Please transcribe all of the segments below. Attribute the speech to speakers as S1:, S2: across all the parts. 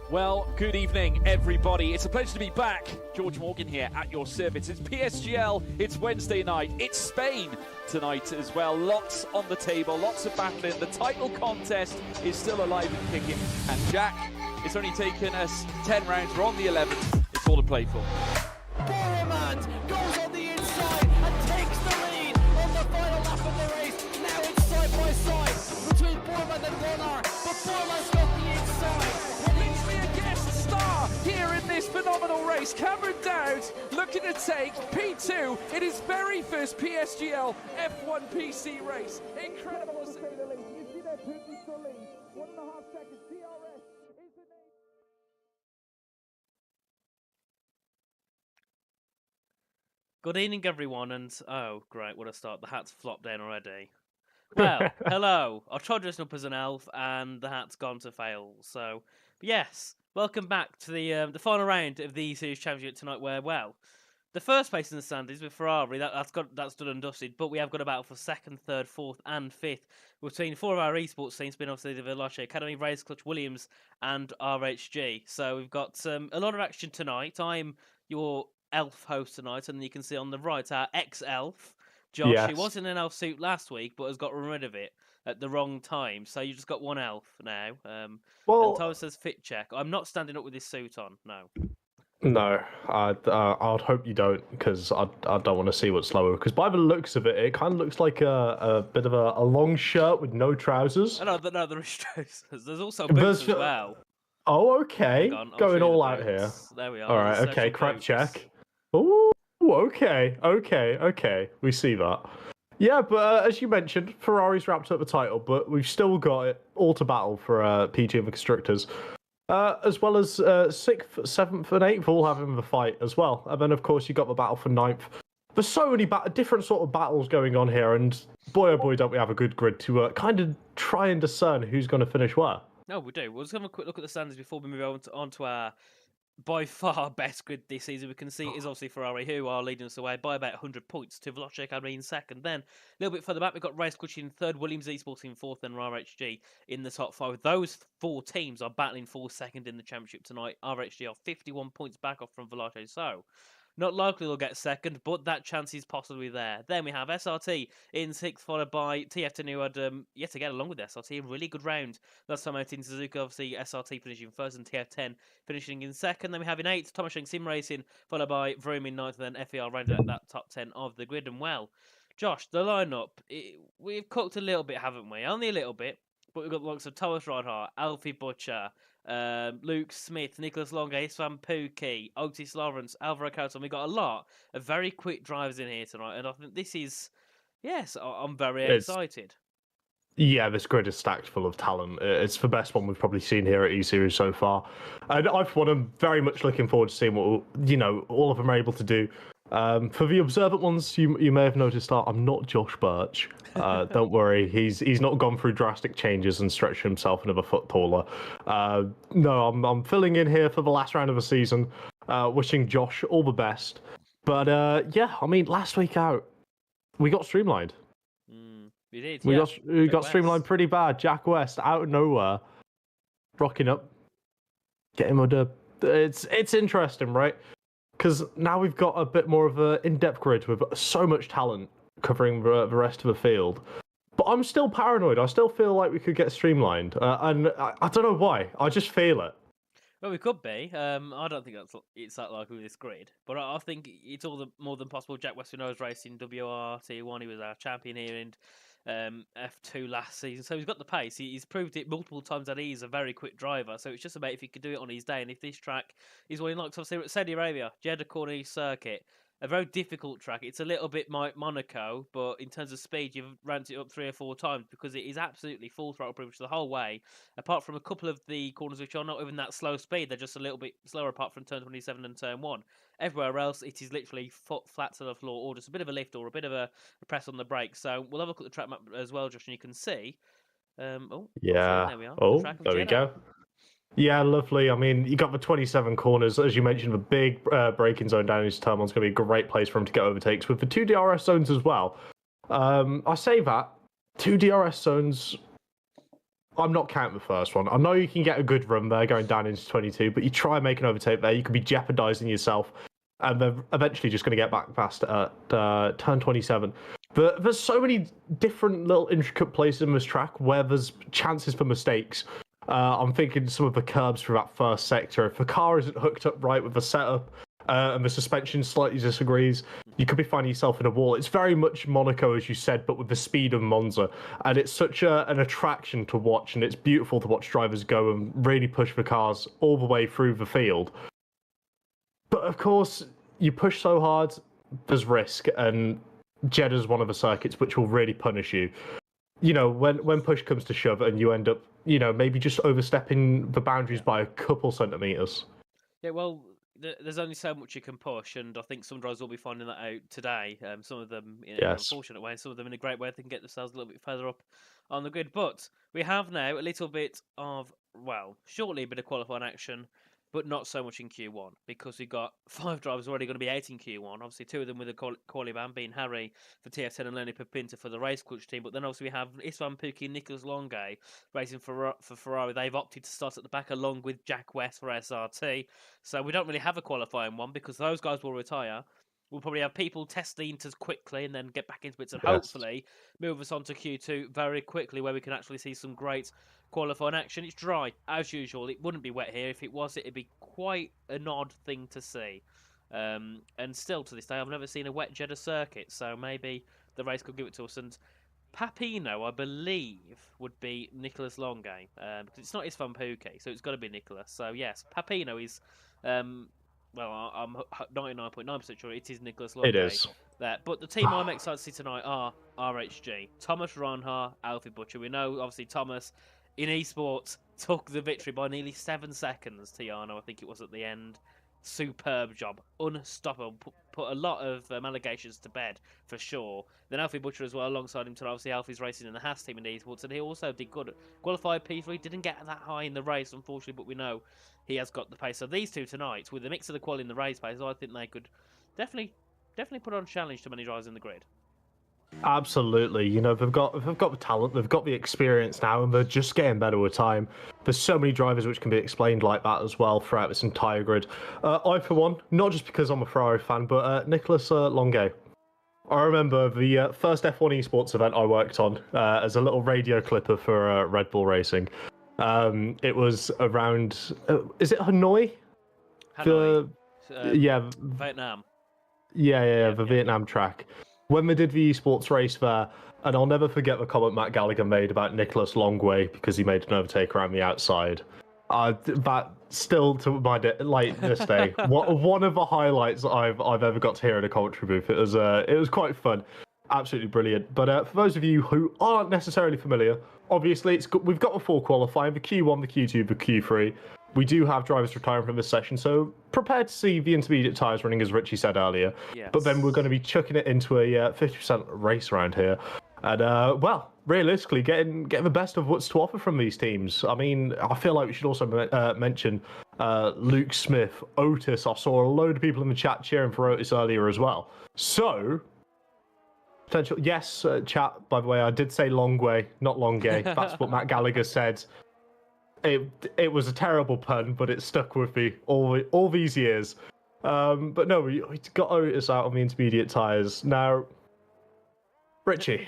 S1: Well, good evening, everybody. It's a pleasure to be back. George Morgan here at your service. It's PSGL, it's Wednesday night, it's Spain tonight as well. Lots on the table, lots of battling. The title contest is still alive and kicking. And Jack, it's only taken us 10 rounds. We're on the 11th. It's all to play for.
S2: Boromant goes on the inside and takes the lead on the final lap of the race. Now it's side by side between Boromant and Warner, but Boromant's got the inside.
S1: Literally a guest star here in this phenomenal race. Cameron Dowd looking to take P2 in his very first PSGL F1 PC race. Incredible to say the least. You see that Putin to lead. 1.5 seconds. DRS is the name.
S3: Good evening, everyone, and oh, great, what a start. The hat's flopped down already. Well, hello. I tried dressing up as an elf, and the hat's gone to fail. So, but yes, welcome back to the final round of the Series Championship tonight. Where, well, the first place in the standings with Ferrari that's done and dusted. But we have got a battle for second, third, fourth, and fifth between four of our esports teams, being obviously the Veloce Academy, Race Clutch, Williams, and RHG. So we've got a lot of action tonight. I'm your elf host tonight, and you can see on the right our ex-elf. Josh,
S4: Yes.
S3: He was in an elf suit last week, but has got rid of it at the wrong time. So you just got one elf now.
S4: Well,
S3: and Thomas says fit check. I'm not standing up with this suit on. No.
S4: no, I'd hope you don't, because I don't want to see what's slower. Because by the looks of it, it kind of looks like a bit of a long shirt with no trousers.
S3: No, there is trousers. There's also boots as well.
S4: Oh, okay.
S3: I'll show
S4: Going
S3: you
S4: all
S3: the
S4: out here.
S3: boots. There we are.
S4: All right,
S3: There's
S4: okay,
S3: special
S4: crap
S3: boots.
S4: check. Ooh, okay. We see that. Yeah, but as you mentioned, Ferrari's wrapped up the title, but we've still got it all to battle for PG and the Constructors. As well as 6th, 7th, and 8th all having the fight as well. And then, of course, you got the battle for 9th. There's so many different sort of battles going on here, and boy, oh boy, don't we have a good grid to kind of try and discern who's going to finish where.
S3: No, we do. We'll just have a quick look at the standings before we move on to our by far best grid this season. We can see is obviously Ferrari, who are leading us away by about 100 points to Veloce Academy in second. Then a little bit further back, we've got Race Clutch in third, Williams Esports in fourth, and RHG in the top five. Those four teams are battling for second in the championship tonight. RHG are 51 points back off from Veloce, so not likely they'll get second, but that chance is possibly there. Then we have SRT in sixth, followed by TF10, who had, yet again, along with SRT, a really good round. Last time out in Suzuka, obviously SRT finishing first and TF10 finishing in second. Then we have in eighth, Thomas Shank Sim Racing, followed by Vroom in ninth, and then FER rounded out that top 10 of the grid. And well, Josh, the lineup, we've cooked a little bit, haven't we? Only a little bit. But we've got the likes of Thomas Rodhart, Alfie Butcher, Luke Smith, Nicholas Longa, Isvan Pookie, Otis Lawrence, Alvaro Couto. We've got a lot of very quick drivers in here tonight. And I think this is, yes, I'm very excited.
S4: Yeah, this grid is stacked full of talent. It's the best one we've probably seen here at E-Series so far. And I, for one, am very much looking forward to seeing what, all of them are able to do. For the observant ones, you may have noticed that I'm not Josh Birch. Don't worry, he's not gone through drastic changes and stretched himself another foot taller. No, I'm filling in here for the last round of the season, wishing Josh all the best. But yeah, I mean, last week out, we got streamlined.
S3: We did.
S4: We
S3: yeah.
S4: got streamlined pretty bad. Jack West out of nowhere, rocking up, getting a dub. It's interesting, right? Because now we've got a bit more of an in-depth grid with so much talent covering the rest of the field. But I'm still paranoid. I still feel like we could get streamlined, and I don't know why. I just feel it.
S3: Well, we could be. I don't think it's that likely with this grid, but I think it's all the more than possible. Jack West, we know, is racing WRT1. He was our champion here in F2 last season, so he's got the pace. He's proved it multiple times that he's a very quick driver. So it's just about if he could do it on his day, and if this track is what he likes. Obviously, we're at Saudi Arabia, Jeddah Corner Circuit. A very difficult track. It's a little bit like Monaco, but in terms of speed, you've ramped it up 3 or 4 times because it is absolutely full throttle privilege the whole way. Apart from a couple of the corners which are not even that slow speed, they're just a little bit slower apart from turn 27 and turn 1. Everywhere else, it is literally foot flat to the floor, or just a bit of a lift or a bit of a press on the brakes. So we'll have a look at the track map as well, Josh, and you can see.
S4: Yeah.
S3: There we are.
S4: Oh,
S3: the
S4: there we go. Yeah, lovely. I mean, you got the 27 corners, as you mentioned, the big braking zone down into turn 1's going to be a great place for him to get overtakes with the 2 DRS zones as well. I say that 2 DRS zones. I'm not counting the first one. I know you can get a good run there going down into 22, but you try and make an overtake there, you could be jeopardizing yourself, and then eventually just going to get back past at turn 27. But there's so many different little intricate places in this track where there's chances for mistakes. I'm thinking some of the curbs for that first sector. If the car isn't hooked up right with the setup and the suspension slightly disagrees, you could be finding yourself in a wall. It's very much Monaco, as you said, but with the speed of Monza. And it's such an attraction to watch, and it's beautiful to watch drivers go and really push the cars all the way through the field. But of course, you push so hard, there's risk, and Jeddah's one of the circuits which will really punish you. When push comes to shove and you end up, maybe just overstepping the boundaries by a couple centimetres. Yeah,
S3: well, there's only so much you can push, and I think some drivers will be finding that out today. Some of them in an unfortunate way, some of them in a great way. They can get themselves a little bit further up on the grid. But we have now a little bit of, shortly a bit of qualifying action, but not so much in Q1, because we've got 5 drivers already going to be out in Q1. Obviously, 2 of them with a quali ban, being Harry for TF10 and Lenny Pepinta for the race coach team. But then obviously we have Istvan Pukki and Nicolas Longue racing for Ferrari. They've opted to start at the back along with Jack West for SRT. So we don't really have a qualifying one because those guys will retire. We'll probably have people test the Inters quickly and then get back into bits and hopefully move us on to Q2 very quickly, where we can actually see some great qualifying action. It's dry, as usual. It wouldn't be wet here. If it was, it'd be quite an odd thing to see. And still to this day, I've never seen a wet Jeddah circuit, so maybe the race could give it to us. And Papino, I believe, would be Nicolas Longue, because it's not Istvan Pukki, so it's got to be Nicolas. So yes, Papino is... I'm 99.9% sure it is Nicolas Longue.
S4: It is.
S3: But the team I'm excited to see tonight are RHG. Thomas Ronha, Alfie Butcher. We know, obviously, Thomas in esports took the victory by nearly 7 seconds. Tiano, I think it was at the end. Superb job. Unstoppable. Put a lot of allegations to bed, for sure. Then Alfie Butcher as well, alongside him. So obviously, Alfie's racing in the Haas team in esports, and he also did good. Qualified P3, didn't get that high in the race, unfortunately, but we know he has got the pace. So these two tonight, with the mix of the quali and the race pace, I think they could definitely put on a challenge to many drivers in the grid.
S4: Absolutely. They've got the talent, they've got the experience now, and they're just getting better with time. There's so many drivers which can be explained like that as well throughout this entire grid. I, for one, not just because I'm a Ferrari fan, but Nicolas Longue. I remember the first F1 esports event I worked on as a little radio clipper for Red Bull Racing. It was around, is it Hanoi?
S3: Vietnam.
S4: Yeah, the Vietnam track. When they did the esports race there, and I'll never forget the comment Matt Gallagher made about Nicolas Longue because he made an overtake around the outside. That still to my this day, one of the highlights I've ever got to hear in a commentary booth. It was quite fun. absolutely brilliant. But for those of you who aren't necessarily familiar, obviously we've got the 4 qualifying, the Q1, the Q2, the Q3. We do have drivers retiring from this session, so prepare to see the intermediate tyres running, as Richie said earlier.
S3: Yes.
S4: But then we're going to be chucking it into a 50% race around here. And, well, realistically, getting the best of what's to offer from these teams. I mean, I feel like we should also mention Luke Smith, Otis. I saw a load of people in the chat cheering for Otis earlier as well. So, potential. Yes, chat, by the way, I did say long way, not long gay. That's what Matt Gallagher said. It was a terrible pun, but it stuck with me all these years. But no, we got Otis out on the intermediate tyres. Now, Richie,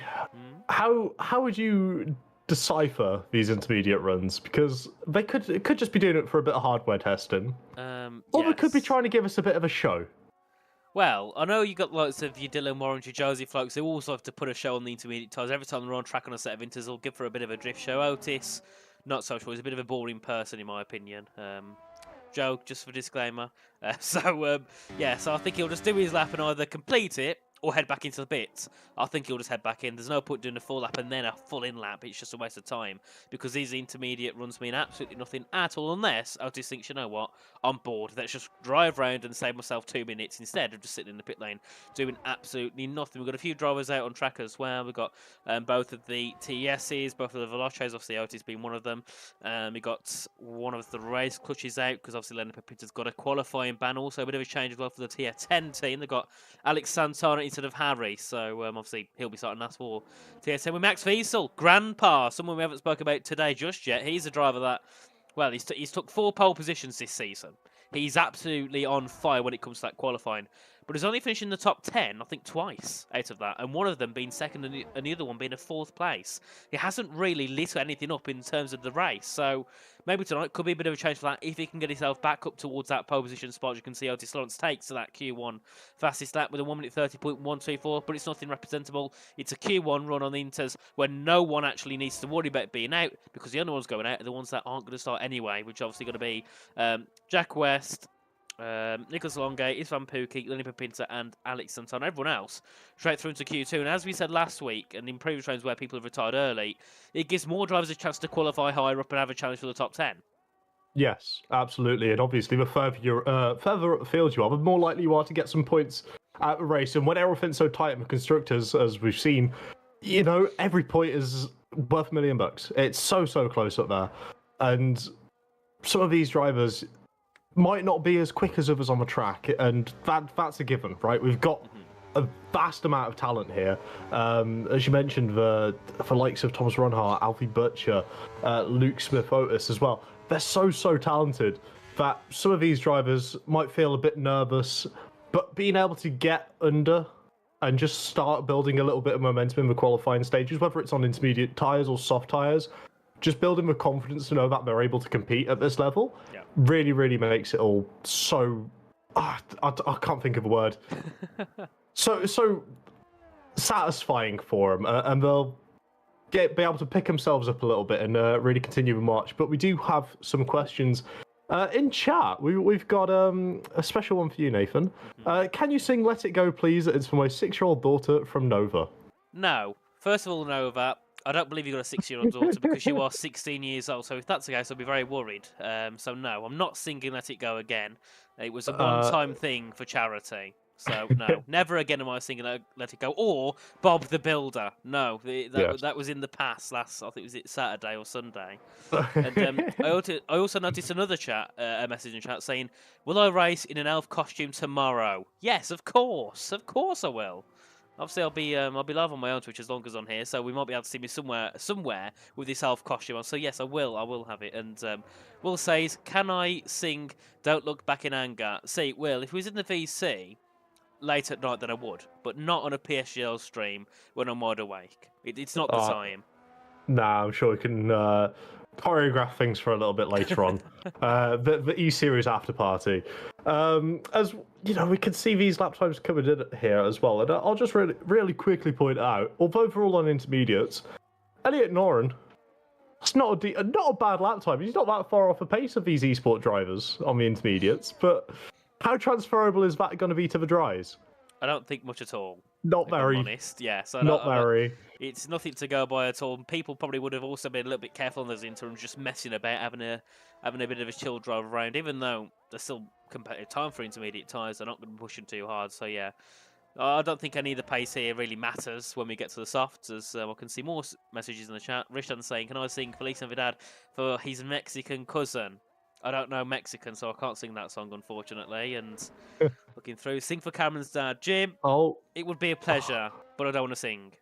S4: how would you decipher these intermediate runs? Because it could just be doing it for a bit of hardware testing, or they could be trying to give us a bit of a show.
S3: Well, I know you got lots of your Dylan Warren, your Josie folks who also have to put a show on the intermediate tyres. Every time they're on track on a set of inters, they'll give for a bit of a drift show. Otis, not so sure. He's a bit of a boring person, in my opinion. Joe, just for disclaimer. So I think he'll just do his lap and either complete it or head back into the pits. I think he'll just head back in. There's no point doing a full lap and then a full in lap. It's just a waste of time because these intermediate runs mean absolutely nothing at all unless Otis thinks, you know what, I'm bored. Let's just drive around and save myself 2 minutes instead of just sitting in the pit lane doing absolutely nothing. We've got a few drivers out on track as well. We've got both of the TSs, both of the Veloces, obviously Otis being one of them. We got one of the race clutches out because obviously Leonard Pepita's got a qualifying ban. Also a bit of a change as well for the Tier 10 team. They've got Alex Santana instead of Harry, so obviously he'll be starting last for TSM with Max Wiesel, Grandpa, someone we haven't spoken about today just yet. He's a driver that, well, he's took 4 pole positions this season. He's absolutely on fire when it comes to that qualifying. But he's only finished in the top 10, I think, twice out of that. And one of them being second and the other one being a 4th place. He hasn't really lit anything up in terms of the race. So maybe tonight could be a bit of a change for that. If he can get himself back up towards that pole position spot, you can see Otis Lawrence takes to that Q1 fastest lap with a 1:30.124. But it's nothing representable. It's a Q1 run on the Inters where no one actually needs to worry about being out because the only ones going out are the ones that aren't going to start anyway, which are obviously going to be Jack West, Nicholas Longay, Isvan Pookie, Lenny Papinta, and Alex Santana. Everyone else straight through into Q2. And as we said last week, and in previous rounds where people have retired early, it gives more drivers a chance to qualify higher up and have a challenge for the top 10.
S4: Yes, absolutely. And obviously, the further up the field you are, the more likely you are to get some points at the race. And when everything's so tight in the constructors, as we've seen, you know, every point is worth $1 million. It's so close up there. And some of these drivers might not be as quick as others on the track, and that's a given, right? We've got a vast amount of talent here. As you mentioned, for likes of Thomas Ronhart, Alfie Butcher, Luke Smith, Otis as well. They're so talented that some of these drivers might feel a bit nervous, but being able to get under and just start building a little bit of momentum in the qualifying stages, whether it's on intermediate tyres or soft tyres, just building the confidence to know that they're able to compete at this level, really makes it all so... I can't think of a word. so satisfying for them, and they'll be able to pick themselves up a little bit and really continue the march. But we do have some questions in chat. We've got a special one for you, Nathan. Can you sing Let It Go, please? It's for my 6-year-old daughter from Nova.
S3: No. First of all, Nova, I don't believe you've got a 6-year-old daughter because you are 16 years old. So if that's the case, I'll be very worried. So no, I'm not singing Let It Go again. It was a one-time thing for charity. So no, never again am I singing Let It Go or Bob the Builder. No, that was in the past. I think was it Saturday or Sunday. And I also noticed another a message in chat saying, "Will I race in an elf costume tomorrow?" Yes, of course I will. Obviously, I'll be live on my own Twitch as long as on here, so we might be able to see me somewhere with this elf costume on. So yes, I will have it. And Will says, "Can I sing Don't Look Back in Anger?" See, Will, if he was in the VC late at night, then I would, but not on a PSGL stream when I'm wide awake. It's not the time.
S4: Nah, I'm sure we can choreograph things for a little bit later on. The E-Series after party. As you know, we can see these lap times coming in here as well. And I'll just really quickly point out, although they're all on intermediates, Elliot Noren, that's not a bad lap time. He's not that far off the pace of these esport drivers on the intermediates. But how transferable is that going to be to the dries?
S3: I don't think much at all.
S4: Not
S3: if I'm
S4: very.
S3: honest. Yeah, so
S4: Not very.
S3: it's nothing to go by at all. People probably would have also been a little bit careful on those interims, just messing about, having a bit of a chill drive around, even though there's still competitive time for intermediate tyres. They're not going to be pushing too hard. So yeah, I don't think any of the pace here really matters when we get to the softs, as I can see more messages in the chat. Rishan saying, can I sing Feliz Navidad for his Mexican cousin? I don't know Mexican, so I can't sing that song, unfortunately. And looking through, sing for Cameron's dad. Jim,
S4: Oh,
S3: it would be a pleasure, but I don't want to sing.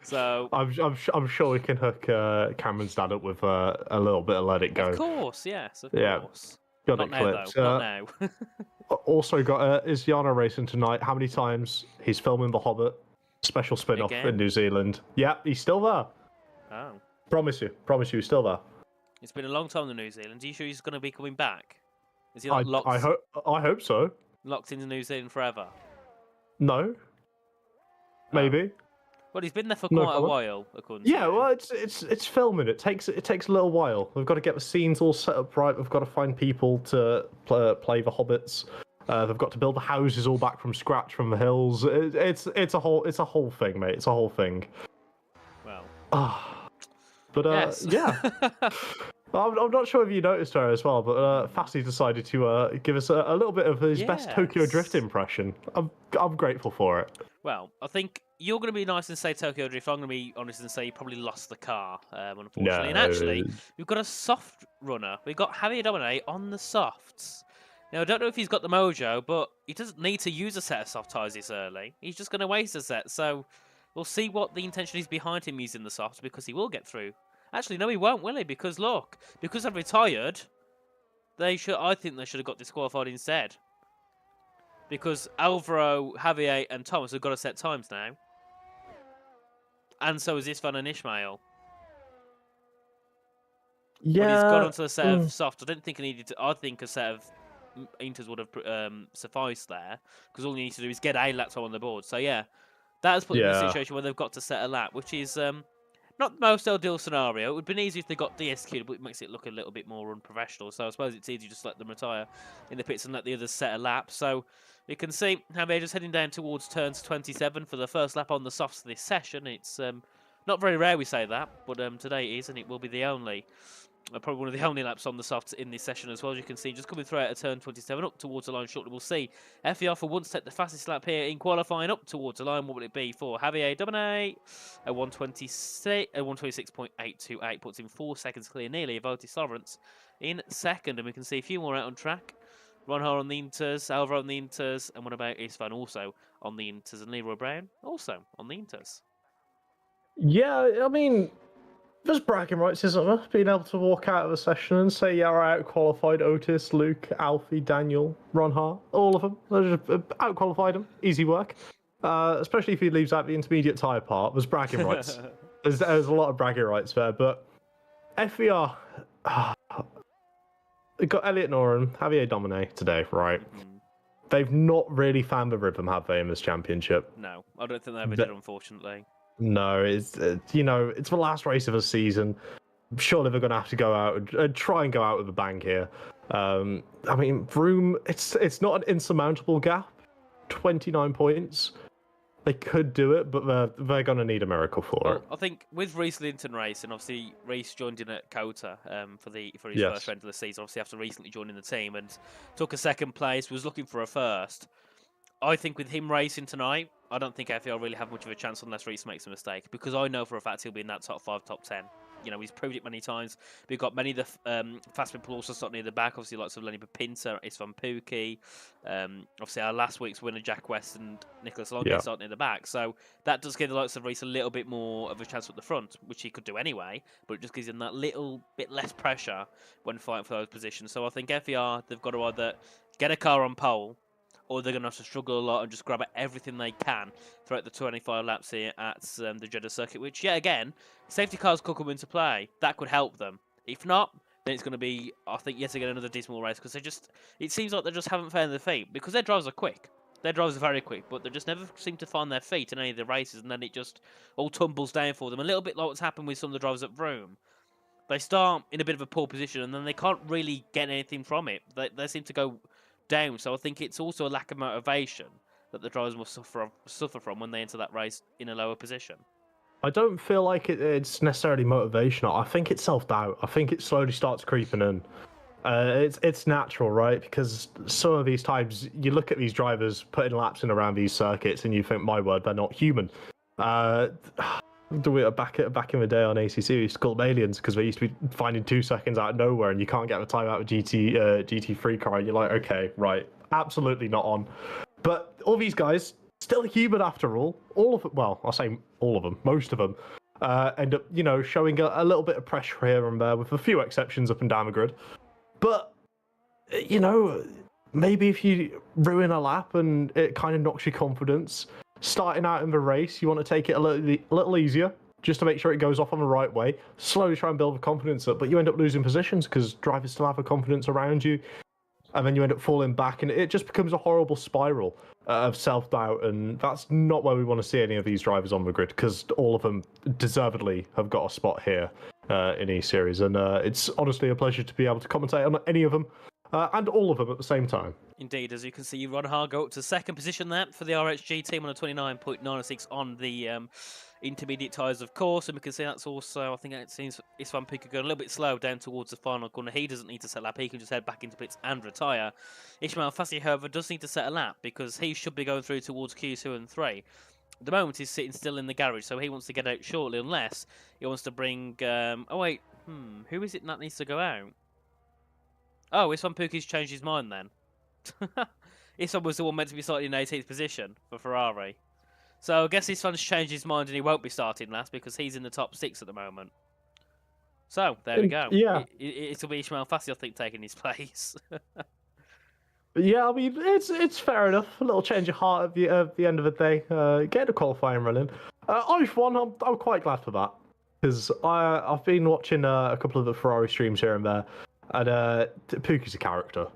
S3: So,
S4: I'm sure we can hook Cameron's dad up with a little bit of Let It Go.
S3: of course, yes, of
S4: Yeah,
S3: course.
S4: got
S3: Not
S4: it
S3: now,
S4: clipped.
S3: though. Not now.
S4: Also got is Yana racing tonight? How many times he's filming The Hobbit special spin-off
S3: Again?
S4: in New Zealand? Yeah, he's still there.
S3: Oh.
S4: Promise you, he's still there.
S3: It's been a long time in New Zealand. Are you sure he's going to be coming back? Is he like locked,
S4: I hope so.
S3: locked into New Zealand forever?
S4: No, maybe.
S3: Well, he's been there for
S4: No
S3: quite a
S4: comment.
S3: while, according to
S4: Yeah,
S3: you.
S4: well, it's filming. It takes a little while. We've got to get the scenes all set up right. We've got to find people to play the hobbits. They've got to build the houses all back from scratch from the hills. It's a whole thing, mate. It's a whole thing.
S3: Well,
S4: But
S3: yes.
S4: yeah, I'm not sure if you noticed her as well. But Fassi decided to give us a little bit of his best Tokyo Drift
S3: Yes.
S4: impression. I'm grateful for it.
S3: Well, I think you're going to be nice and say Tokyo Drift. I'm going to be honest and say you probably lost the car, unfortunately. And actually, we've got a soft runner. We've got Javier Domine on the softs. Now, I don't know if he's got the mojo, but he doesn't need to use a set of soft tyres this early. He's just going to waste a set. So we'll see what the intention is behind him using the softs, because he will get through. Actually, no, he won't, will he? Because look, because they've retired, I think they should have got disqualified instead. Because Alvaro, Javier, and Thomas have got to set times now. And so is Isfan and Ishmael.
S4: Yeah,
S3: But he's gone onto a set of soft. I didn't think he needed to. I think a set of Inters would have sufficed there. Because all you need to do is get a lap time on the board. So yeah, that has put them in a situation where they've got to set a lap, which is not the most ideal scenario. It would have been easy if they got DSQ'd, but it makes it look a little bit more unprofessional. So I suppose it's easy just to let them retire in the pits and let the others set a lap. So you can see Javier just heading down towards turns 27 for the first lap on the softs this session. It's not very rare we say that, but today it is, and it will be the only. Probably one of the only laps on the softs in this session as well, as you can see. Just coming through out of turn 27, up towards the line shortly. We'll see FER for once take the fastest lap here in qualifying up towards the line. What will it be for Javier Domine? A 126.828 puts him 4 seconds clear, nearly a Votis Lawrence in second. And we can see a few more out on track. Ronhar on the Inters, Alvaro on the Inters, and what about Isfan also on the Inters, and Leroy Brown also on the Inters.
S4: Yeah, I mean, there's bragging rights, isn't there? Being able to walk out of a session and say, yeah, I out-qualified Otis, Luke, Alfie, Daniel, Ronhar, all of them. I just out-qualified them. Easy work. Especially if he leaves out the intermediate tyre part. There's bragging rights. There's a lot of bragging rights there, but FER... We've got Elliot Noren, Javier Domine today, right? They've not really found the rhythm, have they, in this championship?
S3: No, I don't think they ever did, unfortunately.
S4: No, it's it's the last race of the season. Surely they're going to have to go out and try and go out with a bang here. I mean, Vroom, it's not an insurmountable gap. 29 points. They could do it, but they're going to need a miracle for it.
S3: I think with Reese Linton racing, obviously Reese joined in at Cota for his first round of the season, obviously after recently joining the team, and took a second place, was looking for a first. I think with him racing tonight, I don't think FER really have much of a chance unless Reese makes a mistake, because I know for a fact he'll be in that top 5, top 10. You know, he's proved it many times. We've got many of the fast people also starting near the back. Obviously, lots of Lenny Papinta, Isvan Pookie. Obviously, our last week's winner, Jack West and Nicholas Longgate, starting near the back. So that does give the likes of Reese a little bit more of a chance at the front, which he could do anyway. But it just gives him that little bit less pressure when fighting for those positions. So I think FER, they've got to either get a car on pole, or they're going to have to struggle a lot and just grab at everything they can throughout the 25 laps here at the Jeddah circuit, which, yet again, safety cars could come into play. That could help them. If not, then it's going to be, I think, yet again, another dismal race, because it seems like they just haven't found their feet, because their drivers are quick. Their drivers are very quick, but they just never seem to find their feet in any of the races, and then it just all tumbles down for them. A little bit like what's happened with some of the drivers at Vroom. They start in a bit of a poor position, and then they can't really get anything from it. They seem to go down, so I think it's also a lack of motivation that the drivers must suffer from when they enter that race in a lower position?
S4: I don't feel like it's necessarily motivational. I think it's self-doubt. I think it slowly starts creeping in. It's natural, right? Because some of these times you look at these drivers putting laps in around these circuits, and you think, "My word, they're not human." Back in the day on ACC, we used to call them aliens because they used to be finding 2 seconds out of nowhere, and you can't get the time out of GT3 car, and you're like, "Okay, right, absolutely not on." But all these guys still human after all. All of them, well, I'll say all of them, most of them, end up, showing a little bit of pressure here and there, with a few exceptions up and down the grid. But, maybe if you ruin a lap and it kind of knocks your confidence, starting out in the race, you want to take it a little easier, just to make sure it goes off on the right way, slowly try and build the confidence up, but you end up losing positions because drivers still have the confidence around you, and then you end up falling back, and it just becomes a horrible spiral of self-doubt, and that's not where we want to see any of these drivers on the grid, because all of them deservedly have got a spot here in E-Series, and it's honestly a pleasure to be able to commentate on any of them, and all of them at the same time.
S3: Indeed, as you can see, Ron Hargo up to second position there for the RHG team on a 29.96 on the intermediate tyres, of course, and we can see that's also, I think it seems Istvan Puka going a little bit slow down towards the final corner. He doesn't need to set a lap, he can just head back into pits and retire. Ismail Fassi, however, does need to set a lap because he should be going through towards Q2 and 3. At the moment, he's sitting still in the garage, so he wants to get out shortly, unless he wants to bring... who is it that needs to go out? Oh, Istvan Puka's changed his mind then. Istvan was the one meant to be starting in 18th position for Ferrari. So I guess Istvan's changed his mind and he won't be starting last because he's in the top 6 at the moment. So, there we go.
S4: Yeah.
S3: It'll be Ismail Fassi, I think, taking his place.
S4: Yeah, I mean, it's fair enough. A little change of heart at the end of the day. Get a qualifying running. I've won. I'm quite glad for that. Because I've been watching a couple of the Ferrari streams here and there. And Puki's a character.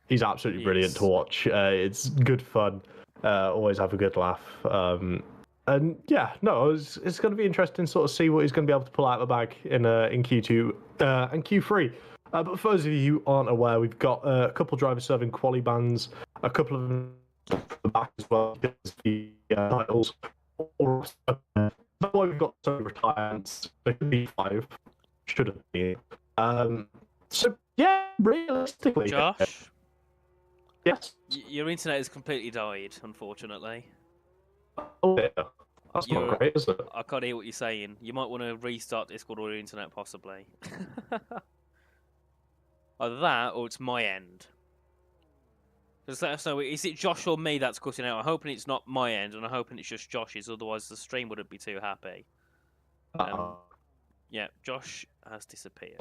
S4: He's absolutely brilliant to watch. It's good fun. Always have a good laugh. And yeah, no, it's going to be interesting to sort of see what he's going to be able to pull out of the bag in Q2 and Q3. But for those of you who aren't aware, we've got a couple drivers serving quali bans, a couple of them at the back as well, because the titles. That's why we've got some retirements. There could be 5, shouldn't be. So yeah, realistically,
S3: Josh?
S4: Yes.
S3: Your internet has completely died, unfortunately.
S4: Oh yeah, that's not great, is it?
S3: I can't hear what you're saying. You might want to restart Discord or your internet, possibly. Either that, or it's my end. Just let us know, is it Josh or me that's cutting out? I'm hoping it's not my end, and I'm hoping it's just Josh's, otherwise the stream wouldn't be too happy. Yeah, Josh has disappeared.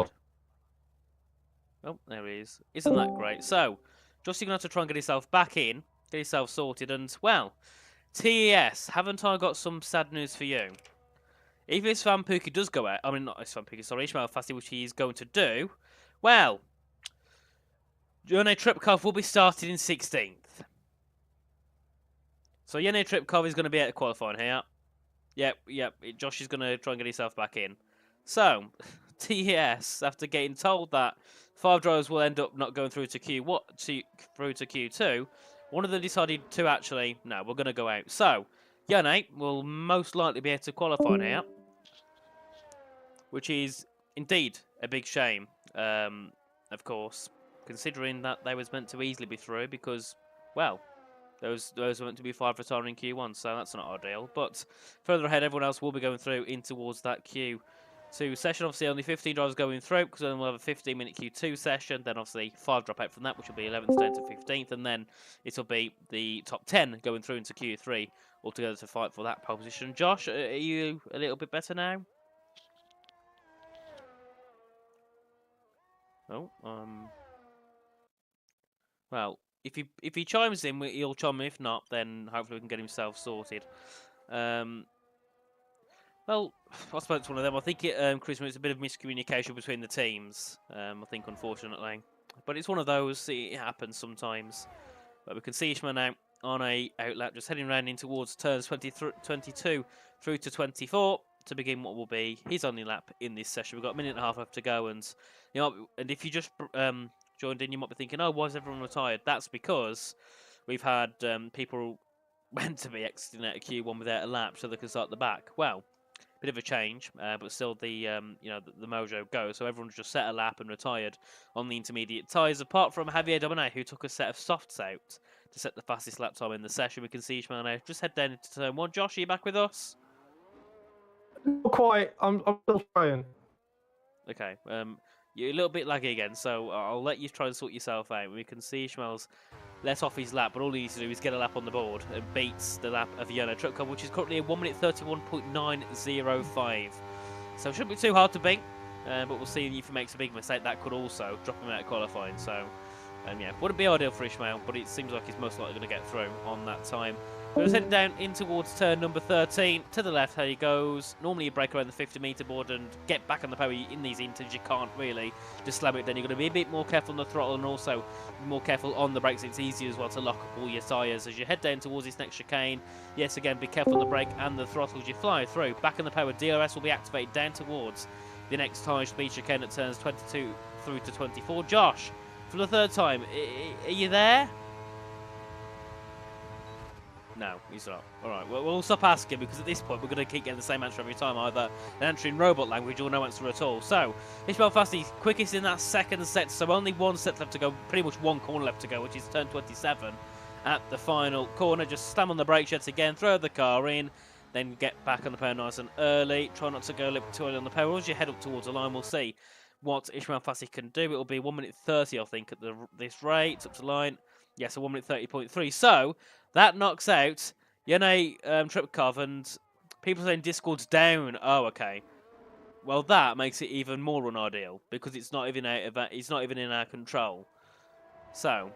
S3: Oh, there he is. Isn't that great? So, Josh, you're going to have to try and get yourself back in, get yourself sorted, and, well, TES, haven't I got some sad news for you? If Istvan Puka does go out, I mean, not Istvan Puka, sorry, Ismail Fassi, which he's going to do, well, Yone Tripkov will be started in 16th. So Yone Tripkov is going to be out of qualifying here. Yep, Josh is going to try and get himself back in. So, TES, after getting told that 5 drivers will end up not going through to Q2, one of them decided to actually, no, we're going to go out. So, Yone will most likely be able to qualify now, which is indeed a big shame, of course, considering that they was meant to easily be through because, well, those were meant to be 5 retiring in Q1, so that's not ideal. But further ahead, everyone else will be going through in towards that Q2 session. Obviously, only 15 drivers going through because then we'll have a 15-minute Q2 session. Then, obviously, 5 drop out from that, which will be 11th down to 15th. And then it'll be the top 10 going through into Q3 altogether to fight for that pole position. Josh, are you a little bit better now? Oh, well, if he chimes in, he'll chime in. If not, then hopefully we can get himself sorted. Well, I suppose it's one of them. I think Chris, it's a bit of miscommunication between the teams. I think, unfortunately, but it's one of those. It happens sometimes. But we can see Ishmael now on a outlap, just heading round in towards turns 22 through to 24 to begin what will be his only lap in this session. We've got a minute and a half left to go, and and if you just joined in, you might be thinking, oh, why is everyone retired? That's because we've had people meant to be exiting out of Q1 without a lap so they can start the back. Well, bit of a change, but still the the mojo goes. So everyone's just set a lap and retired on the intermediate tyres, apart from Javier Domine, who took a set of softs out to set the fastest lap time in the session. We can see Ishmael now just head down into turn 1. Josh, are you back with us?
S4: Not quite. I'm still trying.
S3: Okay. You're a little bit laggy again, so I'll let you try and sort yourself out. We can see Ishmael's let off his lap, but all he needs to do is get a lap on the board and beats the lap of Yano Trutkov, which is currently a 1 minute 31.905. So it shouldn't be too hard to beat, but we'll see if he makes a big mistake. That could also drop him out of qualifying. So, yeah, wouldn't be ideal for Ishmael, but it seems like he's most likely going to get through on that time. We're just heading down in towards turn number 13. To the left, here he goes. Normally you break around the 50-metre board and get back on the power. In these inters, you can't really just slam it down. You're going to be a bit more careful on the throttle and also more careful on the brakes. It's easier as well to lock up all your tyres. As you head down towards this next chicane, yes, again, be careful on the brake and the throttle as you fly through. Back on the power, DRS will be activated down towards the next high speed chicane at turns 22 through to 24. Josh, for the third time, are you there? No, he's not. Alright, well, we'll stop asking because at this point we're going to keep getting the same answer every time, either an answer in robot language or no answer at all. So, Ishmael Fassi, quickest in that second set, so only one set left to go, pretty much one corner left to go, which is turn 27 at the final corner. Just slam on the brake yet again, throw the car in, then get back on the power nice and early. Try not to go a little bit too early on the power. As you head up towards the line, we'll see what Ishmael Fassi can do. It'll be 1 minute 30, I think, at this rate. It's up to the line. Yeah, so 1 minute 30.3. So, that knocks out Yene Tripkov, and people saying Discord's down. Oh, okay. Well, that makes it even more unideal because it's not even in our control. So,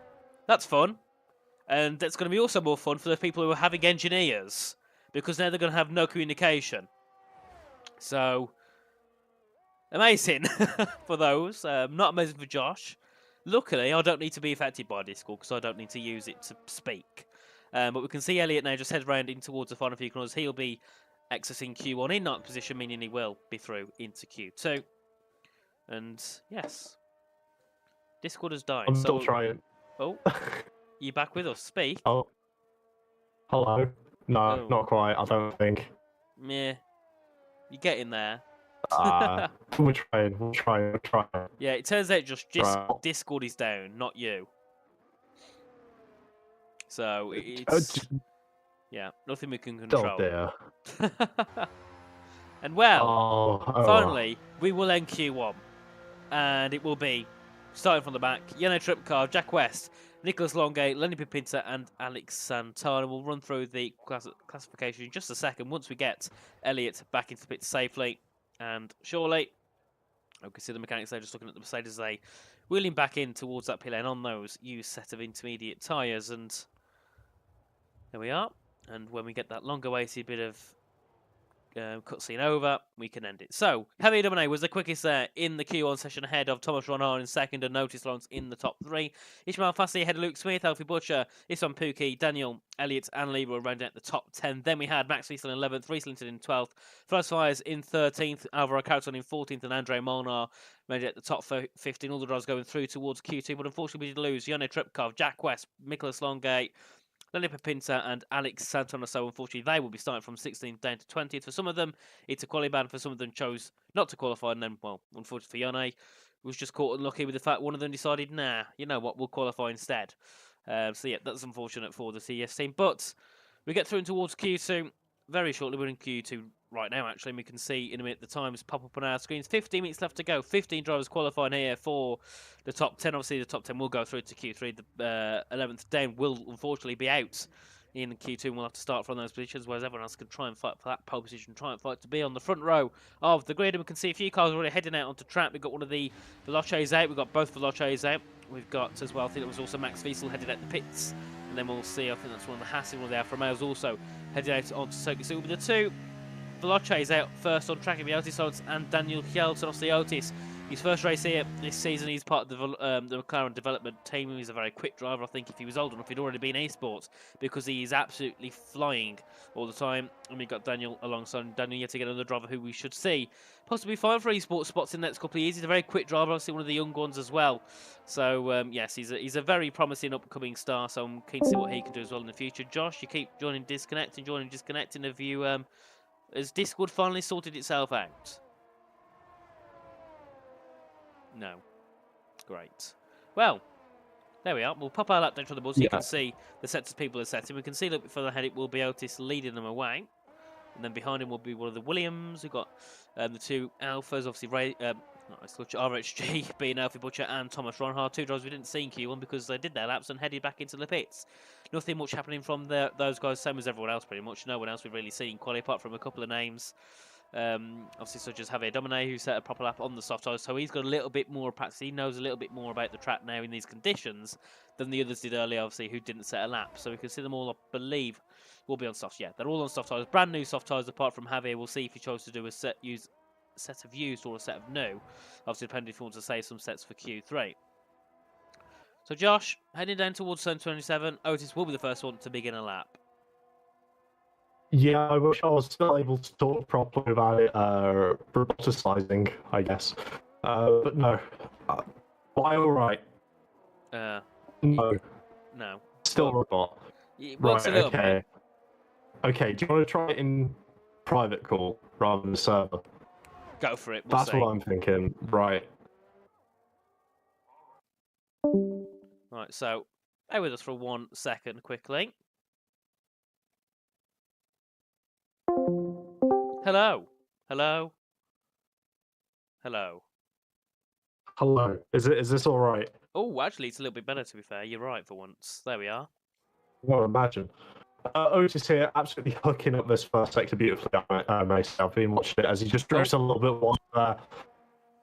S3: that's fun. And that's going to be also more fun for the people who are having engineers because now they're going to have no communication. So, amazing for those. Not amazing for Josh. Luckily, I don't need to be affected by Discord because I don't need to use it to speak. But we can see Elliot now just head round in towards the final few corners. He'll be exiting Q1 in ninth position, meaning he will be through into Q2. And yes, Discord has died.
S4: I'm still trying.
S3: Oh, you back with us? Speak.
S4: Oh, hello. No, not quite. I don't think.
S3: Meh. You're getting there.
S4: We're trying.
S3: Yeah, it turns out just Discord is down, not you. So it's yeah, nothing we can control.
S4: Oh dear.
S3: And finally, we will end Q1, and it will be starting from the back. Yano Tripkar, Jack West, Nicholas Longate, Lenny Pipinta, and Alex Santana. We'll run through the classification in just a second once we get Elliot back into the pit safely. And surely, we can see the mechanics there just looking at the Mercedes as they wheeling back in towards that pit lane on those used set of intermediate tyres. And there we are. And when we get that long-awaited bit of cutscene over, we can end it. So, Javier Domine was the quickest there in the Q1 session ahead of Thomas Ronard in second and Notice Lawrence in the top three. Ishmael Fassi ahead of Luke Smith, Alfie Butcher, Isam Pookie, Daniel Elliott and Lee were rounding out the top 10. Then we had Max Wiesel in 11th, Reese Linton in 12th, First Fires in 13th, Alvaro Carton in 14th, and Andre Molnar rounding out the top 15. All the drivers going through towards Q2, but unfortunately we did lose Yano Tripkov, Jack West, Nicholas Longate, Lenny Pipinta and Alex Santana, so unfortunately they will be starting from 16th down to 20th. For some of them, it's a quali ban. For some of them, chose not to qualify, and then, well, unfortunately for Yone, was just caught unlucky with the fact one of them decided, nah, you know what, we'll qualify instead. So yeah, that's unfortunate for the CS team. But we get through towards Q2 very shortly. We're in Q2 right now, actually, and we can see in a minute the times pop up on our screens. 15 minutes left to go. 15 drivers qualifying here for the top 10. Obviously, the top 10 will go through to Q3. The 11th down will unfortunately be out in Q2, and we'll have to start from those positions, whereas everyone else can try and fight for that pole position, try and fight to be on the front row of the grid. And we can see a few cars already heading out onto track. We've got one of the Veloces out. We've got both Veloces out. We've got as well, I think it was also Max Wiesel headed out the pits. And then we'll see, I think that's one of the Hassi, one of the Alfa Romeos also headed out onto circuit. So it will be the two Veloces out first on track, the Otis Lawrence and Daniel Hjelton. Obviously Otis His first race here this season, he's part of the McLaren development team. He's a very quick driver. I think if he was old enough, he'd already be in esports because he is absolutely flying all the time. And we've got Daniel alongside Daniel yet again, another driver who we should see possibly fine for esports spots in the next couple of years. He's a very quick driver, obviously one of the young ones as well. So yes, he's a very promising upcoming star. So I'm keen to see what he can do as well in the future. Josh, you keep joining disconnecting. Have you has Discord finally sorted itself out? No. Great. Well, there we are. We'll pop our lap down to the board so you can see the sets people are setting. We can see a little bit further ahead it will be Otis leading them away. And then behind him will be one of the Williams. We've got the two Alphas, obviously RHG being Alfie Butcher and Thomas Ronhard. Two drivers we didn't see in Q1 because they did their laps and headed back into the pits. Nothing much happening from those guys, same as everyone else pretty much. No one else we've really seen qualify apart from a couple of names. Obviously such as Javier Domine, who set a proper lap on the soft tyres, so he's got a little bit more practice. He knows a little bit more about the track now in these conditions than the others did earlier, obviously, who didn't set a lap. So we can see them all, I believe, will be on softs. Yeah, they're all on soft tyres, brand new soft tyres apart from Javier. We'll see if he chose to do a set of used or a set of new, obviously depending if he wants to save some sets for Q3. So Josh, heading down towards turn 27, Otis will be the first one to begin a lap.
S4: Yeah, I wish I was still able to talk properly about it, roboticizing, I guess. But no. Why alright? No.
S3: No.
S4: Still robot.
S3: Right,
S4: okay. Okay, do you want to try it in private call rather than the server?
S3: Go for it.
S4: That's what I'm thinking. Right.
S3: Right, so bear with us for 1 second quickly. Hello. Hello. Hello.
S4: Hello. Is this all right?
S3: Oh, actually, it's a little bit better, to be fair. You're right for once. There we are.
S4: Well, imagine. Otis here, absolutely hooking up this first sector beautifully. Myself, being watching it as he just drifts a little bit wild.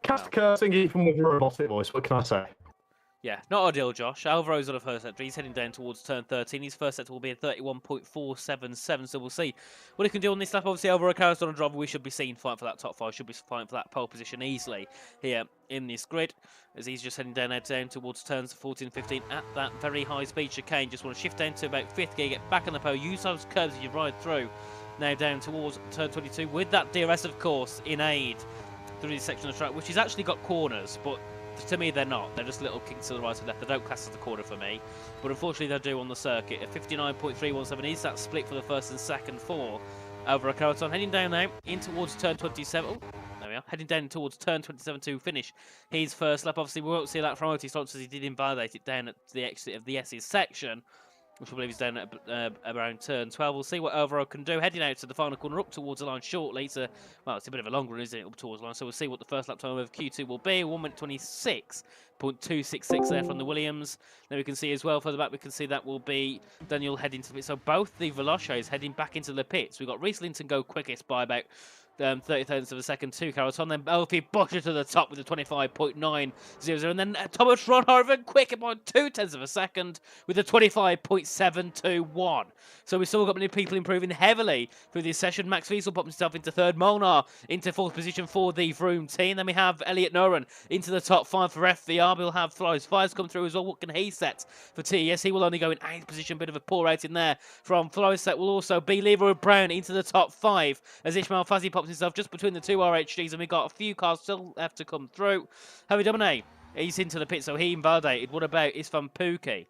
S4: Cast cursing even with a robotic voice. What can I say?
S3: Yeah, not ideal, Josh. Alvaro's on a first sector. He's heading down towards turn 13. His first sector will be at 31.477, so we'll see what he can do on this lap. Obviously, Alvaro Carlos on a driver. We should be seeing fight for that top 5. Should be fighting for that pole position easily here in this grid, as he's just heading down towards turns 14 and 15 at that very high speed chicane. Just want to shift down to about 5th gear, get back on the pole, use those curves as you ride through. Now down towards turn 22 with that DRS, of course, in aid through this section of the track, which has actually got corners, but to me, they're not. They're just little kinks to the right and left. They don't class as a corner for me. But unfortunately, they do on the circuit. At 59.317 is that split for the first and second for Alvaro Carlton. Heading down now in towards turn 27. Oh, there we are. Heading down towards turn 27 to finish his first lap. Obviously, we won't see that from Otis as he did invalidate it down at the exit of the S's section, which I believe is down at around turn 12. We'll see what Alvaro can do. Heading out to the final corner, up towards the line shortly. It's a bit of a long run, isn't it, up towards the line? So we'll see what the first lap time of Q2 will be. 1 minute 26.266 there from the Williams. Then we can see as well, further back, we can see that will be Daniel heading to the pits. So both the Veloces heading back into the pits. We've got Reese Linton go quickest by about 30 thousandths of a second to Carrollton, then Alfie Butcher to the top with a 25.900, and then Thomas Ronhard quicker by 0.2 of a second with a 25.721. So we've still got many people improving heavily through this session. Max Wiesel popped himself into third, Molnar into fourth position for the Vroom team. Then we have Elliot Noren into the top 5 for FVR. We'll have Fly's Fires come through as well. What can he set for TES? He will only go in 8th position, bit of a poor rating there from Fly's set. Will also be Leroy Brown into the top 5 as Ishmael Fazzi pops himself just between the two RHGs, and we've got a few cars still left to come through. Javi Domine, he's into the pit, so he invalidated. What about Isfan Pookie?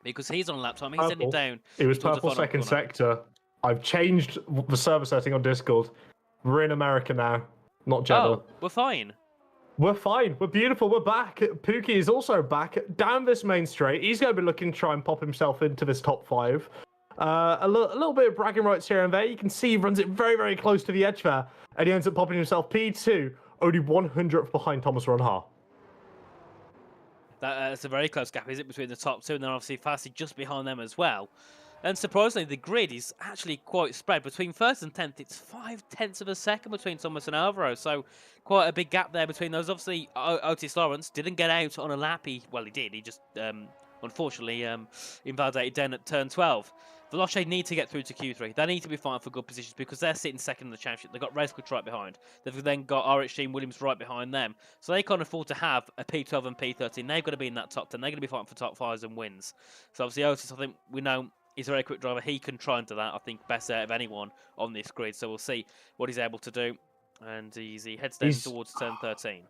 S3: Because he's on lap time, he's sending down.
S4: It was purple second sector. I've changed the server setting on Discord. We're in America now, not Jeddah.
S3: Oh, we're fine.
S4: We're fine. We're beautiful. We're back. Pookie is also back down this main straight. He's going to be looking to try and pop himself into this top 5. A little bit of bragging rights here and there. You can see he runs it very, very close to the edge there. And he ends up popping himself P2, only 100th behind Thomas Ronhard.
S3: That's a very close gap, is it, between the top 2, and then obviously Fassi just behind them as well. And surprisingly, the grid is actually quite spread. Between 1st and 10th, it's 0.5 of a second between Thomas and Alvaro. So quite a big gap there between those. Obviously, Otis Lawrence didn't get out on a lap. Well, he did. He just, unfortunately, invalidated down at turn 12. Veloce need to get through to Q3. They need to be fighting for good positions because they're sitting second in the championship. They've got Racecourse right behind. They've then got RHG and Williams right behind them. So they can't afford to have a P12 and P13. They've got to be in that top 10. They're going to be fighting for top 5s and wins. So obviously Otis, I think we know he's a very quick driver. He can try and do that, I think, best out of anyone on this grid. So we'll see what he's able to do. And he heads down towards turn 13.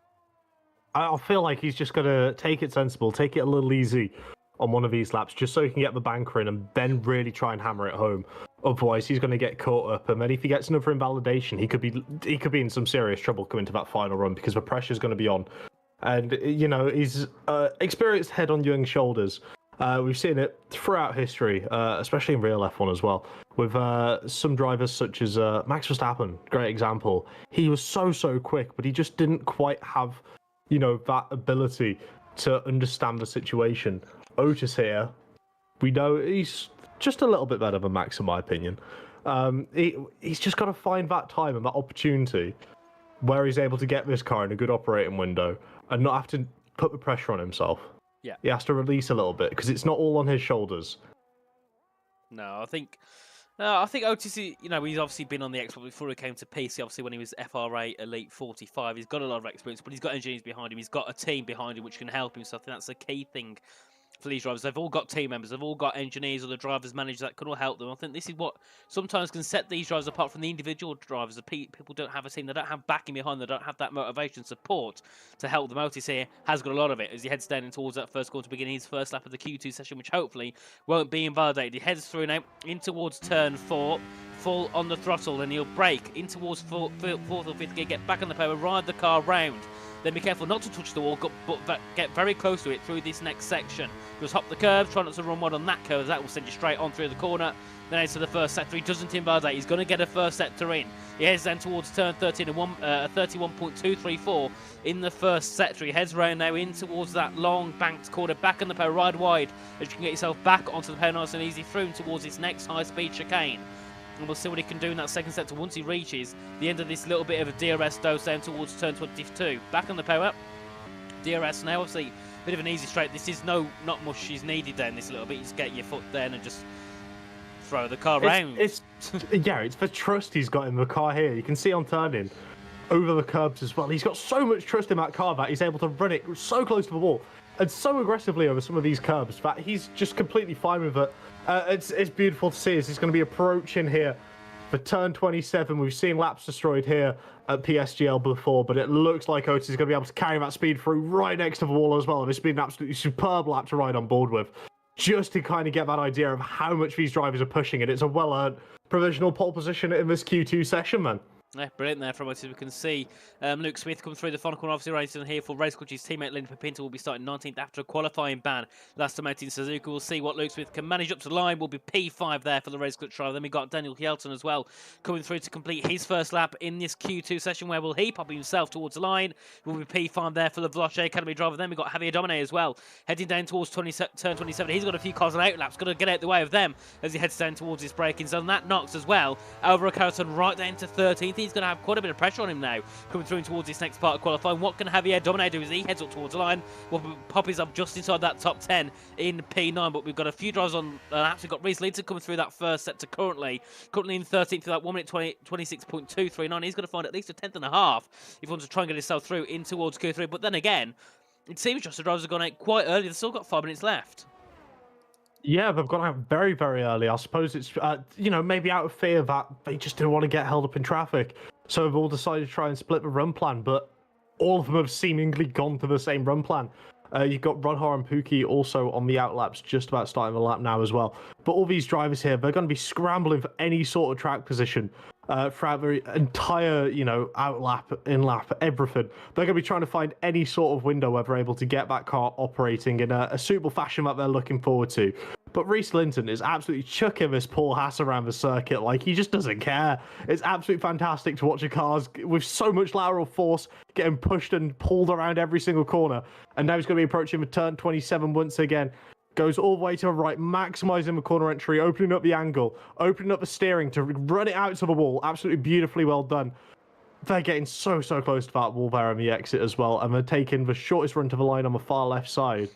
S4: I feel like he's just going to take it sensible, take it a little easy on one of these laps, just so he can get the banker in and then really try and hammer it home. Otherwise, he's going to get caught up, and then if he gets another invalidation, he could be in some serious trouble coming to that final run because the pressure's going to be on. And you know, he's experienced head on young shoulders. We've seen it throughout history, especially in real F1 as well, with some drivers such as Max Verstappen, great example. He was so quick, but he just didn't quite have, you know, that ability to understand the situation. Otis here, we know he's just a little bit better than Max in my opinion. He's just got to find that time and that opportunity where he's able to get this car in a good operating window and not have to put the pressure on himself.
S3: Yeah.
S4: He has to release a little bit because it's not all on his shoulders.
S3: No, I think Otis, you know, he's obviously been on the Xbox before he came to PC, obviously when he was FRA Elite 45. He's got a lot of experience, but he's got engineers behind him. He's got a team behind him which can help him. So I think that's the key thing for these drivers. They've all got team members. They've all got engineers or the drivers managers that can all help them. I think this is what sometimes can set these drivers apart from the individual drivers. The people don't have a team. They don't have backing behind them. They don't have that motivation, support to help them. Otis here has got a lot of it as he heads down towards that first corner to begin his first lap of the Q2 session, which hopefully won't be invalidated. He heads through now in towards turn 4. Full on the throttle, and he'll brake in towards fourth or fifth gear, get back on the power, ride the car round. Then be careful not to touch the wall, but get very close to it through this next section. Just hop the curve, try not to run wide on that curve, as that will send you straight on through the corner. Then into the first sector, he doesn't invalidate, he's going to get a first sector in. He heads then towards turn 13 and 31.234 in the first sector. He heads round now in towards that long banked corner, back on the power, ride wide, as you can get yourself back onto the power nice and easy through towards this next high-speed chicane. And we'll see what he can do in that second sector once he reaches the end of this little bit of a DRS dose down towards turn 22. Back on the power. DRS now, obviously, a bit of an easy straight. This is not much is needed down this little bit. You just get your foot down and just throw the car round.
S4: It's the trust he's got in the car here. You can see on turning over the curbs as well. He's got so much trust in that car that he's able to run it so close to the wall and so aggressively over some of these curbs that he's just completely fine with it. It's beautiful to see as he's going to be approaching here for turn 27. We've seen laps destroyed here at PSGL before, but it looks like Otis is going to be able to carry that speed through right next to the wall as well. It's been an absolutely superb lap to ride on board with, just to kind of get that idea of how much these drivers are pushing it. It's a well-earned provisional pole position in this Q2 session, man.
S3: Yeah, brilliant there from us. As we can see, Luke Smith come through the final corner, obviously racing here for Racecourse. His teammate Linda Pinto will be starting 19th after a qualifying ban last time out in Suzuka. We'll see what Luke Smith can manage up to the line. Will be P5 there for the Racecourse driver. Then we got Daniel Hjelton as well coming through to complete his first lap in this Q2 session. Where will he pop himself towards the line? Will be P5 there for the Veloce Academy driver. Then we got Javier Domine as well heading down towards turn 27. He's got a few cars on out laps. Got to get out the way of them as he heads down towards his braking zone. That knocks as well Alvaro Carreton right down to 13th. He's going to have quite a bit of pressure on him now, coming through towards this next part of qualifying. What can Javier Domine do as he heads up towards the line? Well, pop is up just inside that top 10 in P9, but we've got a few drivers on laps. We've got Reese Linton coming through that first sector currently in 13th for that 1 minute 26.239. He's going to find at least a tenth and a half if he wants to try and get himself through in towards Q3. But then again, it seems just the drivers have gone out quite early. They've still got 5 minutes left.
S4: Yeah, they've gone out very, very early. I suppose it's, maybe out of fear that they just didn't want to get held up in traffic. So they've all decided to try and split the run plan, but all of them have seemingly gone to the same run plan. You've got Rodhar and Pookie also on the outlaps, just about starting the lap now as well. But all these drivers here, they're going to be scrambling for any sort of track position throughout the entire, outlap, in-lap, everything. They're going to be trying to find any sort of window where they're able to get that car operating in a suitable fashion that they're looking forward to. But Reese Linton is absolutely chucking this Paul Haas around the circuit like he just doesn't care. It's absolutely fantastic to watch a cars with so much lateral force getting pushed and pulled around every single corner. And now he's going to be approaching the turn 27 once again. Goes all the way to the right, maximising the corner entry, opening up the angle, opening up the steering to run it out to the wall. Absolutely beautifully well done. They're getting so close to that wall there on the exit as well. And they're taking the shortest run to the line on the far left side.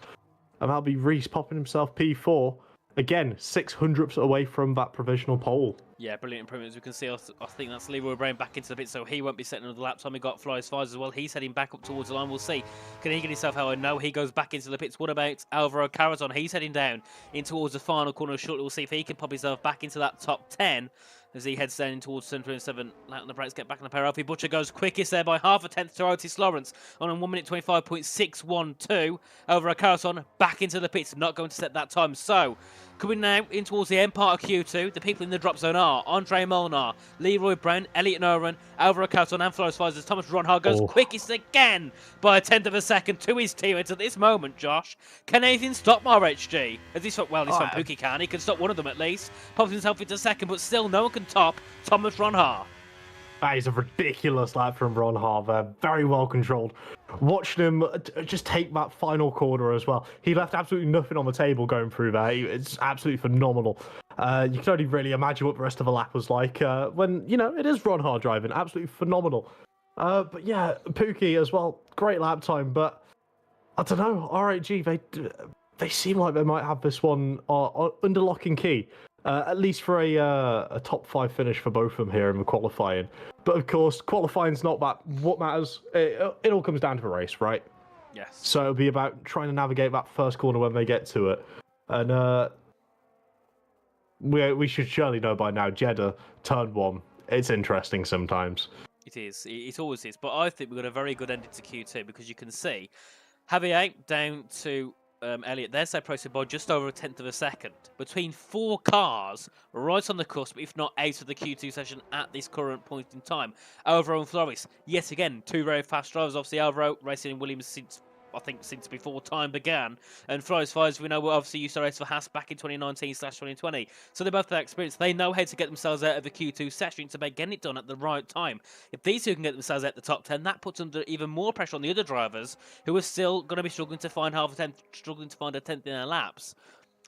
S4: And that'll be Reese popping himself P4. again, 600ths away from that provisional pole.
S3: Yeah, brilliant improvement. As we can see, I think that's Leroy Brown back into the pit, so he won't be setting another lap time. We got Flyers Fires as well. He's heading back up towards the line. We'll see. Can he get himself out? No, he goes back into the pits. What about Alvaro Carreton? He's heading down in towards the final corner shortly. We'll see if he can pop himself back into that top 10 as he heads down towards Centre and 7. Out on the brakes, get back on the pair. Alfie Butcher goes quickest there by half a tenth to Otis Lawrence on a 1 minute 25.612. Alvaro Carreton back into the pits, not going to set that time. So, coming now in towards the end part of Q2, the people in the drop zone are Andre Molnar, Leroy Brown, Elliot Noren, Alvaro Carreton and Flores Fires as Thomas Ronhard goes quickest again by a tenth of a second to his teammates at this moment, Josh. Can anything stop RHG? As he stopped, well, he's from Pookie can. He can stop one of them at least. Pops himself into second, but still no one can top Thomas Ronhard.
S4: That is a ridiculous lap from Ron Harver. Very well controlled. Watching him just take that final corner as well. He left absolutely nothing on the table going through there. It's absolutely phenomenal. You can only really imagine what the rest of the lap was like when, it is Ron Hard driving. Absolutely phenomenal. But yeah, Pookie as well. Great lap time. But I don't know. RHG, they seem like they might have this one under lock and key. At least for a top 5 finish for both of them here in the qualifying. But of course, qualifying's not what matters. It all comes down to the race, right?
S3: Yes.
S4: So it'll be about trying to navigate that first corner when they get to it. And we should surely know by now, Jeddah, turn 1. It's interesting sometimes.
S3: It is. It always is. But I think we've got a very good ending to Q2 because you can see Javier down to Elliot, they're separated by just over a tenth of a second between 4 cars right on the cusp, if not out of the Q2 session at this current point in time. Alvaro and Flores, yet again, 2 very fast drivers. Obviously, Alvaro racing in Williams since before time began, and Flores Fires, we know, obviously used to race for Haas back in 2019/2020, so they both have experience. They know how to get themselves out of the Q2 session to getting it done at the right time. If these two can get themselves out the top 10, that puts under even more pressure on the other drivers who are still going to be struggling to find half a tenth, struggling to find a tenth in their laps.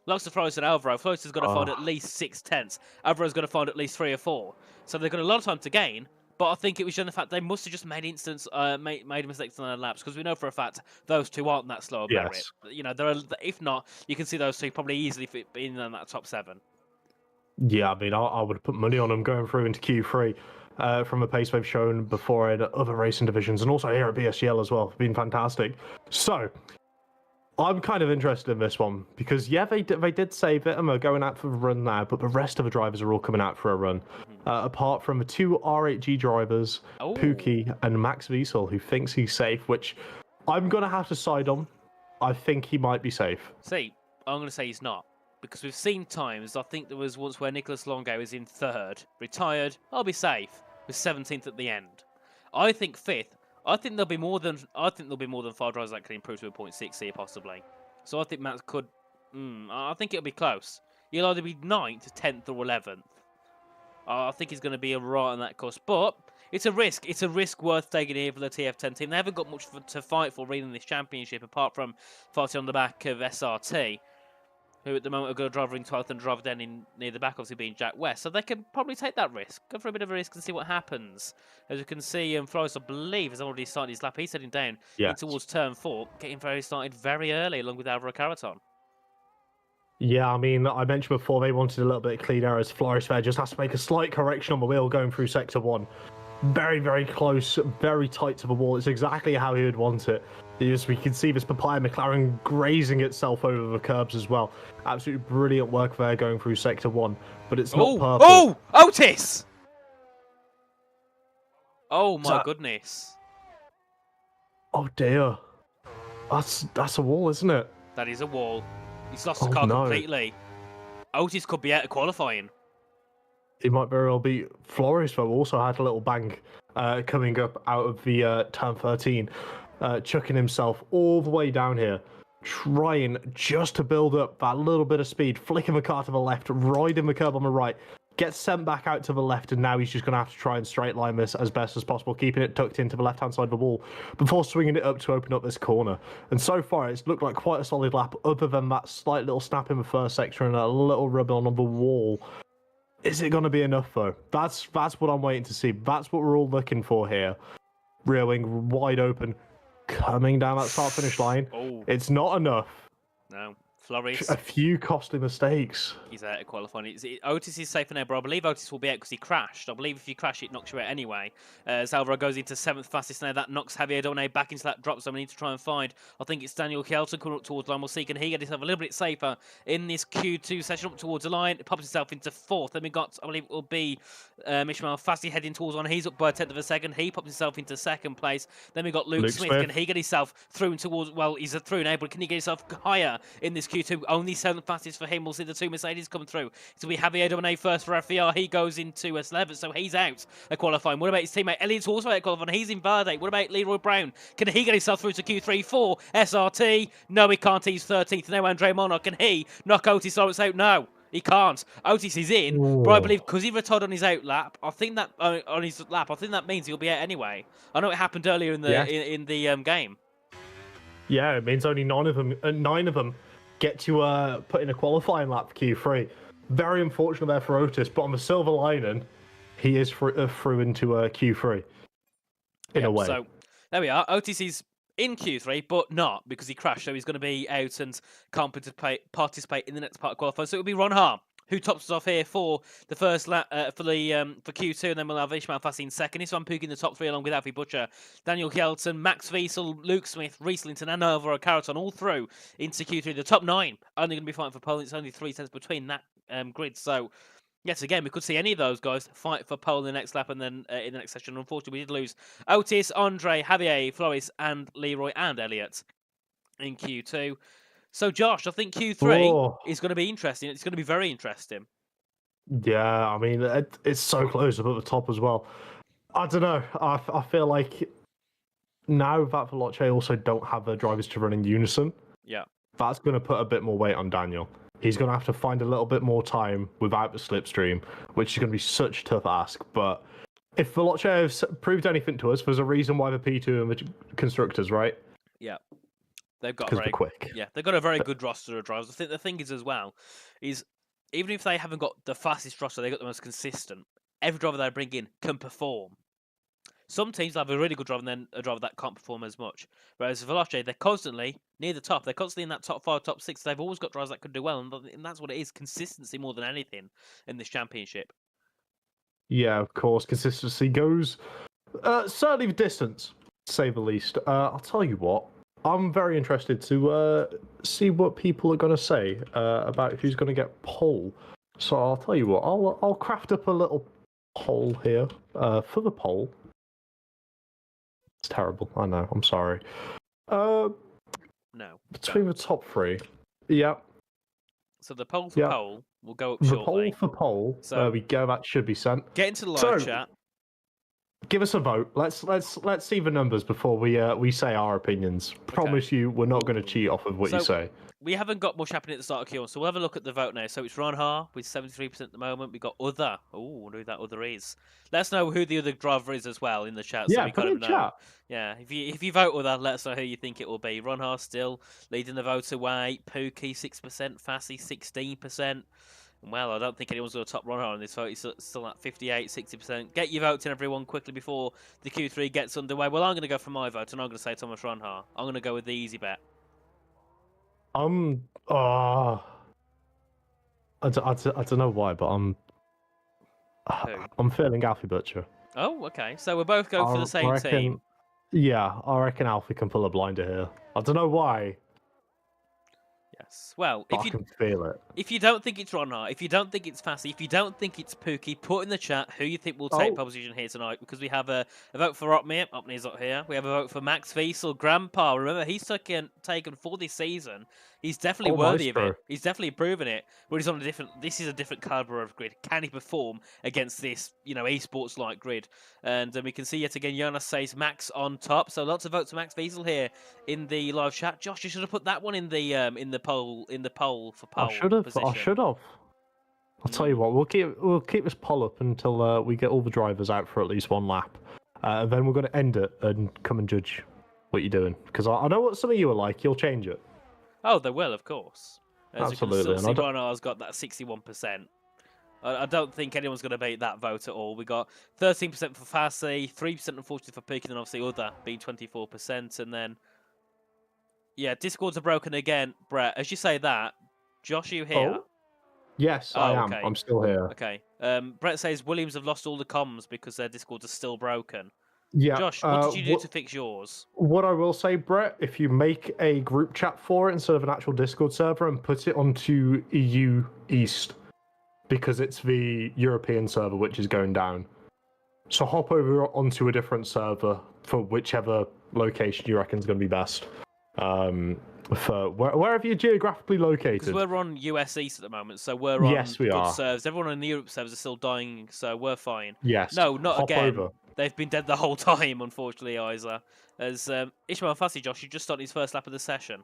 S3: Lots of Flores and Alvaro. Flores has got to find at least 6 tenths. Alvaro's got to find at least 3 or 4. So they've got a lot of time to gain. But I think it was just the fact they must have just made made mistakes on their laps, because we know for a fact those two aren't that slow about it. If not, you can see those two probably easily fit in that top 7.
S4: Yeah, I mean, I would have put money on them going through into Q3 from the pace they've shown before in other racing divisions, and also here at PSGL as well. It's been fantastic. So, I'm kind of interested in this one because, yeah, they did save it and they're going out for a run now, but the rest of the drivers are all coming out for a run. Apart from the 2 RHG drivers, Pookie and Max Wiesel, who thinks he's safe, which I'm going to have to side on. I think he might be safe.
S3: See, I'm going to say he's not, because we've seen times, I think there was once where Nicholas Longo was in 3rd, retired, I'll be safe, was 17th at the end. I think 5th. I think there'll be more than 5 drivers that can improve to a 0.6 here possibly. So I think Matt could. I think it'll be close. He'll either be 9th, 10th, or 11th. I think he's going to be right on that cusp, but it's a risk. It's a risk worth taking here for the TF10 team. They haven't got much to fight for really in this championship, apart from fighting on the back of SRT, who at the moment have got a driver in 12th and a driver down in near the back, obviously being Jack West. So they can probably take that risk, go for a bit of a risk and see what happens. As you can see, Flores, I believe, has already started his lap. He's heading down towards turn 4, getting started very early, along with Alvaro Carreton.
S4: Yeah, I mean, I mentioned before they wanted a little bit of clean air, as Flores there just has to make a slight correction on the wheel going through Sector 1. Very, very close, very tight to the wall. It's exactly how he would want it. We can see this Papaya McLaren grazing itself over the curbs as well. Absolutely brilliant work there going through Sector 1, but it's not purple.
S3: Oh, Otis! Oh my goodness.
S4: Oh dear. That's a wall, isn't it?
S3: That is a wall. He's lost the car completely. Otis could be out of qualifying.
S4: It might very well be. Flores, though, also had a little bang coming up out of the turn 13, chucking himself all the way down here, trying just to build up that little bit of speed, flicking the car to the left, riding the curb on the right, gets sent back out to the left, and now he's just going to have to try and straight line this as best as possible, keeping it tucked into the left-hand side of the wall before swinging it up to open up this corner. And so far, it's looked like quite a solid lap, other than that slight little snap in the first sector and a little rub on the wall. Is it going to be enough, though? That's what I'm waiting to see. That's what we're all looking for here. Rear wing wide open, coming down that start-finish line. It's not enough.
S3: No. Floris.
S4: A few costly mistakes.
S3: He's out of qualifying. Otis is safe now, but I believe Otis will be out because he crashed. I believe if you crash, it knocks you out anyway. Alvaro goes into 7th fastest now. That knocks Javier Dornay back into that drop, so we need to try and find. I think it's Daniel Kjelton coming up towards the line. We'll see, can he get himself a little bit safer in this Q2 session up towards the line? It pops himself into 4th. Then we got, I believe it will be Ishmael Fassi heading towards one. He's up by a 10th of a second. He pops himself into 2nd place. Then we got Luke Smith. Can he get himself through towards, well, he's through now, but can he get himself higher in this Q2? Only 7th fastest for him. We'll see the 2 Mercedes come through. So we have Javier Dornay first for FVR. He goes into 11th, so he's out of qualifying. What about his teammate? Elliot's also out of qualifying. He's in Verde. What about Leroy Brown? Can he get himself through to Q3 for SRT? No, he can't. He's 13th. Now Andre Monarch. Can he knock Otis Lawrence out? No. He can't. Otis is in,
S4: Ooh.
S3: but I believe because he retired on his out lap, I think that on his lap, I think that means he'll be out anyway. I know it happened earlier in the in the game.
S4: Yeah, it means only 9 of them get to put in a qualifying lap for Q3. Very unfortunate there for Otis, but on the silver lining, he is through into Q3 in a way.
S3: So there we are. Otis is in Q3, but not because he crashed, so he's going to be out and can't participate in the next part of qualifying. So it'll be Ron Haar who tops us off here for the first lap for Q2, and then we'll have Ishmael Fassi in second. This one Pookie in the top 3 along with Alfie Butcher, Daniel Kjelton, Max Wiesel, Luke Smith, Rieslington, and Alvaro Carreton all through into Q3. The top 9 only going to be fighting for pole. It's only 3 cents between that grid, so yes, again, we could see any of those guys fight for pole in the next lap and then in the next session. Unfortunately, we did lose Otis, Andre, Javier, Floris, and Leroy and Elliot in Q2. So, Josh, I think Q3 is going to be interesting. It's going to be very interesting.
S4: Yeah, I mean, it's so close up at the top as well. I don't know. I feel like now that Veloce also don't have their drivers to run in unison, that's going to put a bit more weight on Daniel. He's going to have to find a little bit more time without the slipstream, which is going to be such a tough ask. But if Veloce has proved anything to us, there's a reason why the P2 and the constructors, right?
S3: Yeah. They've got
S4: they're quick.
S3: Yeah, they've got a very good roster of drivers. I think the thing is as well, is even if they haven't got the fastest roster, they've got the most consistent. Every driver they bring in can perform. Some teams have a really good driver and then a driver that can't perform as much. Whereas Veloce, they're constantly near the top. They're constantly in that top 5, top 6. They've always got drivers that could do well, and that's what it is. Consistency more than anything in this championship.
S4: Yeah, of course. Consistency goes certainly the distance, to say the least. I'll tell you what. I'm very interested to see what people are going to say about who's going to get pole. So I'll tell you what. I'll craft up a little poll here for the poll. It's terrible. I know. I'm sorry.
S3: No.
S4: Between the top 3. Yeah.
S3: So the poll for poll will go up
S4: The
S3: shortly.
S4: poll for poll.
S3: So
S4: there we go. That should be sent.
S3: Get into the live chat.
S4: Give us a vote. Let's see the numbers before we say our opinions. Promise you, we're not going to cheat off of what you say.
S3: We haven't got much happening at the start of Q1, so we'll have a look at the vote now. So it's Ron Haar with 73% at the moment. We've got other. Oh, wonder who that other is. Let us know who the other driver is as well in the chat. So we
S4: put
S3: kind
S4: in
S3: of know.
S4: chat.
S3: Yeah, if you vote other, let us know who you think it will be. Ron Haar still leading the vote away. Pookie 6%, Fassi 16%. Well, I don't think anyone's going to top Ron Haar on this vote. He's still at 58, 60%. Get your votes in, everyone, quickly before the Q3 gets underway. Well, I'm going to go for my vote, and I'm going to say Thomas Ron Haar. I'm going to go with the easy bet.
S4: I don't know why, but I'm feeling Alfie Butcher.
S3: Oh, okay. So we're both going for the same team.
S4: Yeah, I reckon Alfie can pull a blinder here. I don't know why.
S3: Yes. Well,
S4: I can feel it.
S3: If you don't think it's Ron Haar, if you don't think it's Fassi, if you don't think it's Pookie, put in the chat who you think will take pole position here tonight, because we have a vote for Opmir. Opmir's up here. We have a vote for Max Wiesel, Grandpa. Remember, he's taken for this season. He's definitely worthy of it. He's definitely proven it. But he's on a different. This is a different caliber of grid. Can he perform against this, esports-like grid? And we can see yet again, Jonas says Max on top. So lots of votes for Max Wiesel here in the live chat. Josh, you should have put that one in the poll for poll.
S4: I should have. I'll tell you what. We'll keep this poll up until we get all the drivers out for at least one lap. Then we're going to end it and come and judge what you're doing, because I know what some of you are like. You'll change it.
S3: Oh, they will, of course. As
S4: Absolutely.
S3: You can see, Ron Haar's got that 61%. I don't think anyone's going to beat that vote at all. We got 13% for Fassi, 3% unfortunately for Pookie, and obviously other being 24%, and then Yeah, Discords are broken again, Brett. As you say that, Josh, are you here?
S4: Oh? Yes, I am.
S3: Okay.
S4: I'm still here.
S3: Okay. Brett says Williams have lost all the comms because their Discords are still broken.
S4: Yeah.
S3: Josh, what did you do to fix yours?
S4: What I will say, Brett, if you make a group chat for it instead of an actual Discord server and put it onto EU East, because it's the European server which is going down. So hop over onto a different server for whichever location you reckon is going to be best. For wherever you're geographically located.
S3: Because we're on US East at the moment, so we're on
S4: Yes, we
S3: good
S4: are.
S3: servers. Everyone on the Europe servers are still dying, so we're fine.
S4: Yes.
S3: No, not
S4: hop
S3: again.
S4: Over.
S3: They've been dead the whole time, unfortunately, Isa. As Ishmael Fassi, Josh, you just started his first lap of the session.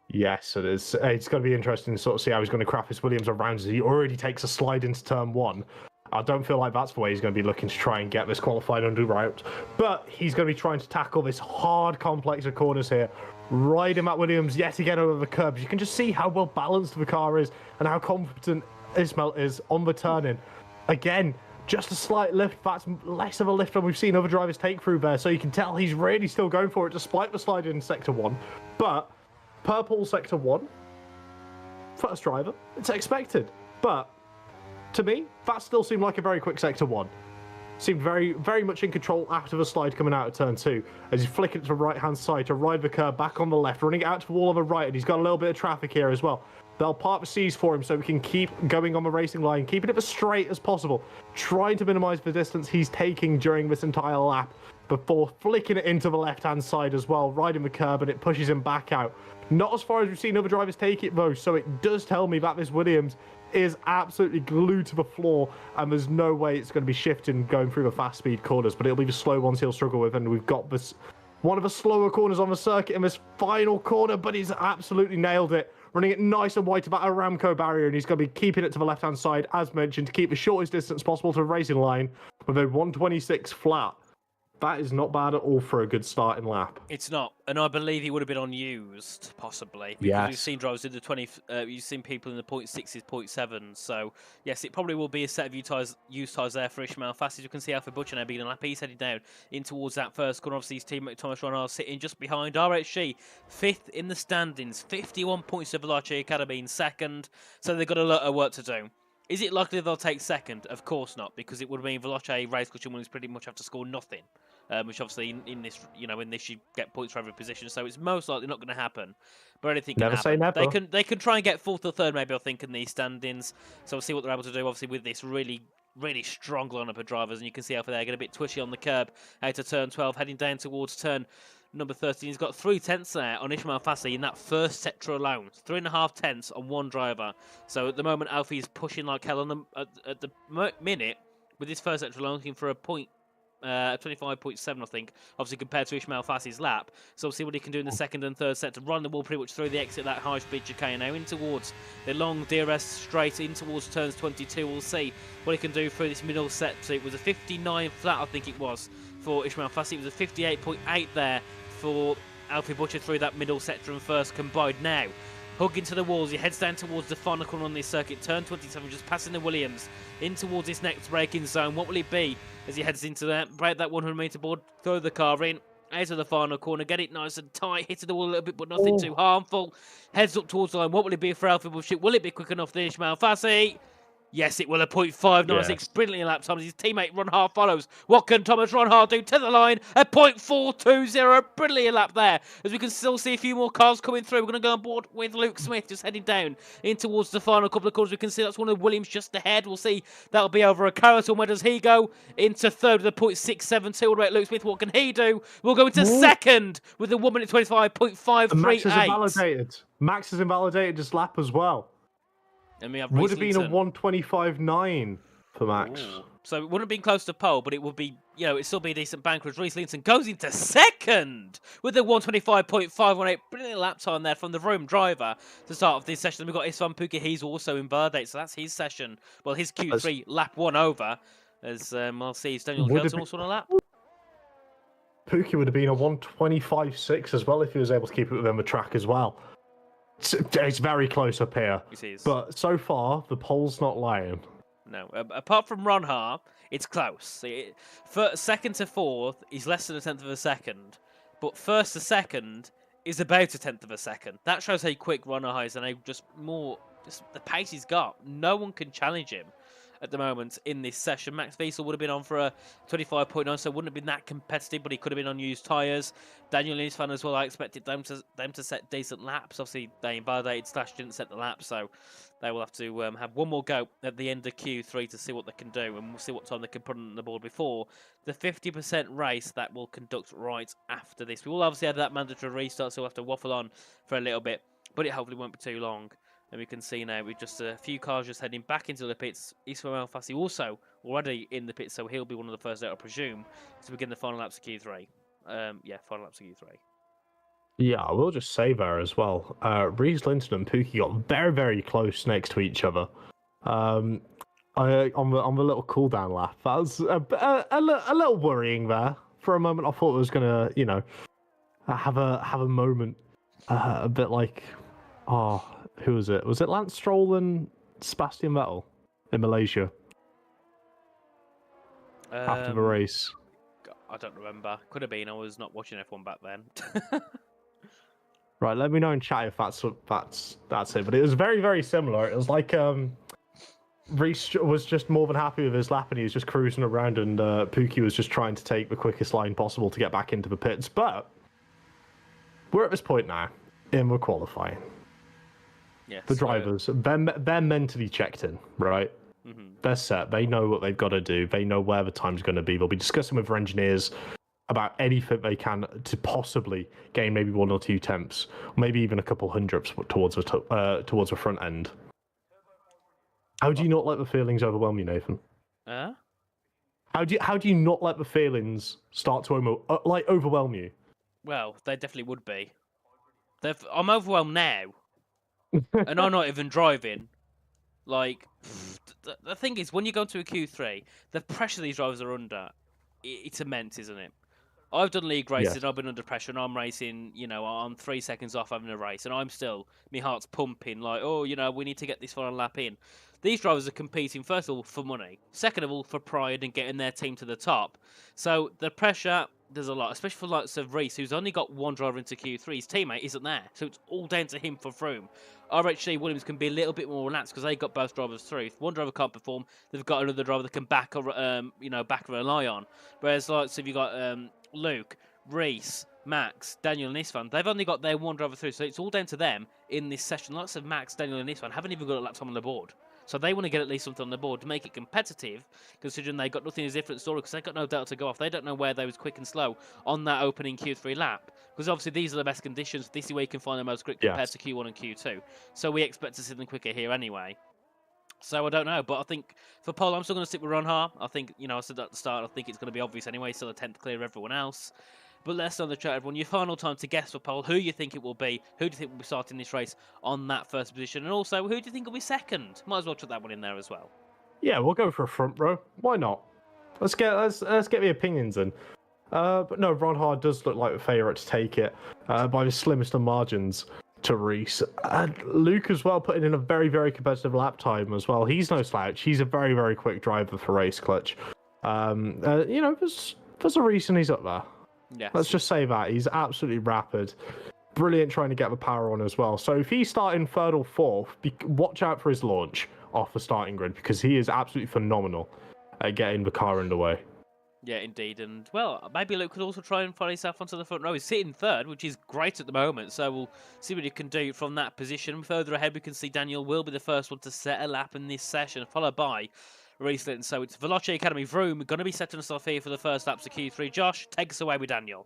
S4: Yes, it is. It's going to be interesting to sort of see how he's going to craft his Williams around as he already takes a slide into turn 1. I don't feel like that's the way he's going to be looking to try and get this qualified under route. But he's going to be trying to tackle this hard complex of corners here. Ride him at Williams yet again over the curbs. You can just see how well balanced the car is and how competent Ismail is on the turn-in. Again, just a slight lift. That's less of a lift than we've seen other drivers take through there. So you can tell he's really still going for it despite the slide in Sector 1. But purple Sector 1, first driver, it's expected. But to me, that still seemed like a very quick Sector 1. Seemed very, very much in control after the slide coming out of turn 2. As he's flicking it to the right-hand side to ride the curb back on the left, running it out to the wall on the right, and he's got a little bit of traffic here as well. They'll part the seas for him so we can keep going on the racing line, keeping it as straight as possible, trying to minimise the distance he's taking during this entire lap before flicking it into the left-hand side as well, riding the curb, and it pushes him back out. Not as far as we've seen other drivers take it, though, so it does tell me that this Williams is absolutely glued to the floor, and there's no way it's going to be shifting going through the fast speed corners, but it'll be the slow ones he'll struggle with, and we've got this one of the slower corners on the circuit in this final corner, but he's absolutely nailed it, running it nice and wide about a Aramco barrier, and he's going to be keeping it to the left-hand side, as mentioned, to keep the shortest distance possible to the racing line with a 126 flat. That is not bad at all for a good starting lap.
S3: It's not, and I believe he would have been unused, possibly. Because
S4: Yes.
S3: We've seen drivers in the 20, you've seen people in the 0.6s, 0.7s, so yes, it probably will be a set of used tyres there for Ishmael Fast. As you can see Alfred Butcher now beginning a lap, he's heading down in towards that first corner. Obviously his teammate Thomas Ronald sitting just behind RHG, 5th in the standings, 51 points to Veloce Academy in 2nd, so they've got a lot of work to do. Is it likely they'll take 2nd? Of course not, because it would mean Veloce Race Cushion Williams pretty much have to score nothing. Which obviously in this, in this you get points for every position, so it's most likely not going to happen. But anything can
S4: Never
S3: happen.
S4: say never.
S3: They can try and get 4th or 3rd, maybe I think, in these standings. So we'll see what they're able to do. Obviously with this really strong lineup of drivers, and you can see over there getting a bit twitchy on the curb out to turn 12, heading down towards turn number 13. He's got 3 tenths there on Ishmael Fassi in that first sector alone. 3.5 tenths on one driver. So at the moment, Alfie is pushing like hell on them at the minute with this first sector alone, looking for a point. 25.7, I think, obviously compared to Ishmael Fassi's lap. So we'll see what he can do in the 2nd and 3rd set to run the wall pretty much through the exit, that high-speed chicane now in towards the long DRS straight in towards turns 22. We'll see what he can do through this middle set. So it was a 59 flat, I think it was, for Ishmael Fassi. It was a 58.8 there for Alfie Butcher through that middle sector and first combined now. Hugging to the walls, he heads down towards the final corner on this circuit. Turn 27, just passing the Williams in towards this next braking zone. What will it be as he heads into that? Break that 100-metre board, throw the car in, out of the final corner, get it nice and tight, hitting the wall a little bit, but nothing too harmful. Heads up towards the line. What will it be for Alfie Butcher? Will it be quick enough for Ishmael Fassi? Yes, it will. A 0.596, brilliantly lap times. His teammate Ron Hart follows. What can Thomas Ron Hart do to the line? A 0.420, brilliant lap there. As we can still see a few more cars coming through. We're going to go on board with Luke Smith, just heading down in towards the final couple of corners. We can see that's one of Williams just ahead. We'll see that'll be over a Carroll. Where does he go? Into 3rd with a 0.672. What about Luke Smith? What can he do? We'll go into 2nd with a 1 minute 25.538.
S4: Max is invalidated. Max is invalidated this lap as well.
S3: And we have
S4: Would have been a
S3: Linton.
S4: 125.9 for Max.
S3: Ooh. So it wouldn't have been close to pole, but it would be, it'd still be a decent banker as Reece Linton goes into 2nd with a 125.518. Brilliant lap time there from the Rome driver to start off this session. We've got Isvan Puki, he's also invalidate, so that's his session. Well, his Q3 lap 1 over. As we'll see, is Daniel Kelton also on a lap?
S4: Puki would have been a 125.6 as well if he was able to keep it within the track as well. It's very close up here. But so far, the pole's not lying.
S3: No, apart from Ron Hart, it's close. 2nd to 4th is less than a tenth of a second. But 1st to 2nd is about a tenth of a second. That shows how quick Ronald is and how just the pace he's got. No one can challenge him at the moment in this session. Max Wiesel would have been on for a 25.9, so wouldn't have been that competitive, but he could have been on used tyres. Daniel Nisvan as well, I expected them to set decent laps. Obviously, they invalidated / didn't set the lap, so they will have to have one more go at the end of Q3 to see what they can do, and we'll see what time they can put on the board before the 50% race that will conduct right after this. We will obviously have that mandatory restart, so we'll have to waffle on for a little bit, but it hopefully won't be too long. And we can see now with just a few cars just heading back into the pits. Ismail Fassi also already in the pits, so he'll be one of the first out, I presume, to begin the final laps of Q3. Final laps of Q3.
S4: Yeah, I will just say there as well. Reese Linton and Pookie got very, very close next to each other. On the little cool down lap, that was a little worrying there. For a moment, I thought it was gonna, have a moment, a bit like, who was it? Was it Lance Stroll and Sebastian Vettel in Malaysia after the race?
S3: I don't remember. Could have been. I was not watching F1 back then.
S4: Right, let me know in chat if that's it. But it was very, very similar. It was like Reese was just more than happy with his lap, and he was just cruising around, and Pookie was just trying to take the quickest line possible to get back into the pits. But we're at this point now in the qualifying.
S3: Yes,
S4: the drivers, they're mentally checked in, right? Mm-hmm. They're set. They know what they've got to do. They know where the time's going to be. They'll be discussing with their engineers about anything they can to possibly gain maybe 1 or 2 tenths, maybe even a couple hundredths towards the front end. How do you not let the feelings overwhelm you, Nathan? How do you not let the feelings start to overwhelm you?
S3: Well, they definitely would be. I'm overwhelmed now. And I'm not even driving. Like, the thing is, when you go to a Q3, the pressure these drivers are under, it's immense, isn't it? I've done league races, and I've been under pressure, and I'm racing, I'm 3 seconds off having a race, and I'm still, my heart's pumping, like, we need to get this final lap in. These drivers are competing, first of all, for money, second of all, for pride and getting their team to the top. So the pressure, there's a lot, especially for likes of Reese, who's only got one driver into Q3. His teammate isn't there, so it's all down to him for Froome. RHC Williams can be a little bit more relaxed because they got both drivers through. If one driver can't perform, they've got another driver that can back and rely on. Whereas, like, so if you got Luke, Reese, Max, Daniel, and Isfan, they've only got their one driver through, so it's all down to them in this session. Lots of Max, Daniel, and Isfan haven't even got a lap time on the board. So they want to get at least something on the board to make it competitive, considering they've got nothing as a different story because they've got no data to go off. They don't know where they was quick and slow on that opening Q3 lap. Because obviously these are the best conditions. This is where you can find the most quick compared to Q1 and Q2. So we expect to see them quicker here anyway. So I don't know, but I think for pole, I'm still going to stick with Ron Ha. I think, I said at the start, I think it's going to be obvious anyway, still a 10th clear of everyone else. But let's know in the chat, everyone, your final time to guess for pole, who you think it will be, who do you think will be starting this race on that first position, and also, who do you think will be second? Might as well chuck that one in there as well.
S4: Yeah, we'll go for a front row. Why not? Let's get the opinions in. But no, Ron Ha does look like the favourite to take it by the slimmest of margins to Reese. Luke as well, putting in a very, very competitive lap time as well. He's no slouch. He's a very, very quick driver for Race Clutch. There's a reason he's up there.
S3: Yes.
S4: Let's just say that. He's absolutely rapid. Brilliant trying to get the power on as well. So if he's starting 3rd or 4th, watch out for his launch off the starting grid because he is absolutely phenomenal at getting the car underway.
S3: Yeah, indeed. And, well, maybe Luke could also try and find himself onto the front row. He's sitting 3rd, which is great at the moment. So we'll see what he can do from that position. Further ahead, we can see Daniel will be the first one to set a lap in this session, followed by Reese Linton. So it's Veloce Academy Vroom going to be setting us off here for the first laps of Q3. Josh, take us away with Daniel.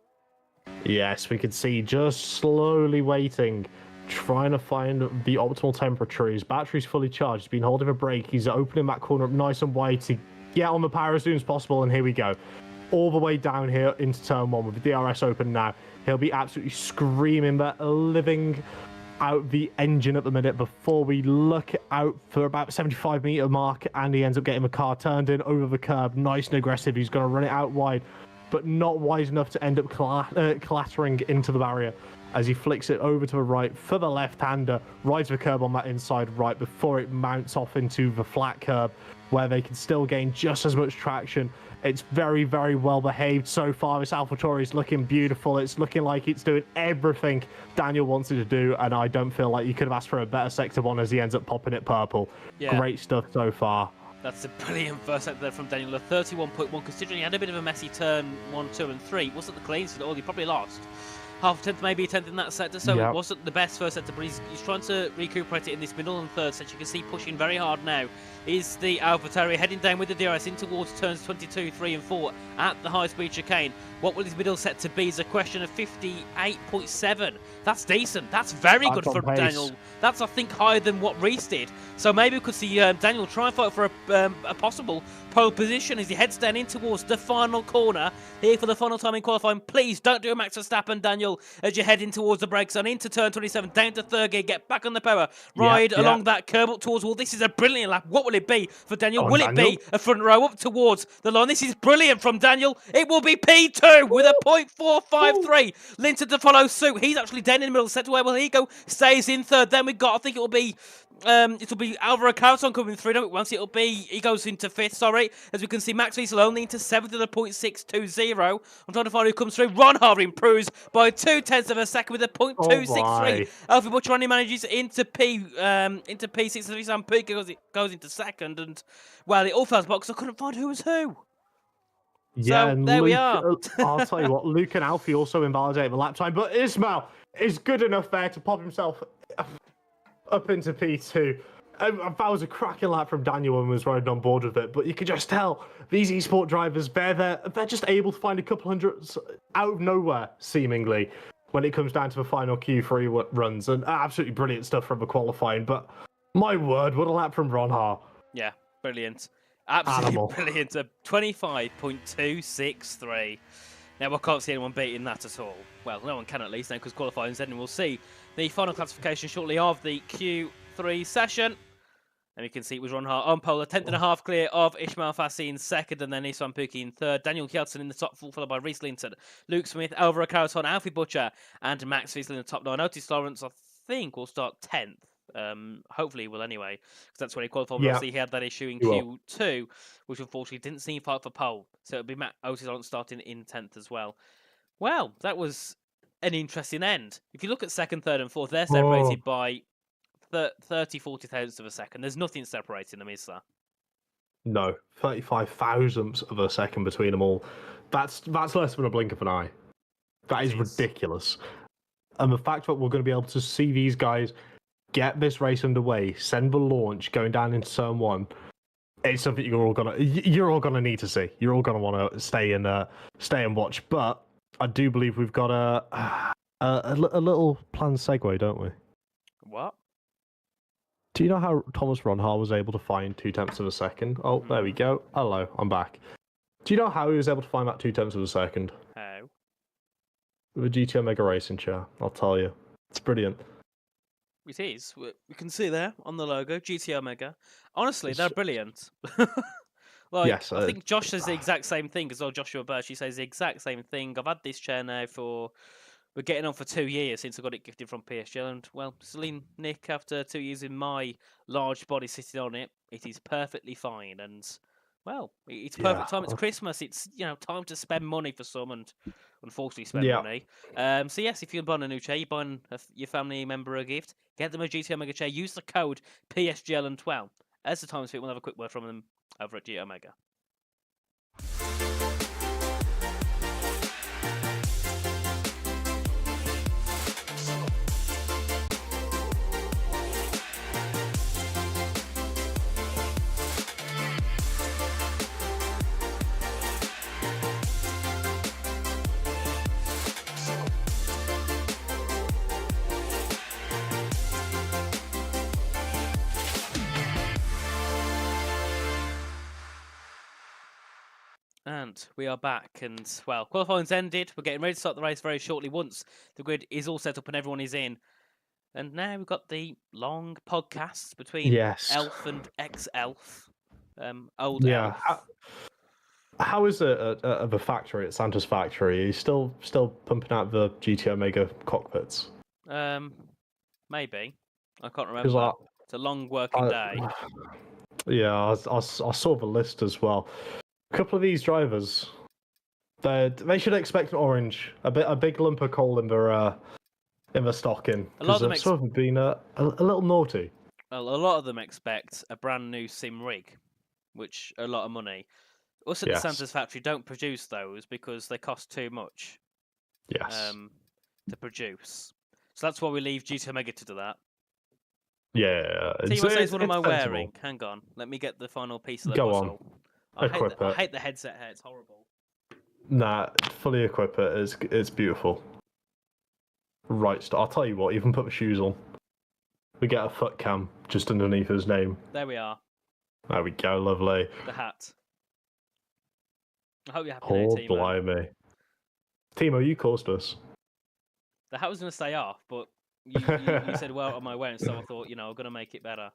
S4: Yes, we can see just slowly waiting, trying to find the optimal temperature. His battery's fully charged. He's been holding a brake. He's opening that corner up nice and wide to get on the power as soon as possible. And here we go. All the way down here into turn 1 with the DRS open now. He'll be absolutely screaming that living out the engine at the minute before we look out for about 75-meter mark, and he ends up getting the car turned in over the curb, nice and aggressive. He's going to run it out wide, but not wise enough to end up clattering into the barrier as he flicks it over to the right for the left-hander, rides the curb on that inside right before it mounts off into the flat curb, where they can still gain just as much traction It's very, very well behaved so far. This AlphaTauri is looking beautiful. It's looking like it's doing everything Daniel wants it to do, and I don't feel like you could have asked for a better sector one as he ends up popping it purple.
S3: Yeah.
S4: Great stuff so far.
S3: That's a brilliant first sector there from Daniel. A 31.1, considering he had a bit of a messy turn 1, 2, and 3. Wasn't the cleanest at all. He probably lost half a tenth, maybe a tenth in that sector, so it wasn't the best first sector, but he's trying to recuperate it in this middle and third sector. You can see pushing very hard now is the AlphaTauri, heading down with the DRS in towards turns 22, 3 and 4 at the high-speed chicane. What will his middle set to be is a question of 58.7. That's decent. That's very good for Daniel. That's, I think, higher than what Reese did. So maybe we could see Daniel try and fight for a possible pole position as he heads down in towards the final corner here for the final time in qualifying. Please don't do a Max Verstappen, Daniel, as you're heading towards the brake zone into turn 27, down to third gear, get back on the power, ride along that curb up towards wall. This is a brilliant lap. What will it be for Daniel? Will it be a front row up towards the line? This is brilliant from Daniel. It will be P2 with a 0.453. Linton to follow suit. He's actually down in the middle. Set to where will he go? Stays in third. Then we've got, I think it'll be Alvaro Carlton coming through. No, once he goes into fifth, sorry. As we can see, Max Wiesel only into seventh with a 0.620. I'm trying to find who comes through. Ron Har improves by 0.2 of a second with a 0.263. Alfie Butcherani manages into P6. Sam Puka goes into second, and well, it all fell apart because I couldn't find who was who.
S4: Yeah,
S3: so,
S4: and
S3: there
S4: Luke,
S3: we are.
S4: I'll tell you what, Luke and Alfie also invalidated the lap time, but Ismail is good enough there to pop himself up into P2. That was a cracking lap from Daniel and was riding on board with it, but you could just tell these eSport drivers, they're just able to find a couple hundreds out of nowhere, seemingly, when it comes down to the final Q3 runs, and absolutely brilliant stuff from the qualifying, but my word, what a lap from Ron Har.
S3: Yeah, brilliant. Absolutely brilliant. A 25.263. Now, I can't see anyone beating that at all. Well, no one can at least now because qualifying's ending. We'll see the final classification shortly of the Q3 session. And you can see it was Ron Hart on pole, a 10.5 clear of Ismail Fassi in second, and then Iswan Puki in third. Daniel Kjeldsen in the top four, followed by Reese Linton, Luke Smith, Alvaro Carlton, Alfie Butcher, and Max Wiesel in the top nine. Otis Lawrence, I think, will start 10th. Hopefully he will anyway, because that's when he qualified. Yeah. Obviously, he had that issue in Q2, which unfortunately didn't seem fight for pole. So it'll be Otis Lawrence starting in 10th as well. Well, that was an interesting end. If you look at second, third, and fourth, they're separated by 30, 40 thousandths of a second. There's nothing separating them, is there?
S4: No, 35 thousandths of a second between them all. That's less than a blink of an eye. That is ridiculous. And the fact that we're going to be able to see these guys get this race underway, send the launch going down into turn one, it's something you're all gonna need to see. You're all gonna want to stay and watch. But I do believe we've got a little planned segue, don't we?
S3: What?
S4: Do you know how Thomas Ron Har was able to find 0.2 of a second? Oh, there we go. Hello, I'm back. Do you know how he was able to find that 0.2 of a second?
S3: How?
S4: With a GT Omega racing chair, I'll tell you. It's brilliant.
S3: It is. We can see there on the logo, GT Omega. Honestly, they're brilliant.
S4: Yes,
S3: I think Josh says the exact same thing as well. Joshua Birch, he says the exact same thing. I've had this chair now we're getting on for 2 years since I got it gifted from PSGL. And, well, Celine, Nick, after 2 years in my large body sitting on it, it is perfectly fine. And, well, it's perfect time. It's Christmas. It's, time to spend money for some and unfortunately spend money. So, yes, if you're buying a new chair, you're buying your family member a gift, get them a GT Omega chair. Use the code PSGL and 12. As the time's fit, we'll have a quick word from them over at GT Omega. And we are back, and, well, qualifying's ended. We're getting ready to start the race very shortly once the grid is all set up and everyone is in. And now we've got the long podcasts between Elf and ex-Elf. Old Elf.
S4: How is it at the factory, at Santa's factory? Are you still pumping out the GT Omega cockpits?
S3: Maybe. I can't remember. It's a long working day.
S4: Yeah, I saw the list as well. A couple of these drivers, they should expect an orange, a big lump of coal in their stocking.
S3: A lot of them
S4: Some of them have been a little naughty.
S3: Well, a lot of them expect a brand new sim rig, which a lot of money. Us at
S4: Yes.
S3: the Santa's factory don't produce those because they cost too much
S4: Yes.
S3: to produce. So that's why we leave GT Omega to do that.
S4: Yeah.
S3: Tell you what, says, what am I
S4: sensible.
S3: wearing? Hang on, let me get the final piece of the
S4: Go
S3: puzzle.
S4: on. Equip
S3: I
S4: it.
S3: hate the headset here. It's horrible.
S4: Nah, fully equip it. It's beautiful. Right, I'll tell you what. Even put the shoes on. We get a foot cam just underneath his name.
S3: There we are.
S4: There we go. Lovely.
S3: The hat. I hope you're happy
S4: Oh,
S3: now, Timo.
S4: blimey. Timo, you caused us.
S3: The hat was going to stay off, but you said, well, am I wearing? So I thought, I'm going to make it better.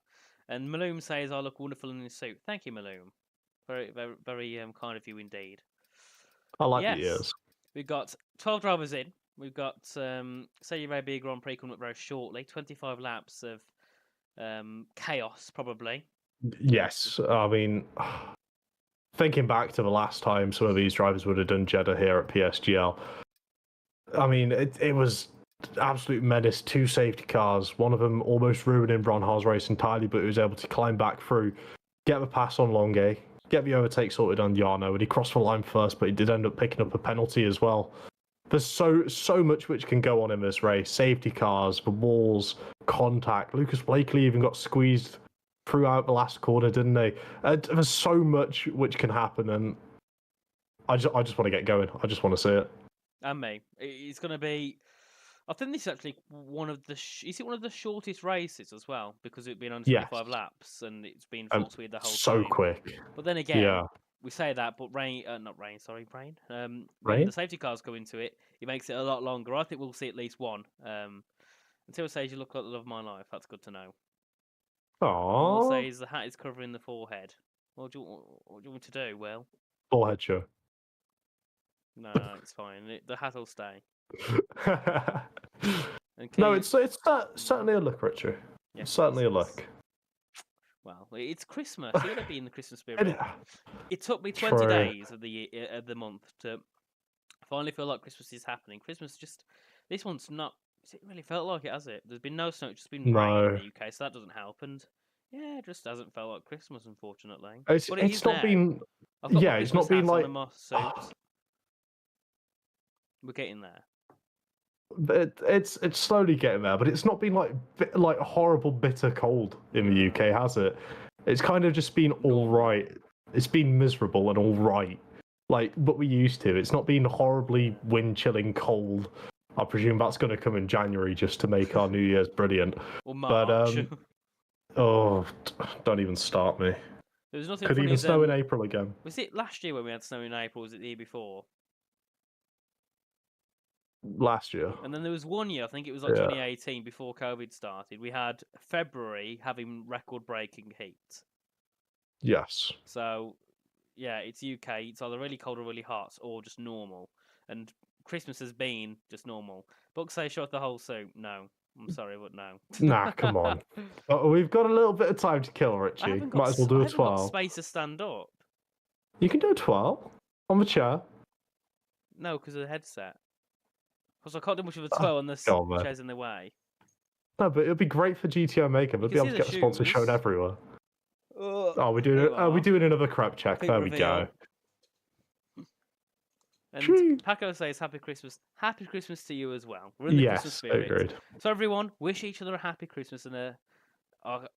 S3: And Maloom says, I look wonderful in this suit. Thank you, Maloom. Very, very, very kind of you indeed.
S4: I like
S3: Yes.
S4: the ears.
S3: We've got 12 drivers in. We've got Saudi Arabia Grand Prix coming up very shortly. 25 laps of chaos, probably.
S4: Yes, I mean, thinking back to the last time some of these drivers would have done Jeddah here at PSGL, I mean, it was absolute menace. 2 safety cars, one of them almost ruining Bronhar's race entirely, but he was able to climb back through, get the pass on Longue, get the overtake sorted on Yarno, and he crossed the line first, but he did end up picking up a penalty as well. There's so much which can go on in this race. Safety cars, the walls, contact. Lucas Blakely even got squeezed throughout the last corner, didn't they? There's so much which can happen, and I just want to get going. I just want to see it.
S3: And me. It's going to be... I think this is actually one of the... Is it one of the shortest races as well? Because it's been on 25 laps, and it's been full speed the whole time.
S4: So quick.
S3: But then again...
S4: Yeah.
S3: We say that, but rain. When
S4: Rain?
S3: the safety cars go into it, it makes it a lot longer. I think we'll see at least one. Until it says you look like the love of my life. That's good to know. All
S4: Aww.
S3: says the hat is covering the forehead. What do you want me to do? Well,
S4: Forehead show.
S3: no, it's fine. The hat will stay. And
S4: No, it's certainly a look, Richard.
S3: Yes,
S4: Certainly
S3: it
S4: a
S3: is.
S4: look.
S3: Well, it's Christmas. You gotta be in the Christmas spirit. It took me 20
S4: True.
S3: days of the month to finally feel like Christmas is happening. Christmas just this one's not. It really felt like it, has it? There's been no snow, it's just been rain in the UK, so that doesn't help. And yeah, it just hasn't felt like Christmas, unfortunately.
S4: It's
S3: But it is
S4: not
S3: now.
S4: been.
S3: I've got my
S4: Yeah, it's not
S3: Christmas
S4: been
S3: hat on
S4: like.
S3: and my suit. We're getting there.
S4: It's slowly getting there, but it's not been like horrible bitter cold in the UK, has it? It's kind of just been all right. It's been miserable and all right, like what we used to. It's not been horribly wind chilling cold. I presume that's going to come in January just to make our New Year's brilliant.
S3: Or March.
S4: Oh, don't even start me.
S3: There was nothing
S4: Could
S3: funny
S4: even
S3: as,
S4: snow in April again.
S3: Was it last year when we had snow in April? Or was it the year before?
S4: Last year.
S3: And then there was one year, I think it was like
S4: Yeah.
S3: 2018, before COVID started. We had February having record-breaking heat.
S4: Yes.
S3: So, yeah, it's UK. It's either really cold or really hot, or just normal. And Christmas has been just normal. Books say shut the whole suit. No, I'm sorry, but no.
S4: Nah, come on. We've got a little bit of time to kill,
S3: I
S4: Richie.
S3: haven't
S4: Might
S3: got,
S4: as well do
S3: I
S4: a
S3: haven't got
S4: 12.
S3: space to stand up.
S4: You can do a 12 on the chair.
S3: No, because of the headset. Because I can't do much of a 12 on the
S4: God, man.
S3: chair's in the way.
S4: No, but it'll be great for GTO Maker. We'll
S3: You
S4: be
S3: can
S4: able
S3: see
S4: to
S3: the
S4: get sponsors shown
S3: shoes.
S4: everywhere.
S3: Oh,
S4: Oh, we're
S3: you
S4: doing another crap check.
S3: Quick
S4: There we
S3: reveal.
S4: go.
S3: And
S4: Gee.
S3: Paco says happy Christmas. Happy Christmas to you as well. We're in the Christmas
S4: Yes,
S3: spirit.
S4: agreed.
S3: So everyone, wish each other a happy Christmas and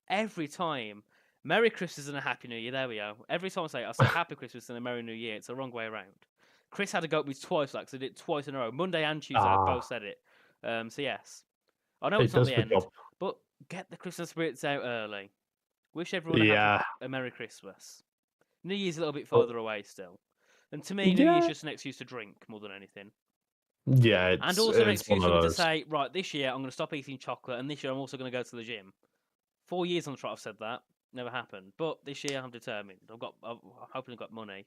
S3: every time, Merry Christmas and a Happy New Year. There we go. Every time I say Happy Christmas and a Merry New Year, it's the wrong way around. Chris had to go up with twice, like, so I did it twice in a row. Monday and Tuesday, I both said it. So yes, I know
S4: It
S3: it's not
S4: does
S3: the
S4: the
S3: end,
S4: job.
S3: but get the Christmas spirits out early. Wish everyone a Merry Christmas. New Year's a little bit further away still. And to me, New Year's just an excuse to drink more than anything.
S4: Yeah,
S3: And also an
S4: it's
S3: excuse
S4: one
S3: for
S4: of
S3: me to
S4: those.
S3: say, right, this year I'm going to stop eating chocolate, and this year I'm also going to go to the gym. 4 years on the trot I've said that. Never happened. But this year I'm determined. I'm hoping I've got money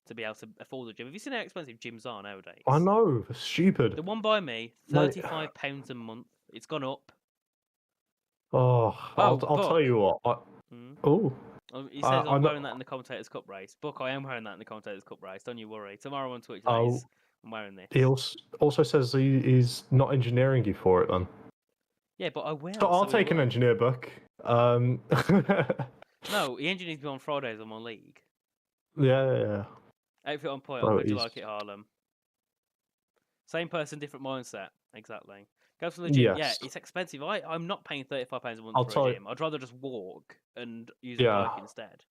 S3: to be able to afford the gym. Have you seen how expensive gyms are nowadays?
S4: I know, they're stupid.
S3: The one by me, £35 a month. It's gone up.
S4: Oh, I'll
S3: but-
S4: tell you what.
S3: Mm.
S4: Oh,
S3: He says
S4: I'm
S3: I'm
S4: not-
S3: wearing that in the Commentators Cup race. Book, I am wearing that in the Commentators Cup race. Don't you worry. Tomorrow on Twitch
S4: Oh,
S3: days, I'm wearing this.
S4: he also says he's not engineering you for it, then.
S3: Yeah, but I will.
S4: So I'll
S3: we
S4: take an
S3: will.
S4: engineer book.
S3: No, he engineers me on Fridays on my league.
S4: Yeah.
S3: Outfit on point.
S4: Oh,
S3: How'd you
S4: he's-
S3: like it, Harlem? Same person, different mindset. Exactly. Go to the gym. Yeah,
S4: Yes.
S3: it's expensive. I'm not paying £35 a month
S4: I'll
S3: for
S4: tell
S3: a
S4: you-
S3: gym. I'd rather just walk and use a
S4: Yeah.
S3: bike instead.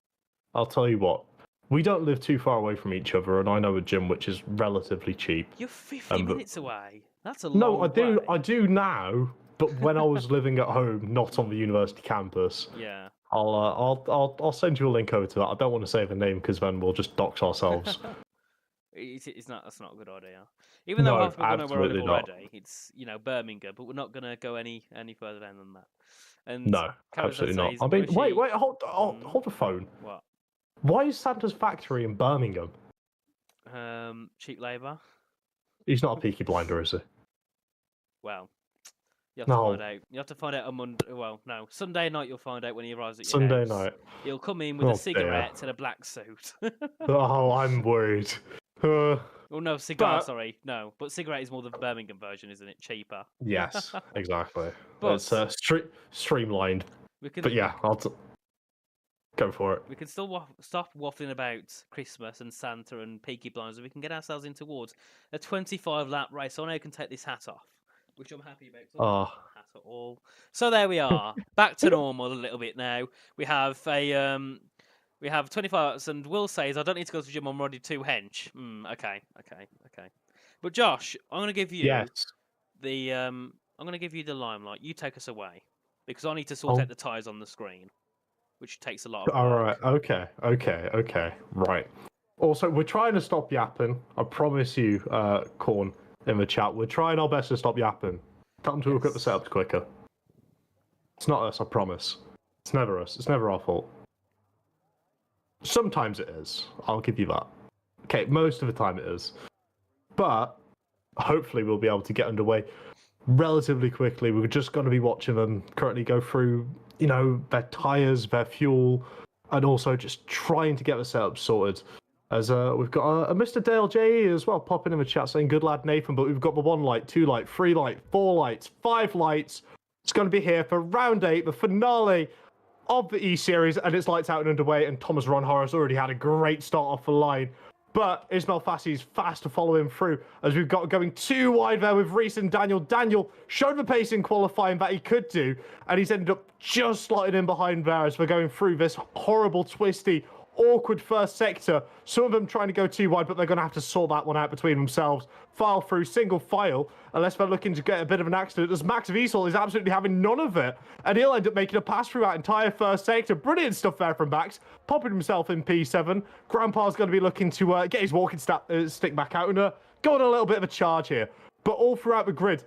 S4: I'll tell you what. We don't live too far away from each other, and I know a gym which is relatively cheap.
S3: You're 50
S4: but-
S3: minutes away. That's a
S4: No,
S3: long
S4: I
S3: way.
S4: do now. But when I was living at home, not on the university campus,
S3: Yeah.
S4: I'll send you a link over to that. I don't want to say the name because then we'll just dox ourselves.
S3: It's not. That's not a good idea. Even though
S4: No,
S3: half people know where I live
S4: absolutely not.
S3: already, it's Birmingham, but we're not gonna go any further down than that. And
S4: No,
S3: Karen
S4: absolutely
S3: says,
S4: not. I mean,
S3: Rishi-
S4: wait, hold the phone.
S3: What?
S4: Why is Santa's factory in Birmingham?
S3: Cheap labour.
S4: He's not a Peaky Blinder, is he?
S3: Well, you have to
S4: No.
S3: find out. You have to find out on Monday. Well, no, Sunday night you'll find out when he arrives at your
S4: Sunday
S3: house.
S4: night.
S3: He'll come in with
S4: Oh,
S3: a
S4: dear.
S3: cigarette and a black suit.
S4: Oh, I'm worried.
S3: Oh no, cigar.
S4: But-
S3: Sorry, no. But cigarette is more the Birmingham version, isn't it? Cheaper.
S4: Yes, exactly.
S3: But-
S4: It's streamlined.
S3: We can.
S4: But yeah, go for it.
S3: We can still stop waffling about Christmas and Santa and Peaky Blinders. We can get ourselves in towards a 25-lap race. So I now can take this hat off, which I'm happy about. 'cause I don't
S4: Oh.
S3: have a hat at all. So there we are, back to normal a little bit now. We have we have 25 hours, and Will says I don't need to go to the gym. I'm already too hench. Okay. But Josh, I'm going to give you
S4: Yes.
S3: I'm going to give you the limelight. You take us away because I need to sort
S4: Oh.
S3: out the tyres on the screen, which takes a lot of
S4: All
S3: work.
S4: right. Okay. Right. Also, we're trying to stop yapping. I promise you, Corn, in the chat. We're trying our best to stop yapping. Tell them to look at the
S3: Yes.
S4: setups quicker. It's not us, I promise. It's never us. It's never our fault. Sometimes it is. I'll give you that. Okay, most of the time it is. But hopefully we'll be able to get underway relatively quickly. We're just going to be watching them currently go through, their tyres, their fuel, and also just trying to get the setup sorted. As we've got a Mr. Dale J as well popping in the chat saying, good lad, Nathan, but we've got the 1 light, 2 light, 3 light, 4 lights, 5 lights. It's going to be here for round 8, the finale of the E-Series, and it's lights out and underway, and Thomas Ronhar has already had a great start off the line. But Ismail Fassi's fast to follow him through, as we've got going too wide there with Reese and Daniel. Daniel showed the pace in qualifying that he could do, and he's ended up just slotting in behind there as we're going through this horrible, twisty, awkward first sector. Some of them trying to go too wide, but they're going to have to sort that one out between themselves. File through single file, unless they're looking to get a bit of an accident, as Max Wiesel is absolutely having none of it, and he'll end up making a pass through that entire first sector. Brilliant stuff there from Max, popping himself in P7. Grandpa's going to be looking to get his walking stick back out and go on a little bit of a charge here. But all throughout the grid,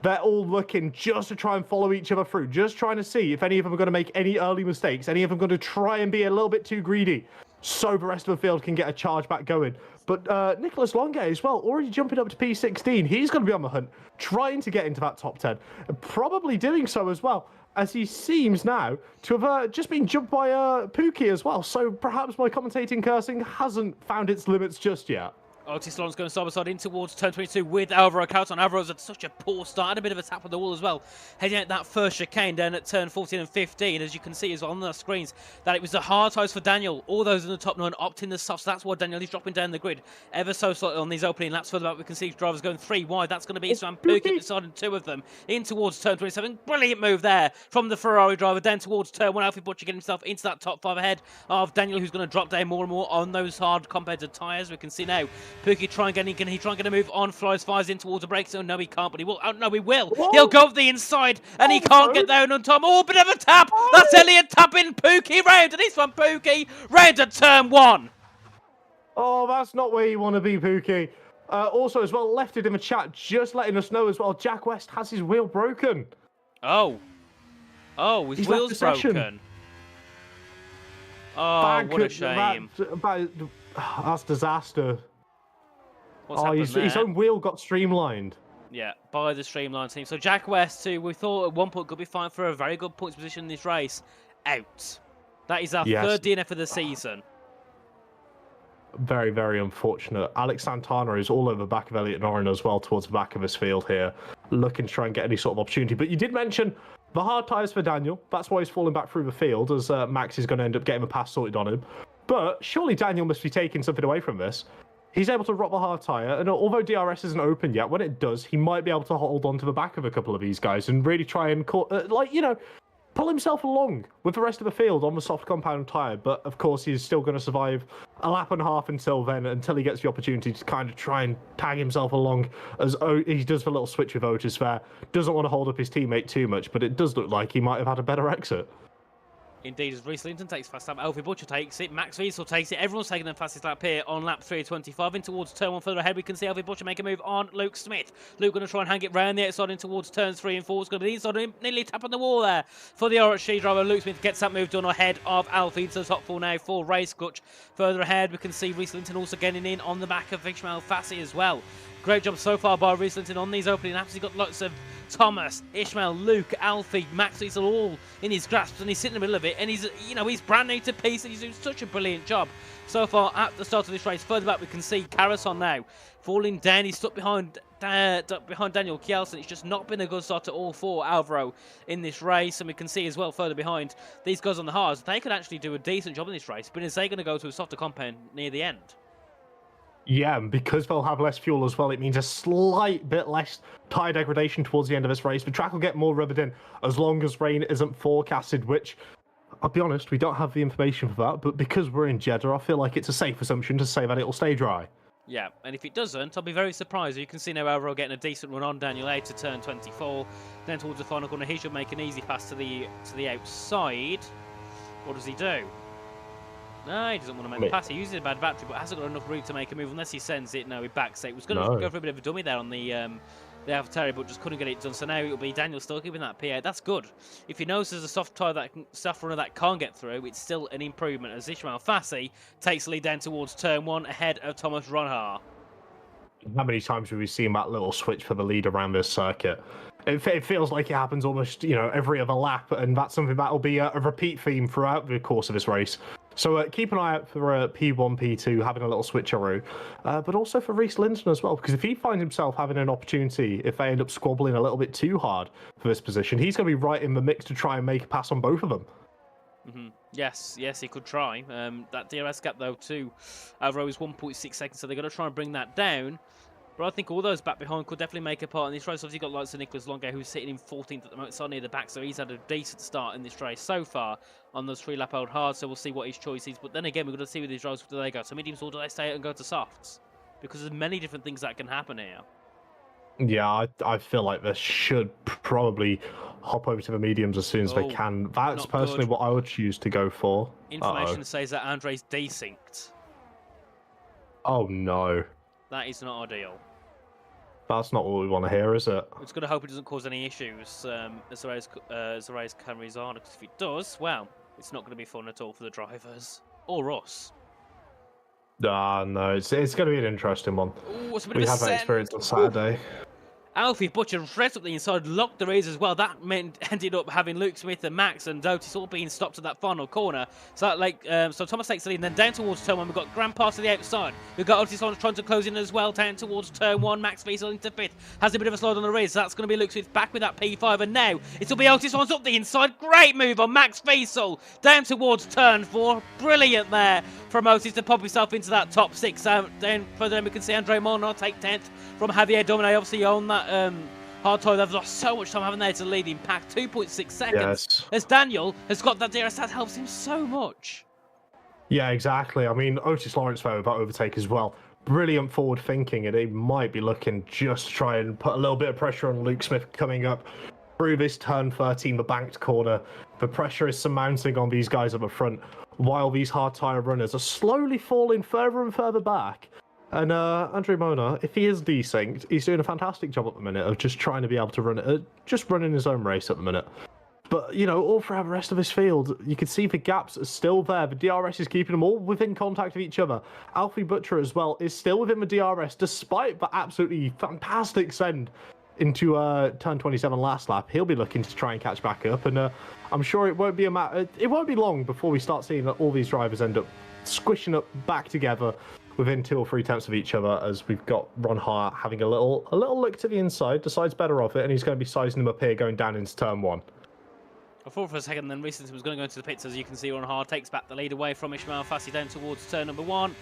S4: they're all looking just to try and follow each other through, just trying to see if any of them are going to make any early mistakes, any of them going to try and be a little bit too greedy, so the rest of the field can get a charge back going. But Nicholas Longay as well, already jumping up to P16. He's going to be on the hunt, trying to get into that top 10, and probably doing so as well, as he seems now to have just been jumped by Pookie as well. So perhaps my commentating cursing hasn't found its limits just yet.
S3: Otis Long's going side by side in towards turn 22 with Alvaro Couton. Alvaro's had such a poor start, had a bit of a tap on the wall as well, heading out that first chicane down at turn 14 and 15. As you can see as well on the screens, that it was the hard times for Daniel. All those in the top 9 opting the soft, so that's why Daniel is dropping down the grid ever so slightly on these opening laps. Further back, we can see drivers going 3 wide. That's going to be Isran Pookie beside 2 of them in towards turn 27. Brilliant move there from the Ferrari driver down towards turn 1. Alfie Butcher getting himself into that top 5 ahead of Daniel, who's going to drop down more and more on those hard competitive tyres. We can see now Pookie can he try and get a move on? Flies in towards the break zone. No, he can't, but he will. Oh, no, he will.
S4: Whoa.
S3: He'll go up the inside, and he can't get down on time. Oh, bit of a tap. That's Elliot tapping Pookie round, and this one Pookie round at turn 1.
S4: Oh, that's not where you want to be, Pookie. Also, as well, left it in the chat, just letting us know as well, Jack West has his wheel broken.
S3: Oh, his
S4: He's left
S3: wheel's
S4: the session.
S3: broken. Oh, what a shame.
S4: That's disaster.
S3: What's happened
S4: his
S3: there?
S4: own wheel got streamlined.
S3: Yeah, by the Streamline team. So Jack West, who we thought at one point could be fine for a very good points position in this race, out. That is our
S4: Yes.
S3: third DNF of the season.
S4: Very, very unfortunate. Alex Santana is all over the back of Elliot Norrin as well, towards the back of his field here, looking to try and get any sort of opportunity. But you did mention the hard tyres for Daniel. That's why he's falling back through the field, as Max is going to end up getting a pass sorted on him. But surely Daniel must be taking something away from this. He's able to rock the hard tyre, and although DRS isn't open yet, when it does, he might be able to hold on to the back of a couple of these guys and really try and, pull himself along with the rest of the field on the soft compound tyre. But of course, he's still going to survive a lap and a half until then, until he gets the opportunity to kind of try and tag himself along, as he does the little switch with Otis there. Doesn't want to hold up his teammate too much, but it does look like he might have had a better exit.
S3: Indeed, as Reece Linton takes fast lap, Alfie Butcher takes it, Max Wiesel takes it, everyone's taking the fastest lap here on lap 3:25. In towards turn 1 further ahead, we can see Alfie Butcher make a move on Luke Smith. Luke going to try and hang it round the outside in towards turns 3 and 4. It's going to be inside him, nearly tapping the wall there for the RHG driver. Luke Smith gets that move done ahead of Alfie. So top 4 now for Race Clutch. Further ahead, we can see Reece Linton also getting in on the back of Ishmael Fassi as well. Great job so far by Reece Linton on these opening laps. He's got lots of Thomas, Ishmael, Luke, Alfie, Max Wiesel all in his grasp, and he's sitting in the middle of it, and he's brand new to piece, and he's doing such a brilliant job so far at the start of this race. Further back, we can see Carison now falling down. He's stuck behind Daniel Kjelsen. It's just not been a good start at all for Alvaro in this race, and we can see as well further behind these guys on the hards. They could actually do a decent job in this race, but is they going to go to a softer compound near the end?
S4: Yeah, and because they'll have less fuel as well, it means a slight bit less tyre degradation towards the end of this race. The track will get more rubbered in as long as rain isn't forecasted, which, I'll be honest, we don't have the information for that, but because we're in Jeddah, I feel like it's a safe assumption to say that it'll stay dry.
S3: Yeah, and if it doesn't, I'll be very surprised. You can see now Alvaro getting a decent run on Daniel A to turn 24. Then towards the final corner, he should make an easy pass to the outside. What does he do? No, he doesn't want to make the pass. He uses a bad battery, but hasn't got enough room to make a move unless he sends it. No, he backs it. He was going to go for a bit of a dummy there on the AlphaTauri, but just couldn't get it done. So now it'll be Daniel still keeping that P8. That's good. If he knows there's a soft runner that can't get through, it's still an improvement as Ishmael Fassi takes the lead down towards turn 1 ahead of Thomas Ronhaar.
S4: How many times have we seen that little switch for the lead around this circuit? It feels like it happens almost, every other lap, and that's something that'll be a repeat theme throughout the course of this race. So keep an eye out for P1, P2 having a little switcheroo, but also for Reece Linton as well, because if he finds himself having an opportunity, if they end up squabbling a little bit too hard for this position, he's going to be right in the mix to try and make a pass on both of them.
S3: Yes, he could try. That DRS gap, though, to Alvaro is 1.6 seconds, so they're going to try and bring that down. But I think all those back behind could definitely make a part in this race. Obviously, you've got lots of Nicholas Longo, who's sitting in 14th at the moment, so near the back, so he's had a decent start in this race so far on those 3-lap old hards, so we'll see what his choice is. But then again, we're going to see with these drivers, do they go to mediums or do they stay out and go to softs? Because there's many different things that can happen here.
S4: Yeah, I feel like they should probably hop over to the mediums as soon as they can. That's personally what I would choose to go for.
S3: Information says that Andre's desynced.
S4: Oh no.
S3: That is not ideal.
S4: That's not what we want to hear, is it?
S3: We're just going to hope it doesn't cause any issues as the race carries on. Because if it does, well, it's not going to be fun at all for the drivers. Or us.
S4: No, it's going to be an interesting one.
S3: Ooh, it's a bit
S4: We
S3: of a
S4: have that experience on Saturday.
S3: Alfie Butcher right up the inside, locked the race as well. That ended up having Luke Smith and Max and Otis all being stopped at that final corner. So so Thomas takes the lead, and then down towards turn 1, we've got Grand Pass to the outside. We've got Otis on trying to close in as well, down towards turn 1. Max Wiesel into 5th. Has a bit of a slide on the race. So that's going to be Luke Smith back with that P5, and now it'll be Otis on up the inside. Great move on Max Wiesel down towards turn 4. Brilliant there from Otis to pop himself into that top 6. Down further down, we can see Andre Molnar take 10th from Javier Domine, obviously on that hard tyre. They've lost so much time, haven't they, to lead in pack 2.6 seconds.
S4: Yes.
S3: As Daniel has got that DRS, that helps him so much.
S4: Yeah, exactly. I mean, Otis Lawrence there with that overtake as well. Brilliant forward thinking, and he might be looking just to try and put a little bit of pressure on Luke Smith coming up through this turn 13, the banked corner. The pressure is surmounting on these guys at the front, while these hard tyre runners are slowly falling further and further back. And Andre Mona, if he is desynced, he's doing a fantastic job at the minute of just trying to be able to run it, just running his own race at the minute. But, all throughout the rest of his field, you can see the gaps are still there. The DRS is keeping them all within contact of each other. Alfie Butcher as well is still within the DRS, despite the absolutely fantastic send into turn 27 last lap, he'll be looking to try and catch back up, and I'm sure it won't be long before we start seeing that all these drivers end up squishing up back together within 2 or 3 tenths of each other, as we've got Ron Hart having a little look to the inside, decides better of it, and he's going to be sizing him up here going down into turn 1.
S3: I thought for a second then Recency was going to go into the pits. As you can see, Ron Hart takes back the lead away from Ishmael Fassi down towards turn number 1.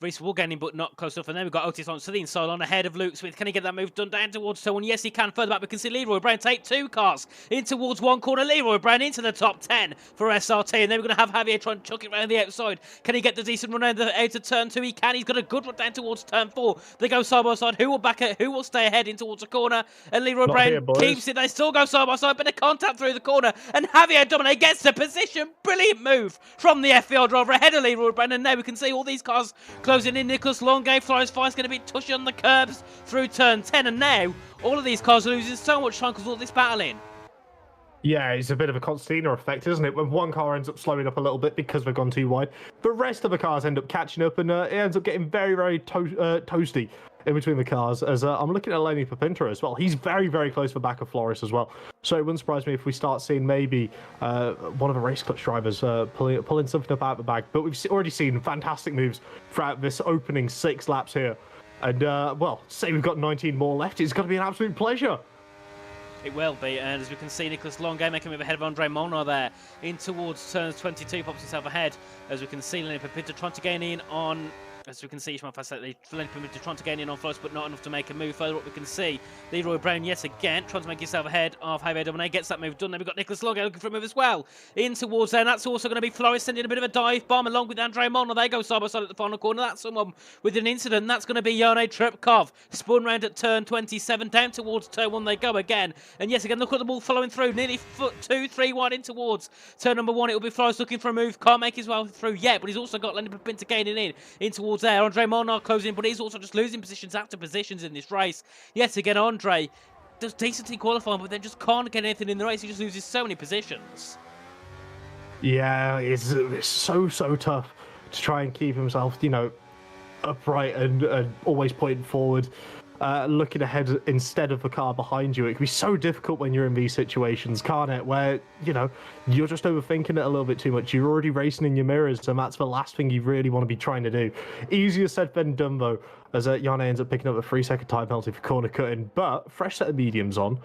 S3: Reese will get him, but not close enough. And then we've got Otis on to the inside on ahead of Luke Smith. Can he get that move done down towards turn 1? Yes, he can. Further back, we can see Leroy Brown take 2 cars in towards 1 corner. Leroy Brown into the top 10 for SRT. And then we're going to have Javier trying to chuck it around the outside. Can he get the decent run out of turn 2? He can. He's got a good run down towards turn 4. They go side by side. Who will back it? Who will stay ahead in towards the corner? And Leroy Brown keeps it. They still go side by side. Bit of contact through the corner. And Javier Domine gets the position. Brilliant move from the FPL driver ahead of Leroy Brown. And now we can see all these cars closing in. Nicholas Longay, Flores Fire's going to be touching on the curbs through turn 10, and now all of these cars are losing so much time because all this battling.
S4: Yeah, it's a bit of a concertina effect, isn't it? When one car ends up slowing up a little bit because they've gone too wide, the rest of the cars end up catching up, and it ends up getting very, very toasty in between the cars. As I'm looking at Lenny Papinter as well. He's very, very close to the back of Flores as well. So it wouldn't surprise me if we start seeing maybe one of the race clutch drivers pulling something up out of the bag. But we've already seen fantastic moves throughout this opening 6 laps here. And, well, say we've got 19 more left. It's going to be an absolute pleasure.
S3: It will be, and as we can see, Nicholas Longay making a move ahead of Andre Molnar there in towards turns 22, pops himself ahead. As we can see, Lenny Papinter trying to gain in on. As we can see, Ishmael Fassi trying to gain in on Flores, but not enough to make a move. Further up, we can see Leroy Brown yet again trying to make himself ahead of Javier Domine. Gets that move done. Then we've got Nicholas Longay looking for a move as well. In towards there, and that's also going to be Flores sending a bit of a dive bomb along with Andre Molnar. They go side by side at the final corner. That's someone with an incident. That's going to be Yone Trepkov. Spun round at turn 27. Down towards turn 1 they go again. And yes, again, look at the ball following through. Nearly 2-3 wide in towards turn number 1. It will be Flores looking for a move. Can't make his way through yet, but he's also got Lenny Papinter gaining in towards there. Andre Molnar closing, but he's also just losing positions after positions in this race. Yet again, Andre does decently qualifying, but then just can't get anything in the race. He just loses so many positions.
S4: Yeah, it's so tough to try and keep himself, upright and always pointing forward, looking ahead instead of the car behind you. It can be so difficult when you're in these situations, can't it? Where, you're just overthinking it a little bit too much. You're already racing in your mirrors, and that's the last thing you really want to be trying to do. Easier said than done, though, as Yane ends up picking up a 3-second time penalty for corner cutting, but fresh set of mediums on.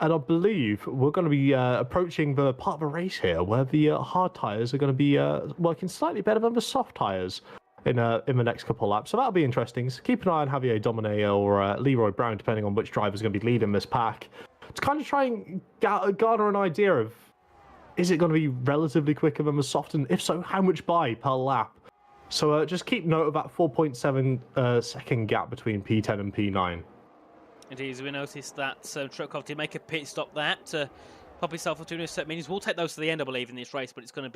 S4: And I believe we're going to be approaching the part of the race here where the hard tyres are going to be working slightly better than the soft tyres in the next couple of laps. So that'll be interesting. So keep an eye on Javier Domine or Leroy Brown, depending on which driver's going to be leading this pack, to kind of try and garner an idea of, is it going to be relatively quicker than the soft, and if so, how much by per lap? So just keep note of that 4.7 second gap between P10 and P9.
S3: Indeed, as we noticed that Trukov did make a pit stop there to pop himself up to a set means. We'll take those to the end, I believe, in this race, but it's going to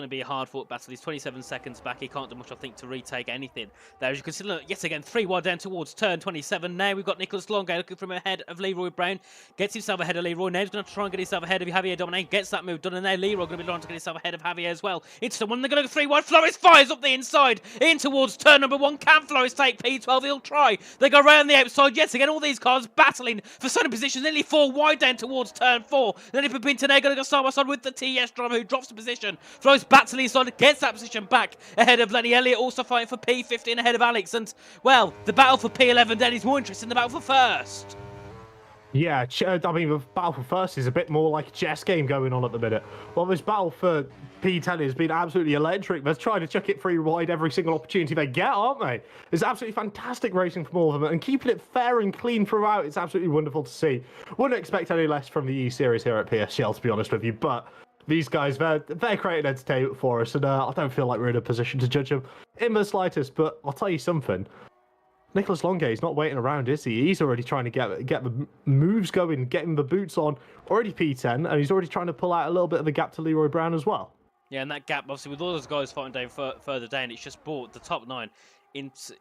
S3: be a hard fought battle. He's 27 seconds back. He can't do much, I think, to retake anything there. As you can see, look, yet again, 3 wide down towards turn 27. Now we've got Nicholas Longay looking from ahead of Leroy Brown. Gets himself ahead of Leroy. Now he's going to try and get himself ahead of Javier Domine. Gets that move done, and now Leroy going to be trying to get himself ahead of Javier as well. It's the one they're going to go 3 wide. Flores fires up the inside in towards turn number 1. Can Flores take P12? He'll try. They go round the outside. Yet again, all these cars battling for certain positions. Nearly 4 wide down towards turn 4. Then if Pintonegro going to go side by side with the TS driver who drops the position. Throws back to the inside, gets that position back ahead of Lenny Elliott, also fighting for P15 ahead of Alex. And, well, the battle for P11 then is more interesting than the battle for first.
S4: Yeah, I mean, the battle for first is a bit more like a chess game going on at the minute. Well, this battle for P10 has been absolutely electric. They're trying to chuck it 3 wide every single opportunity they get, aren't they? It's absolutely fantastic racing from all of them, and keeping it fair and clean throughout, it's absolutely wonderful to see. Wouldn't expect any less from the E-Series here at PSGL, to be honest with you, but these guys, they're creating entertainment for us, and I don't feel like we're in a position to judge them in the slightest, but I'll tell you something. Nicholas Longay is not waiting around, is he? He's already trying to get the moves going, getting the boots on. Already P10, and he's already trying to pull out a little bit of a gap to Leroy Brown as well.
S3: Yeah, and that gap, obviously, with all those guys fighting down further down, it's just brought the top 9 into,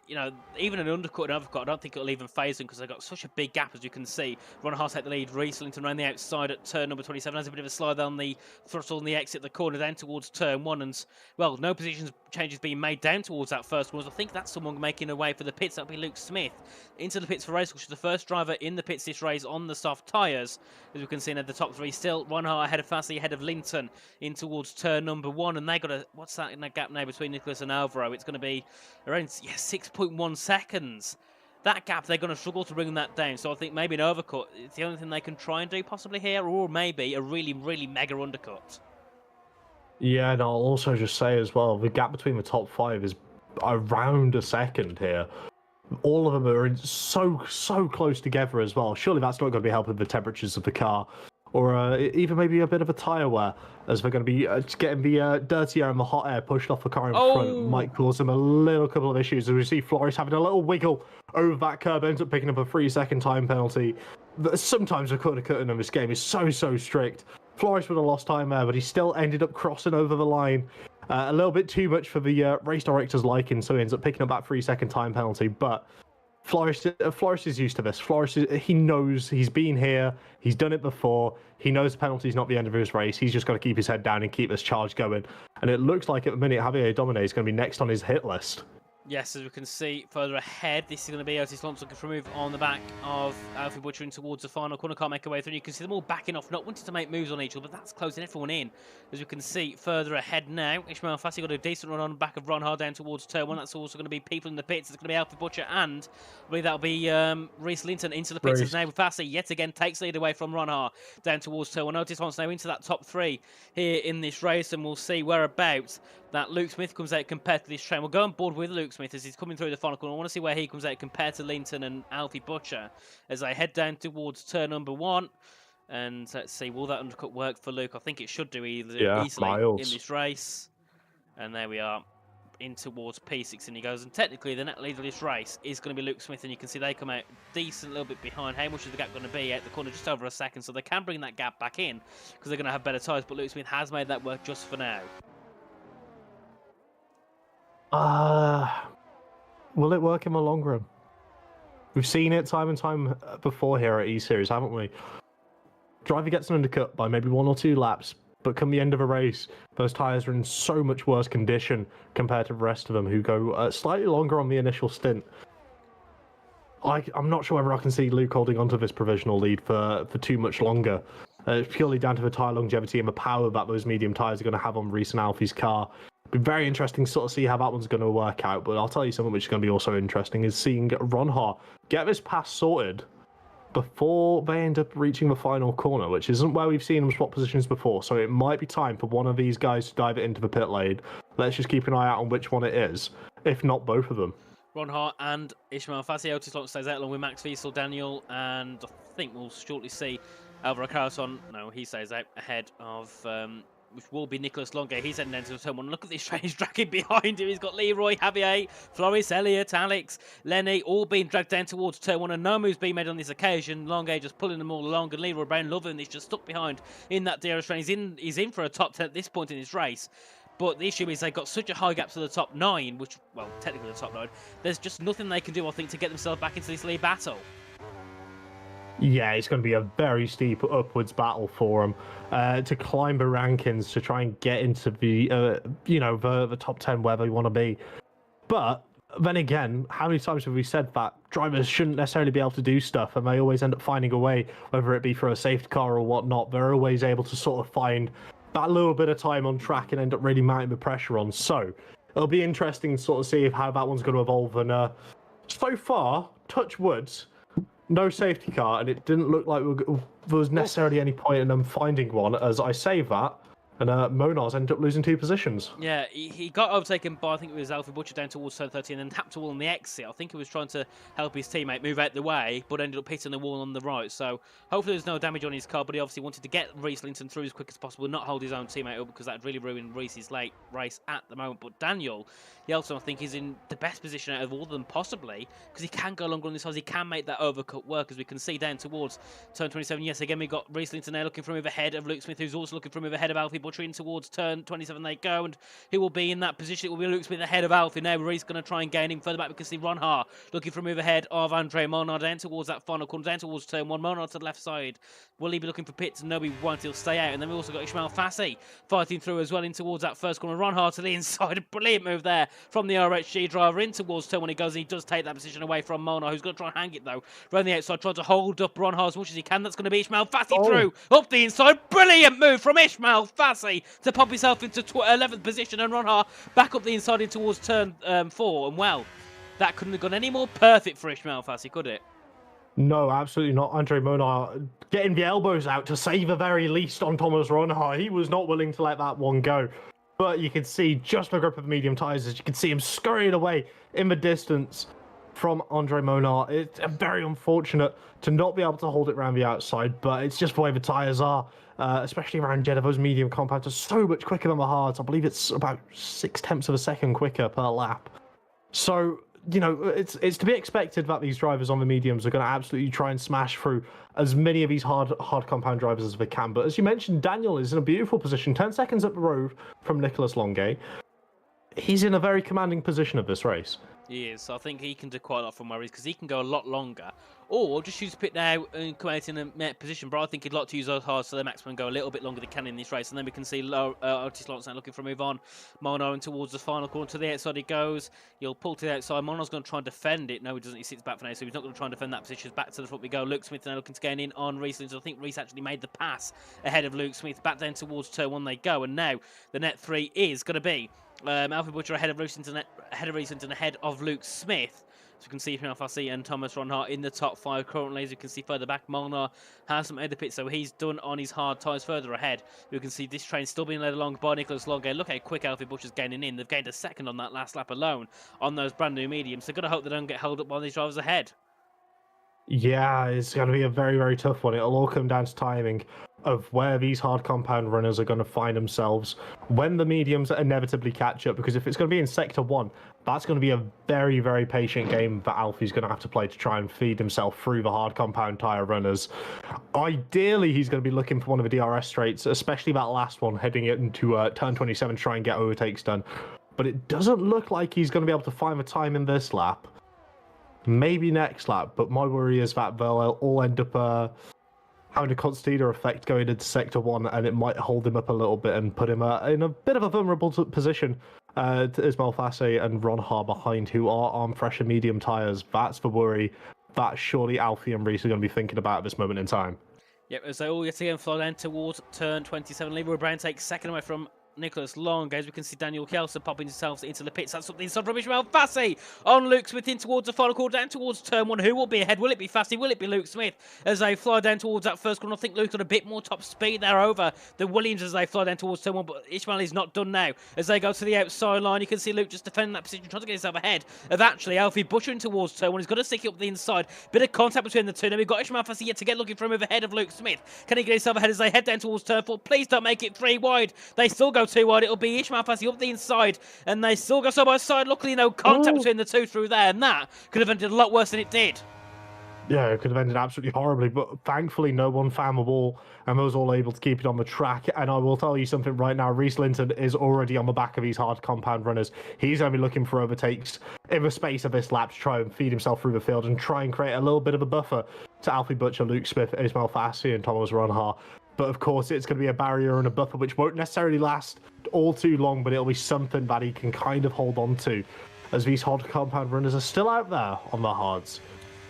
S3: even an undercut and overcut, I don't think it'll even phase them because they've got such a big gap, as you can see. Ron Hart take the lead. Reese Linton around the outside at turn number 27 has a bit of a slide on the throttle and the exit the corner down towards turn 1, and well, no positions changes being made down towards that first one. I think that's someone making a way for the pits. That'll be Luke Smith into the pits for race, which is the first driver in the pits this race on the soft tyres. As we can see, in the top 3 still Ron Hart ahead of Fassy, ahead of Linton in towards turn number 1, and they got what's that in that gap now between Nicholas and Alvaro? It's going to be around 6.1 seconds. That gap, they're going to struggle to bring that down. So I think maybe an overcut is the only thing they can try and do possibly here, or maybe a really, really mega undercut.
S4: Yeah, and I'll also just say as well, the gap between the top 5 is around a second here. All of them are so close together as well. Surely that's not going to be helping the temperatures of the car, or even maybe a bit of a tyre wear, as they're going to be getting the dirty air and the hot air pushed off the car in front. Might cause them a couple of issues. As we see Flores having a little wiggle over that curb, ends up picking up a 3-second time penalty. Sometimes the cutting in this game is so strict. Flores would have lost time there, but he still ended up crossing over the line. A little bit too much for the race director's liking, so he ends up picking up that 3-second time penalty. But Flores is used to this. He knows, he's been here, he's done it before, he knows the penalty's not the end of his race, he's just got to keep his head down and keep this charge going. And it looks like at the minute Javier Domine is going to be next on his hit list.
S3: Yes, as we can see further ahead, this is going to be Otis Lance looking for a move on the back of Alfie Butcher in towards the final corner. Can't make a way through. You can see them all backing off, not wanting to make moves on each other, but that's closing everyone in. As we can see further ahead now, Ishmael Fassi got a decent run on the back of Ron Hard down towards turn 1. That's also going to be people in the pits. It's going to be Alfie Butcher, and I believe that'll be Reese Linton into the pits. As now Fassi yet again takes lead away from Ron Hard down towards turn 1. Otis Lance now into that top 3 here in this race, and we'll see whereabouts that Luke Smith comes out compared to this train. We'll go on board with Luke Smith as he's coming through the final corner. I want to see where he comes out compared to Linton and Alfie Butcher as I head down towards turn number 1. And let's see, will that undercut work for Luke? I think it should do easily in this race. And there we are, in towards P6, and he goes. And technically, the net leader of this race is going to be Luke Smith, and you can see they come out decent, a little bit behind. How much is the gap going to be at the corner? Just over a second, so they can bring that gap back in because they're going to have better tyres. But Luke Smith has made that work just for now.
S4: Will it work in the long run? We've seen it time and time before here at E-Series, haven't we? Driver gets an undercut by maybe 1 or 2 laps, but come the end of a race, those tyres are in so much worse condition compared to the rest of them who go slightly longer on the initial stint. I'm not sure whether I can see Luke holding onto this provisional lead for too much longer. It's purely down to the tyre longevity and the power that those medium tyres are going to have on Reese and Alfie's car. Be very interesting to sort of see how that one's going to work out, but I'll tell you something which is going to be also interesting is seeing Ron Hart get this pass sorted before they end up reaching the final corner, which isn't where we've seen them swap positions before, so it might be time for one of these guys to dive it into the pit lane. Let's just keep an eye out on which one it is, if not both of them.
S3: Ron Hart and Ishmael Fassi. Otis Lance stays out along with Max Wiesel, Daniel, and I think we'll shortly see Alvaro Carlson. No, he stays out ahead of which will be Nicholas Longe. He's heading down to the turn 1. Look at this train, he's dragging behind him. He's got Leroy, Javier, Floris, Elliott, Alex, Lenny, all being dragged down towards turn 1, and no moves being made on this occasion. Longe just pulling them all along, and Leroy Brown loving this, just stuck behind in that DRS train. He's in for a top 10 at this point in his race. But the issue is they've got such a high gap to the top 9, which, well, technically the top 9. There's just nothing they can do, I think, to get themselves back into this lead battle.
S4: Yeah, it's going to be a very steep upwards battle for them to climb the rankings to try and get into the, the top 10 where they want to be. But then again, how many times have we said that drivers shouldn't necessarily be able to do stuff, and they always end up finding a way, whether it be for a safety car or whatnot. They're always able to sort of find that little bit of time on track and end up really mounting the pressure on. So it'll be interesting to sort of see how that one's going to evolve. And so far, touch wood, no safety car, and it didn't look like there was necessarily any point in them finding one. As I say that, and Monars ended up losing 2 positions.
S3: Yeah, he got overtaken by, I think it was Alfie Butcher down towards turn 30 and then tapped a wall on the exit. I think he was trying to help his teammate move out the way, but ended up hitting the wall on the right. So hopefully there's no damage on his car, but he obviously wanted to get Reese Linton through as quick as possible, not hold his own teammate up, because that really ruined Reese's late race at the moment. But Daniel Yeltsin, I think, is in the best position out of all of them, possibly, because he can go longer on this size. He can make that overcut work, as we can see down towards turn 27. Yes, again, we've got Reese Linton there looking for a move ahead of Luke Smith, who's also looking for a move ahead of Alfie Butcher. Butcher in towards turn 27 they go, and who will be in that position? It will be Luke Smith ahead of Alfie now. Reese going to try and gain him further back. We can see Ron Ha looking for a move ahead of Andre Monard down towards that final corner, down towards turn 1. Monard to the left side. Will he be looking for pits? No, he won't. He'll stay out. And then we've also got Ismail Fassi fighting through as well in towards that first corner. Ron Ha to the inside. A brilliant move there from the RHG driver in towards turn 1. He goes and he does take that position away from Monard, who's going to try and hang it though. Around the outside, trying to hold up Ron Ha as much as he can. That's going to be Ismail Fassi through up the inside. Brilliant move from Ismail Fassi to pop himself into 11th position, and Ron Ha back up the inside in towards turn 4. And well, that couldn't have gone any more perfect for Ismail Fassi, could it?
S4: No, absolutely not. Andre Monard getting the elbows out to save the very least on Thomas Ron Ha. He was not willing to let that one go. But you can see just the grip of the medium tyres as you can see him scurrying away in the distance from Andre Monard. It's very unfortunate to not be able to hold it around the outside, but it's just the way the tyres are, especially around Jeddah. Those medium compounds are so much quicker than the hards. I believe it's about 0.6 of a second quicker per lap. So, you know, it's to be expected that these drivers on the mediums are going to absolutely try and smash through as many of these hard compound drivers as they can. But as you mentioned, Daniel is in a beautiful position, 10 seconds up the road from Nicholas Longuet. He's in a very commanding position of this race.
S3: He is. So I think he can do quite a lot from where he is, because he can go a lot longer, or just use pit now and come out in a met position. But I think he'd like to use those hards so their maximum go a little bit longer than they can in this race. And then we can see Otis Lawrence now looking for a move on. Mono and towards the final corner. To the outside he goes. He'll pull to the outside. Mono's going to try and defend it. No, he doesn't. He sits back for now, so he's not going to try and defend that position. Back to the front we go. Luke Smith now looking to gain in on Reese. I think Reese actually made the pass ahead of Luke Smith. Back down towards turn 1 they go. And now the net 3 is going to be Alfie Butcher ahead of Reese and ahead of Luke Smith. So you can see Ismail Fassi and Thomas Ron Ha in the top 5 currently. As you can see further back, Molnar hasn't made the pit, so he's done on his hard tyres further ahead. You can see this train still being led along by Nicholas Longuet. Look how quick Alfie Butcher's gaining in. They've gained a second on that last lap alone on those brand new mediums. So got to hope they don't get held up by these drivers ahead.
S4: Yeah, it's going to be a very, very tough one. It'll all come down to timing of where these hard compound runners are going to find themselves when the mediums inevitably catch up. Because if it's going to be in Sector 1, that's going to be a very, very patient game that Alfie's going to have to play to try and feed himself through the hard compound tyre runners. Ideally, he's going to be looking for one of the DRS straights, especially that last one, heading into turn 27 to try and get overtakes done. But it doesn't look like he's going to be able to find the time in this lap. Maybe next lap, but my worry is that they'll all end up having a concertina effect going into Sector 1, and it might hold him up a little bit and put him in a bit of a vulnerable position to Ismail Fassi and Ron Ha behind, who are on fresher medium tyres. That's the worry that surely Alfie and Reese are going to be thinking about at this moment in time.
S3: Yep, as they all yet again fly down towards turn 27. Leroy Brown takes second away from Nicholas Long. As we can see Daniel Kelso popping himself into the pits. That's up the inside from Ismail Fassi on Luke Smith in towards the final corner, down towards turn 1. Who will be ahead? Will it be Fassi? Will it be Luke Smith? As they fly down towards that first corner, I think Luke's got a bit more top speed there over the Williams as they fly down towards turn 1, but Ishmael is not done now. As they go to the outside line, you can see Luke just defending that position, trying to get himself ahead of actually Alfie Butcher in towards turn 1. He's got to stick it up the inside. Bit of contact between the two. Now we've got Ishmael Fassi yet to get looking for a move ahead of Luke Smith. Can he get himself ahead as they head down towards turn 4? Please don't make it 3 wide. They still go 2 wide. It'll be Ishmael Fassi up the inside, and they still go side by side. Luckily, no contact between the two through there, and that could have ended a lot worse than it did.
S4: Yeah, it could have ended absolutely horribly, but thankfully no one found the ball and was all able to keep it on the track. And I will tell you something right now, Reese Linton is already on the back of these hard compound runners. He's going to be looking for overtakes in the space of this lap to try and feed himself through the field and try and create a little bit of a buffer to Alfie Butcher, Luke Smith, Ismail Fassi and Thomas Ron Ha. But of course, it's going to be a barrier and a buffer which won't necessarily last all too long, but it'll be something that he can kind of hold on to as these hard compound runners are still out there on the hards.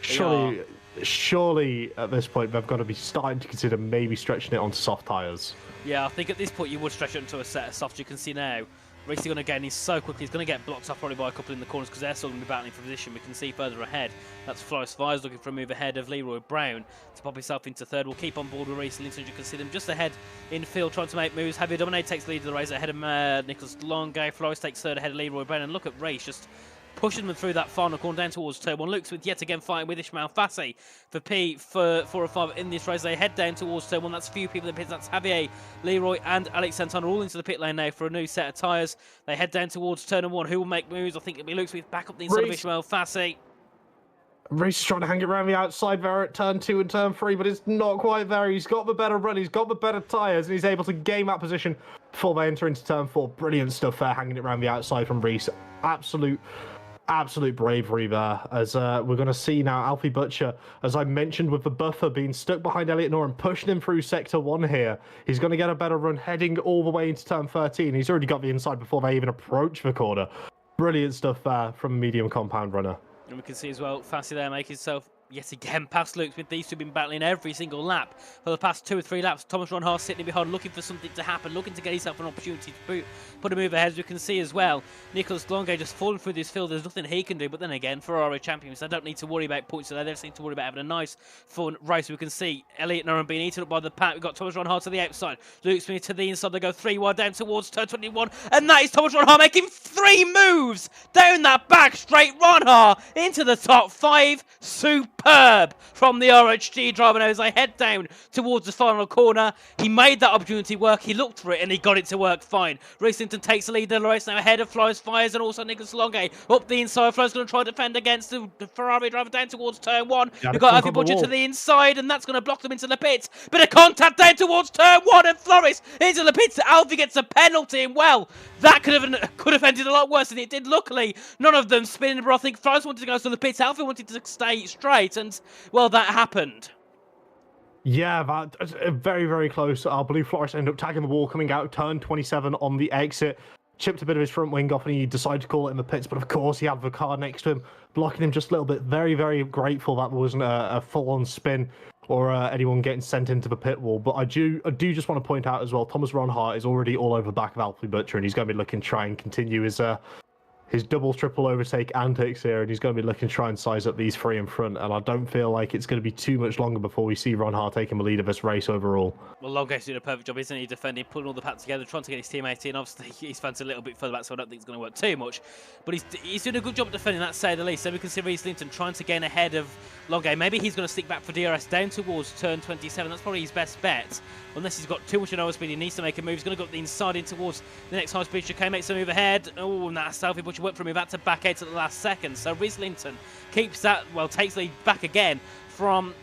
S4: Surely at this point, they've got to be starting to consider maybe stretching it onto soft tyres.
S3: Yeah, I think at this point you would stretch it into a set of softs. You can see now, Reese is going to gain in so quickly. He's going to get blocked off probably by a couple in the corners because they're still going to be battling for position. We can see further ahead. That's Floris Vires looking for a move ahead of Leroy Brown to pop himself into third. We'll keep on board with Reese Linton. You can see them just ahead in field trying to make moves. Javier Dominate takes the lead of the race ahead of Nicholas Longuet. Floris takes third ahead of Leroy Brown. And look at Reese just pushing them through that final corner down towards turn 1. Luke Smith yet again fighting with Ismail Fassi for P4 or 5 in this race. They head down towards turn 1. That's a few people in the pits. That's Javier, Leroy and Alex Santana all into the pit lane now for a new set of tyres. They head down towards turn 1. Who will make moves? I think it'll be Luke Smith back up the inside of Ismail Fassi.
S4: Reese is trying to hang it around the outside there at turn 2 and turn 3, but it's not quite there. He's got the better run, he's got the better tyres, and he's able to gain that position before they enter into turn 4. Brilliant stuff there, hanging it around the outside from Reese. Absolute bravery there, as we're going to see now Alfie Butcher, as I mentioned, with the buffer being stuck behind Elliot Nor and pushing him through sector 1 here. He's going to get a better run heading all the way into turn 13. He's already got the inside before they even approach the corner. Brilliant stuff there from a medium compound runner.
S3: And we can see as well, Fassi there making himself yet again past Luke Smith. These two have been battling every single lap for the past 2 or 3 laps. Thomas Ronhard sitting behind, looking for something to happen, looking to get himself an opportunity to put a move ahead. As we can see as well, Nicholas Longe just falling through this field. There's nothing he can do, but then again, Ferrari champions, they don't need to worry about points today. They just need to worry about having a nice, fun race. We can see Elliot Noren being eaten up by the pack. We've got Thomas Ronhard to the outside, Luke Smith to the inside. They go 3 wide down towards turn 21, and that is Thomas Ronhard making 3 moves down that back straight. Ronhard into the top 5. Superb from the RHG driver now as I head down towards the final corner. He made that opportunity work, he looked for it, and he got it to work fine. Racington takes the lead in the race now ahead of Flores Fires and also Nicholas Longe up the inside. Flores going to try to defend against the Ferrari driver down towards turn 1. We've got Alfie Butcher to the inside, and that's going to block them into the pits. Bit of contact down towards turn 1, and Flores into the pits. Alfie gets a penalty, and well, that could have ended a lot worse than it did. Luckily, none of them spinning, but I think Flores wanted to go to the pits. Alfie wanted to stay straight, and well, that happened.
S4: Yeah, that's very, very close. I believe Flores ended up tagging the wall coming out turn 27 on the exit. Chipped a bit of his front wing off and he decided to call it in the pits, but of course he had the car next to him, blocking him just a little bit. Very, very grateful that wasn't a full-on spin or anyone getting sent into the pit wall. But I do just want to point out as well, Thomas Ronhart is already all over the back of Alfie Butcher, and he's going to be looking to try and continue his double, triple overtake antics here, and he's going to be looking to try and size up these 3 in front, and I don't feel like it's going to be too much longer before we see Ron Hart taking the lead of this race overall.
S3: Well, Longe's doing a perfect job, isn't he, defending, putting all the pack together, trying to get his teammate in. Obviously, he's fancy a little bit further back, so I don't think it's going to work too much, but he's doing a good job defending, that, say the least. So we can see Reese Linton trying to gain ahead of Longe. Maybe he's going to stick back for DRS down towards turn 27. That's probably his best bet, unless he's got too much in overspeed. He needs to make a move. He's going to go up the inside in towards the next high speed chicane, makes a move ahead. Oh, and that's Alfie Butcher went for a move out to back eight at the last second. So Reese Linton keeps that, well, takes the lead back again from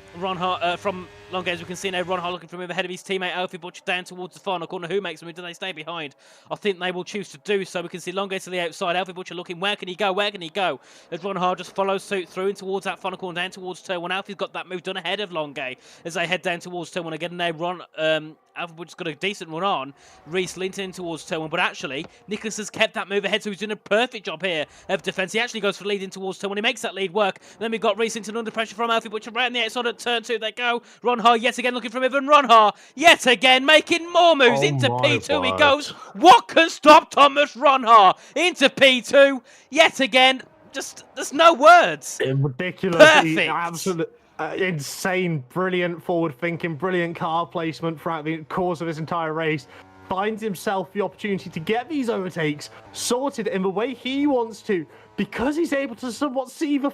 S3: from Longe. As we can see now, Ron Hart looking for a move ahead of his teammate Alfie Butcher down towards the final corner. Who makes a move? Do they stay behind? I think they will choose to do so. We can see Longe to the outside. Alfie Butcher looking, where can he go? Where can he go? As Ron Hart just follows suit through and towards that final corner, down towards turn 1. Alfie's got that move done ahead of Longe as they head down towards turn 1 again. Now Alfie Butcher's got a decent run on Reese Linton towards turn 1, but actually Nicholas has kept that move ahead, so he's doing a perfect job here of defence. He actually goes for lead in towards turn 1. He makes that lead work. Then we've got Reese Linton under pressure from Alfie Butcher right on the outside at turn 2. They go. Ron Hart yet again looking for him, and Ron Hart yet again making more moves into P2. He goes. What can stop Thomas Ron Hart into P2 yet again? Just there's no words.
S4: Ridiculous.
S3: Perfect.
S4: Absolutely. Insane, brilliant forward thinking, brilliant car placement throughout the course of his entire race. Finds himself the opportunity to get these overtakes sorted in the way he wants to, because he's able to somewhat see the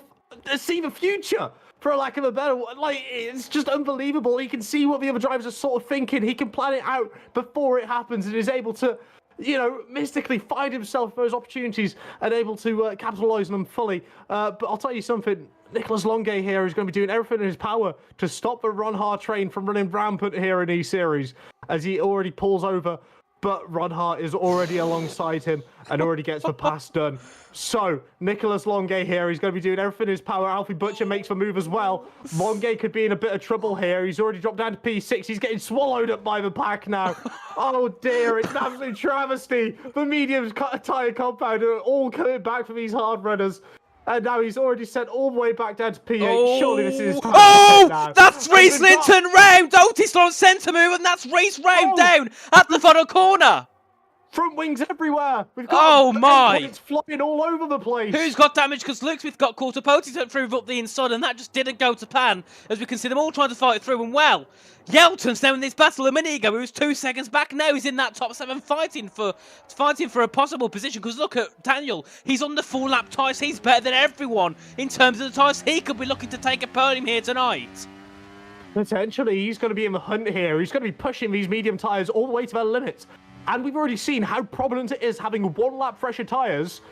S4: future, for lack of a better word. Like, it's just unbelievable. He can see what the other drivers are sort of thinking. He can plan it out before it happens and is able to, you know, mystically find himself those opportunities and able to capitalise on them fully. But I'll tell you something, Nicholas Longe here is going to be doing everything in his power to stop the Ron Hart train from running rampant here in E-Series, as he already pulls over, but Ron Hart is already alongside him and already gets the pass done. So, Nicholas Longe here, he's going to be doing everything in his power. Alfie Butcher makes the move as well. Longe could be in a bit of trouble here. He's already dropped down to P6. He's getting swallowed up by the pack now. Oh dear, it's an absolute travesty. The medium tyre compound are all coming back from these hard runners. And now he's already sent all the way back down to P8.
S3: Oh.
S4: Surely this is his time.
S3: Oh, that's Reese Linton round. Otis on centre move, and that's Reese round down at the final corner.
S4: Front wings everywhere. We've got it's flying all over the place.
S3: Who's got damage? Because Luke Smith got caught up. Otis went through up the inside, and that just didn't go to plan, as we can see them all trying to fight it through. And well, Yelton's now in this battle a minute ago. He was 2 seconds back. Now he's in that top 7 fighting for a possible position. Because look at Daniel. He's on the full lap tyres. He's better than everyone in terms of the tyres. He could be looking to take a podium here tonight.
S4: Potentially, he's going to be in the hunt here. He's going to be pushing these medium tyres all the way to their limits. And we've already seen how prominent it is having 1 lap fresher tyres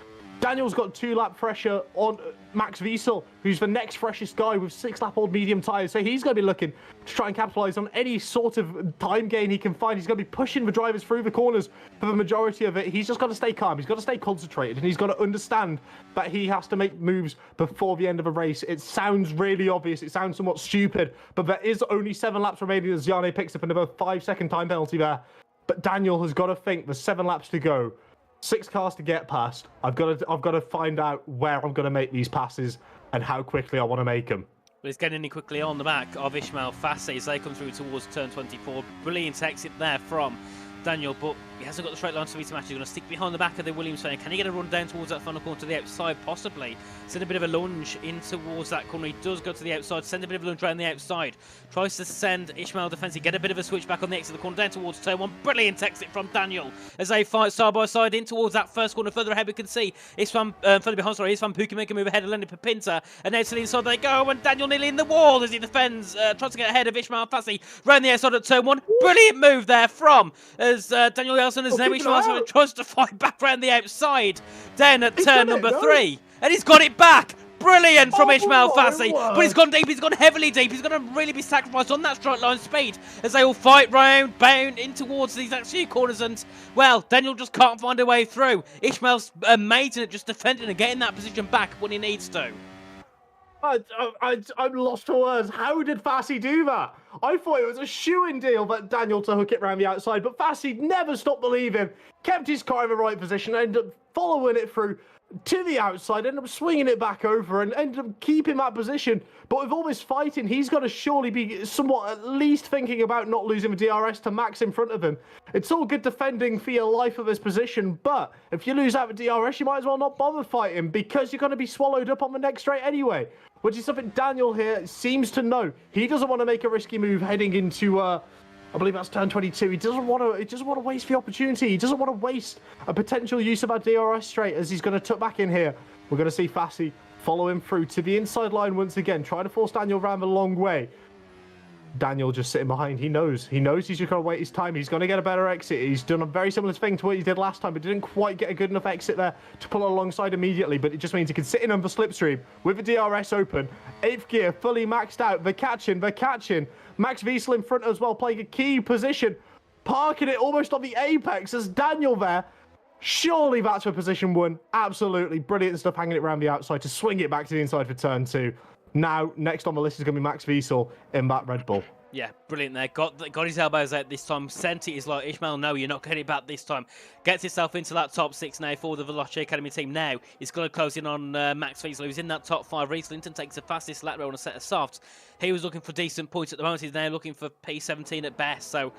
S4: Daniel's got 2-lap pressure on Max Wiesel, who's the next freshest guy with 6-lap-old medium tyres. So he's going to be looking to try and capitalise on any sort of time gain he can find. He's going to be pushing the drivers through the corners for the majority of it. He's just got to stay calm. He's got to stay concentrated. And he's got to understand that he has to make moves before the end of a race. It sounds really obvious. It sounds somewhat stupid. But there is only 7 laps remaining as Ziane picks up another 5-second time penalty there. But Daniel has got to think there's 7 laps to go. 6 cars to get past. I've got to find out where I'm going to make these passes and how quickly I want to make them.
S3: But it's getting in quickly on the back of Ismail Fassi as they come through towards turn 24. Brilliant exit there from Daniel, but he hasn't got the straight line to beat him. He's going to stick behind the back of the Williams fan. Can he get a run down towards that final corner to the outside? Possibly. Send a bit of a lunge in towards that corner. He does go to the outside, send a bit of a lunge around the outside. Tries to send Ishmael defensive, get a bit of a switch back on the exit of the corner, down towards turn 1. Brilliant exit from Daniel as they fight side by side in towards that first corner. Further ahead we can see Isfan, further behind, sorry, Isfan Puki make a move ahead of Lenny Papinta, and now to the inside they go, and Daniel nearly in the wall as he defends, tries to get ahead of Ishmael Fassi, round the outside at turn 1. Brilliant move there from as Daniel Nelson as now Ishmael Fassi tries to fight back round the outside, down at turn number 3, and he's got it back. Brilliant from Ishmael Fassi, but he's gone deep, he's gone heavily deep, he's going to really be sacrificed on that straight line speed as they all fight round, bound in towards these next few corners, and, well, Daniel just can't find a way through. Ishmael's amazing at just defending and getting that position back when he needs to.
S4: I'm lost for words. How did Fassi do that? I thought it was a shoo-in deal that Daniel to hook it around the outside, but Fassi never stopped believing, kept his car in the right position, ended up following it through to the outside, ended up swinging it back over and ended up keeping that position. But with all this fighting, he's got to surely be somewhat at least thinking about not losing the DRS to Max in front of him. It's all good defending for your life of this position, but if you lose out with DRS, you might as well not bother fighting because you're going to be swallowed up on the next straight anyway, which is something Daniel here seems to know. He doesn't want to make a risky move heading into I believe that's turn 22. He doesn't want to waste the opportunity. He doesn't want to waste a potential use of our DRS straight as he's going to tuck back in here. We're going to see Fassi follow him through to the inside line once again, trying to force Daniel around the long way. Daniel just sitting behind. He knows he's just going to wait his time. He's going to get a better exit. He's done a very similar thing to what he did last time, but didn't quite get a good enough exit there to pull alongside immediately. But it just means he can sit in on the slipstream with the DRS open. 8th gear, fully maxed out. They're catching. Max Wiesel in front as well, playing a key position. Parking it almost on the apex as Daniel there. Surely that's for position 1. Absolutely brilliant stuff, hanging it around the outside to swing it back to the inside for turn 2. Now, next on the list is going to be Max Wiesel in that Red Bull.
S3: Yeah, brilliant there. Got his elbows out this time. Sent it. Is like, Ishmael, no, you're not getting it back this time. Gets himself into that top 6 now for the Veloce Academy team. Now, he's going to close in on Max Wiesel, who's in that top 5. Reese Linton takes the fastest lap roll on a set of softs. He was looking for decent points at the moment. He's now looking for P17 at best. So,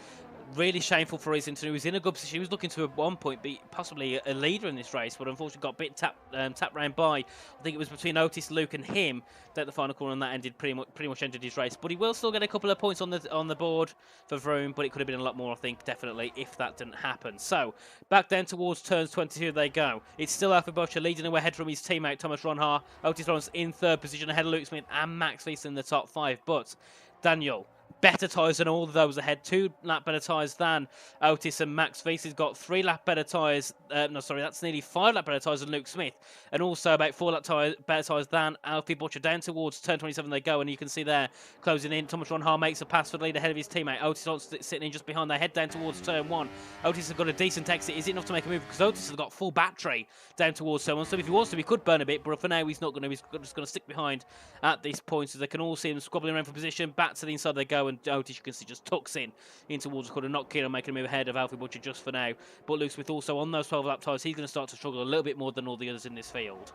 S3: really shameful for Reese Linton, who was in a good position. He was looking to at one point be possibly a leader in this race, but unfortunately got a bit tapped round by. I think it was between Otis, Luke, and him that the final corner, and that ended pretty much ended his race. But he will still get a couple of points on the board for Vroom, but it could have been a lot more, I think, definitely, if that didn't happen. So back then towards turns 22 they go. It's still Alfie Butcher leading away ahead from his teammate Thomas Ronhar. Otis Lawrence in 3rd position ahead of Luke Smith and Max Wiesel in the top 5. But Daniel, better tyres than all of those ahead. 2 lap better tyres than Otis and Max Wiesel's got 3 lap better tyres. No, sorry, that's nearly 5 lap better tyres than Luke Smith. And also about 4 lap better tyres than Alfie Butcher. Down towards turn 27 they go, and you can see there, closing in, Thomas Ronhar makes a pass for the lead ahead of his teammate. Otis sitting in just behind. They head down towards turn 1. Otis has got a decent exit. Is it enough to make a move? Because Otis has got full battery down towards turn 1. So if he wants to, he could burn a bit, but for now he's not going to. He's just going to stick behind at this point. So they can all see him squabbling around for position. Back to the inside they go, and Otis, you can see, just tucks in towards the corner, not keen on making a move ahead of Alfie Butcher just for now. But Luke Smith also on those 12 lap tyres, he's going to start to struggle a little bit more than all the others in this field.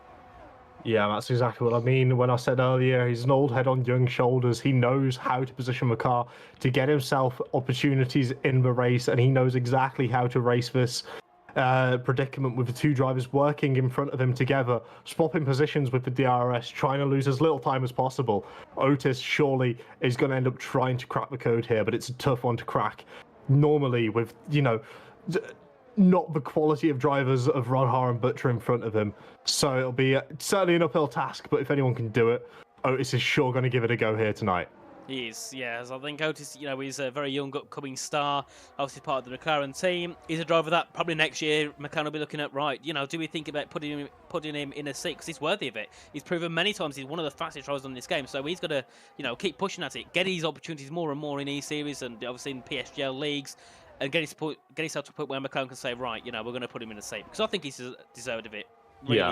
S4: Yeah, that's exactly what I mean when I said earlier, he's an old head on young shoulders. He knows how to position the car to get himself opportunities in the race, and he knows exactly how to race this predicament with the 2 drivers working in front of him together, swapping positions with the DRS, trying to lose as little time as possible. Otis surely is going to end up trying to crack the code here, but it's a tough one to crack. Normally with, not the quality of drivers of Ronhar and Butcher in front of him. So it'll be certainly an uphill task, but if anyone can do it, Otis is sure going to give it a go here tonight.
S3: He is, yes. I think Otis, he's a very young upcoming star. Obviously part of the McLaren team. He's a driver that probably next year McLaren will be looking at, right, do we think about putting him in a seat? Because he's worthy of it. He's proven many times he's one of the fastest drivers on this game. So he's got to, keep pushing at it. Get these opportunities more and more in E-Series and obviously in PSGL leagues. And get himself to a point where McLaren can say, right, we're going to put him in a seat. Because I think he's deserved of it.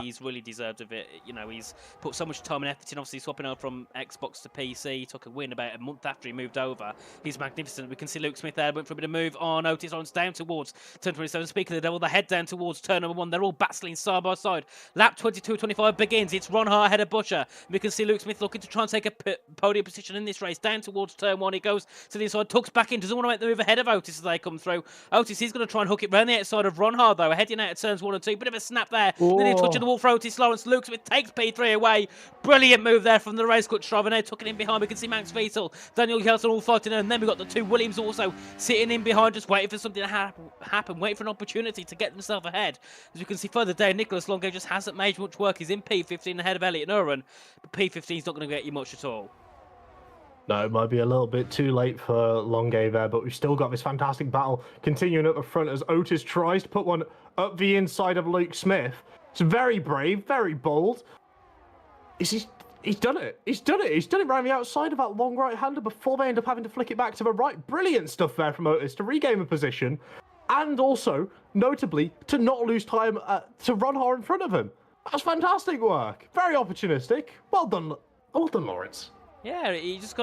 S3: He's really deserved of it. He's put so much time and effort in. Obviously, swapping over from Xbox to PC. He took a win about a month after he moved over. He's magnificent. We can see Luke Smith there. Went for a bit of move on. Otis Lawrence down towards turn 27. Speaking of the devil, the head down towards turn number 1. They're all battling side by side. Lap 22-25 begins. It's Ron Hart ahead of Butcher. We can see Luke Smith looking to try and take a podium position in this race. Down towards turn 1. He goes to the inside, tucks back in. Doesn't want to make the move ahead of Otis as they come through. Otis is going to try and hook it round the outside of Ron Hart, though. Heading out of turns 1 and 2. Bit of a snap there. Then he touching the wall for Otis Lawrence. Luke Smith takes P3 away. Brilliant move there from the race clutch driver. Now tucking in behind. We can see Max Vettel, Daniel Hjelsen all fighting, and then we've got the two Williams also sitting in behind, just waiting for something to happen, waiting for an opportunity to get themselves ahead. As you can see further down, Nicholas Longo just hasn't made much work. He's in P15 ahead of Elliot Nuren, but P15 is not going to get you much at all.
S4: No, it might be a little bit too late for Longo there, but we've still got this fantastic battle continuing at the front as Otis tries to put one up the inside of Luke Smith. It's very brave, very bold. He's done it. He's done it. He's done it around the outside of that long right-hander before they end up having to flick it back to the right. Brilliant stuff there from Otis to regain the position and also, notably, to not lose time to Ron Hart in front of him. That's fantastic work. Very opportunistic. Well done, Lawrence.
S3: Yeah, he just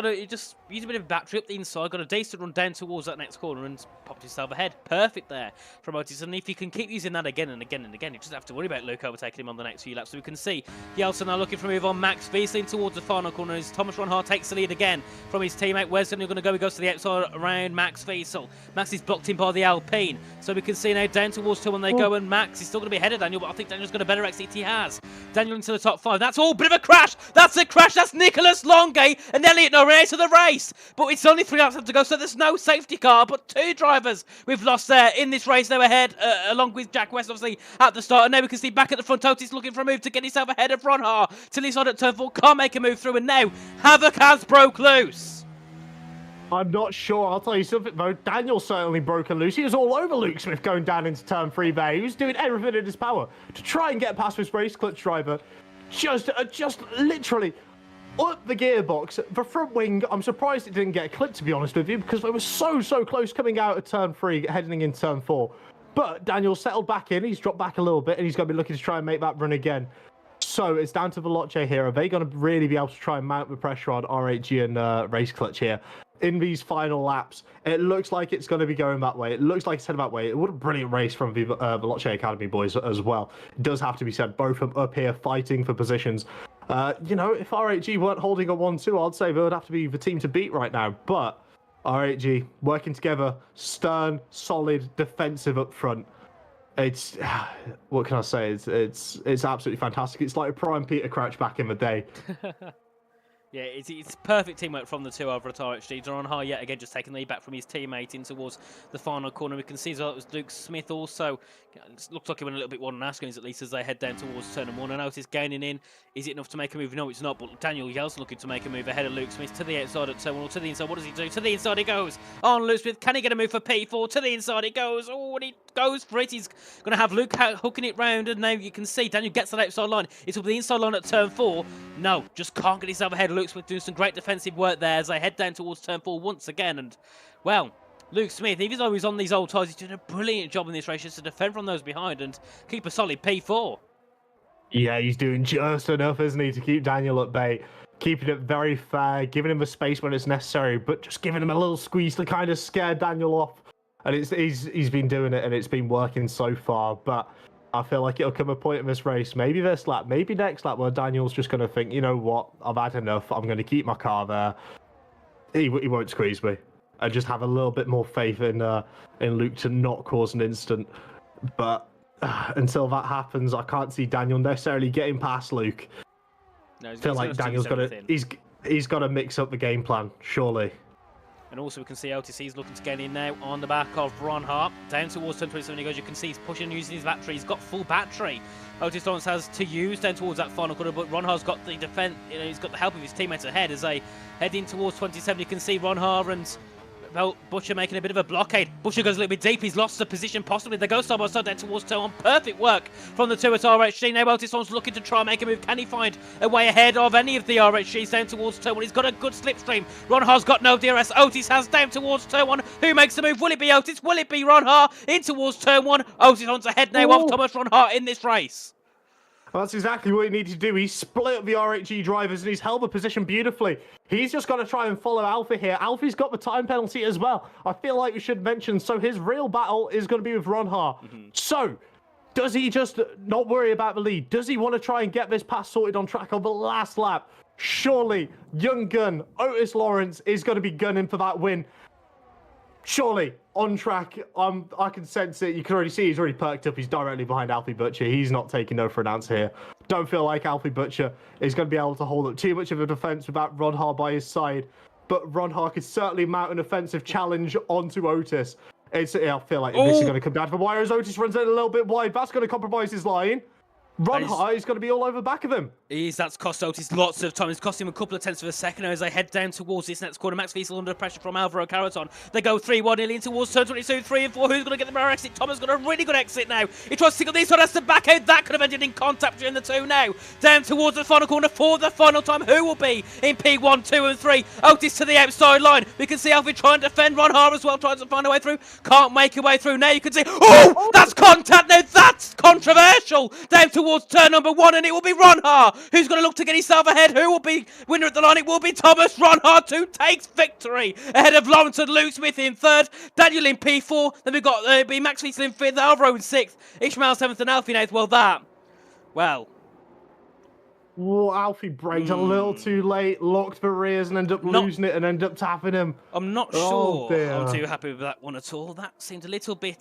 S3: used a bit of battery up the inside, got a decent run down towards that next corner and popped himself ahead. Perfect there from Otis. And if you can keep using that again and again and again, you just have to worry about Luke overtaking him on the next few laps. So we can see Hjelsen now looking for a move on Max Wiesling towards the final corner as Thomas Ron Hart takes the lead again from his teammate. Where's Daniel going to go? He goes to the outside around Max Wiesel. Max is blocked in by the Alpine. So we can see now down towards 2 when they go, and Max is still going to be ahead of Daniel, but I think Daniel's got a better exit. He has. Daniel into the top 5. That's all. Bit of a crash. That's a crash. That's Nicholas Longo and Elliot Nuren out of the race. But it's only 3 laps to go, so there's no safety car. But 2 drivers we've lost there in this race. They were ahead, along with Jack West, obviously, at the start. And now we can see back at the front, Otis looking for a move to get himself ahead of Ron Hart. Till he's on at turn 4, can't make a move through. And now, havoc has broke loose.
S4: I'm not sure. I'll tell you something, though. Daniel certainly broken loose. He was all over Luke Smith going down into turn 3 there. He was doing everything in his power to try and get past this race clutch driver. Just literally up the gearbox. The front wing, I'm surprised it didn't get clipped, to be honest with you, because they were so close coming out of turn 3, heading in turn 4. But Daniel settled back in. He's dropped back a little bit, and he's going to be looking to try and make that run again. So it's down to Veloce here. Are they going to really be able to try and mount the pressure on RHG and Race Clutch here in these final laps? It looks like it's going to be going that way. It looks like it's headed that way. What a brilliant race from the Veloce Academy boys as well. It does have to be said. Both of them up here fighting for positions. If RHG weren't holding a 1-2, I'd say they would have to be the team to beat right now. But RHG working together, stern, solid, defensive up front. It's what can I say? It's absolutely fantastic. It's like a prime Peter Crouch back in the day.
S3: Yeah, it's perfect teamwork from the 2 over at RHG. Ron Hart yet again just taking the lead back from his teammate in towards the final corner. We can see as well it was Luke Smith also. It looks like he went a little bit wide on our screens at least as they head down towards turn 1. And Otis gaining in. Is it enough to make a move? No, it's not. But Daniel Hjelsen looking to make a move ahead of Luke Smith to the outside at turn 1 or to the inside. What does he do? To the inside he goes. On Luke Smith. Can he get a move for P4? To the inside he goes. Oh, and he goes for it. He's going to have Luke hooking it round. And now you can see Daniel gets that outside line. It's up the inside line at turn 4. No, just can't get himself ahead. Luke Smith doing some great defensive work there as they head down towards turn 4 once again. And, well, Luke Smith, even though he's on these old tyres, he's doing a brilliant job in this race just to defend from those behind and keep a solid P4.
S4: Yeah, he's doing just enough, isn't he, to keep Daniel at bay. Keeping it very fair, giving him the space when it's necessary, but just giving him a little squeeze to kind of scare Daniel off. And he's been doing it, and it's been working so far. But I feel like it'll come a point in this race, maybe this lap, maybe next lap, where Daniel's just going to think, you know what, I've had enough. I'm going to keep my car there. He won't squeeze me. I just have a little bit more faith in Luke to not cause an incident. But until that happens, I can't see Daniel necessarily getting past Luke.
S3: No,
S4: I feel like Daniel's got to he's got to mix up the game plan, surely.
S3: And also we can see Otis, he's looking to get in now on the back of Ron Hart. Down towards turn 27 he goes. You can see he's pushing and using his battery. He's got full battery. Otis Lawrence has to use down towards that final corner, but Ron Hart's got the defense, he's got the help of his teammates ahead as they head in towards 27. You can see Ron Hart and Butcher making a bit of a blockade. Butcher goes a little bit deep. He's lost the position possibly. They go side by side down towards turn one. Perfect work from the two at RHG. Now Otis Lawrence looking to try and make a move. Can he find a way ahead of any of the RHGs down towards turn one? He's got a good slipstream. Ron Hart's got no DRS. Otis has down towards turn one. Who makes the move? Will it be Otis? Will it be Ron Hart? In towards turn one. Otis Lawrence ahead now of Thomas Ron Hart in this race.
S4: Well, that's exactly what he needed to do. He split up the RHG drivers and he's held the position beautifully. He's just got to try and follow Alfie here. Alfie's got the time penalty as well. I feel like we should mention, so his real battle is going to be with Ron Hart. So, does he just not worry about the lead? Does he want to try and get this pass sorted on track on the last lap? Surely, young gun, Otis Lawrence is going to be gunning for that win. Surely, on track, I can sense it. You can already see he's already perked up. He's directly behind Alfie Butcher. He's not taking no for an answer here. Don't feel like Alfie Butcher is going to be able to hold up too much of a defense without Ron Hart by his side. But Ron Hart could certainly mount an offensive challenge onto Otis. I feel like this is going to come down to the wire as Otis runs in a little bit wide. That's going to compromise his line. Ron Hart is going to be all over the back of him.
S3: That's cost Otis lots of time. It's cost him a couple of tenths of a second as they head down towards this next corner. Max Wiesel under pressure from Alvaro Caraton. They go 3-1 nearly in towards turn 22, 3 and 4. Who's going to get the better exit? Thomas got a really good exit now. He tries to single this one, has to back out. That could have ended in contact between the two now. Down towards the final corner for the final time. Who will be in P1, 2 and 3? Otis to the outside line. We can see Alfie trying to defend Ron Hart as well, trying to find a way through. Can't make a way through. Now you can see, that's contact. Now that's controversial. Down towards turn number 1. And it will be Ron Hart who's going to look to get himself ahead. Who will be winner at the line? It will be Thomas Ron Hart who takes victory ahead of Lawrence and Luke Smith in 3rd, Daniel in P4. Then we've got be Max Wiesel in 5th, Alvaro in 6th, Ishmael 7th, and Alfie in 8th.
S4: Alfie braked a little too late, locked the rears and ended up losing it and ended up tapping him.
S3: I'm not sure I'm too happy with that one at all. That seemed a little bit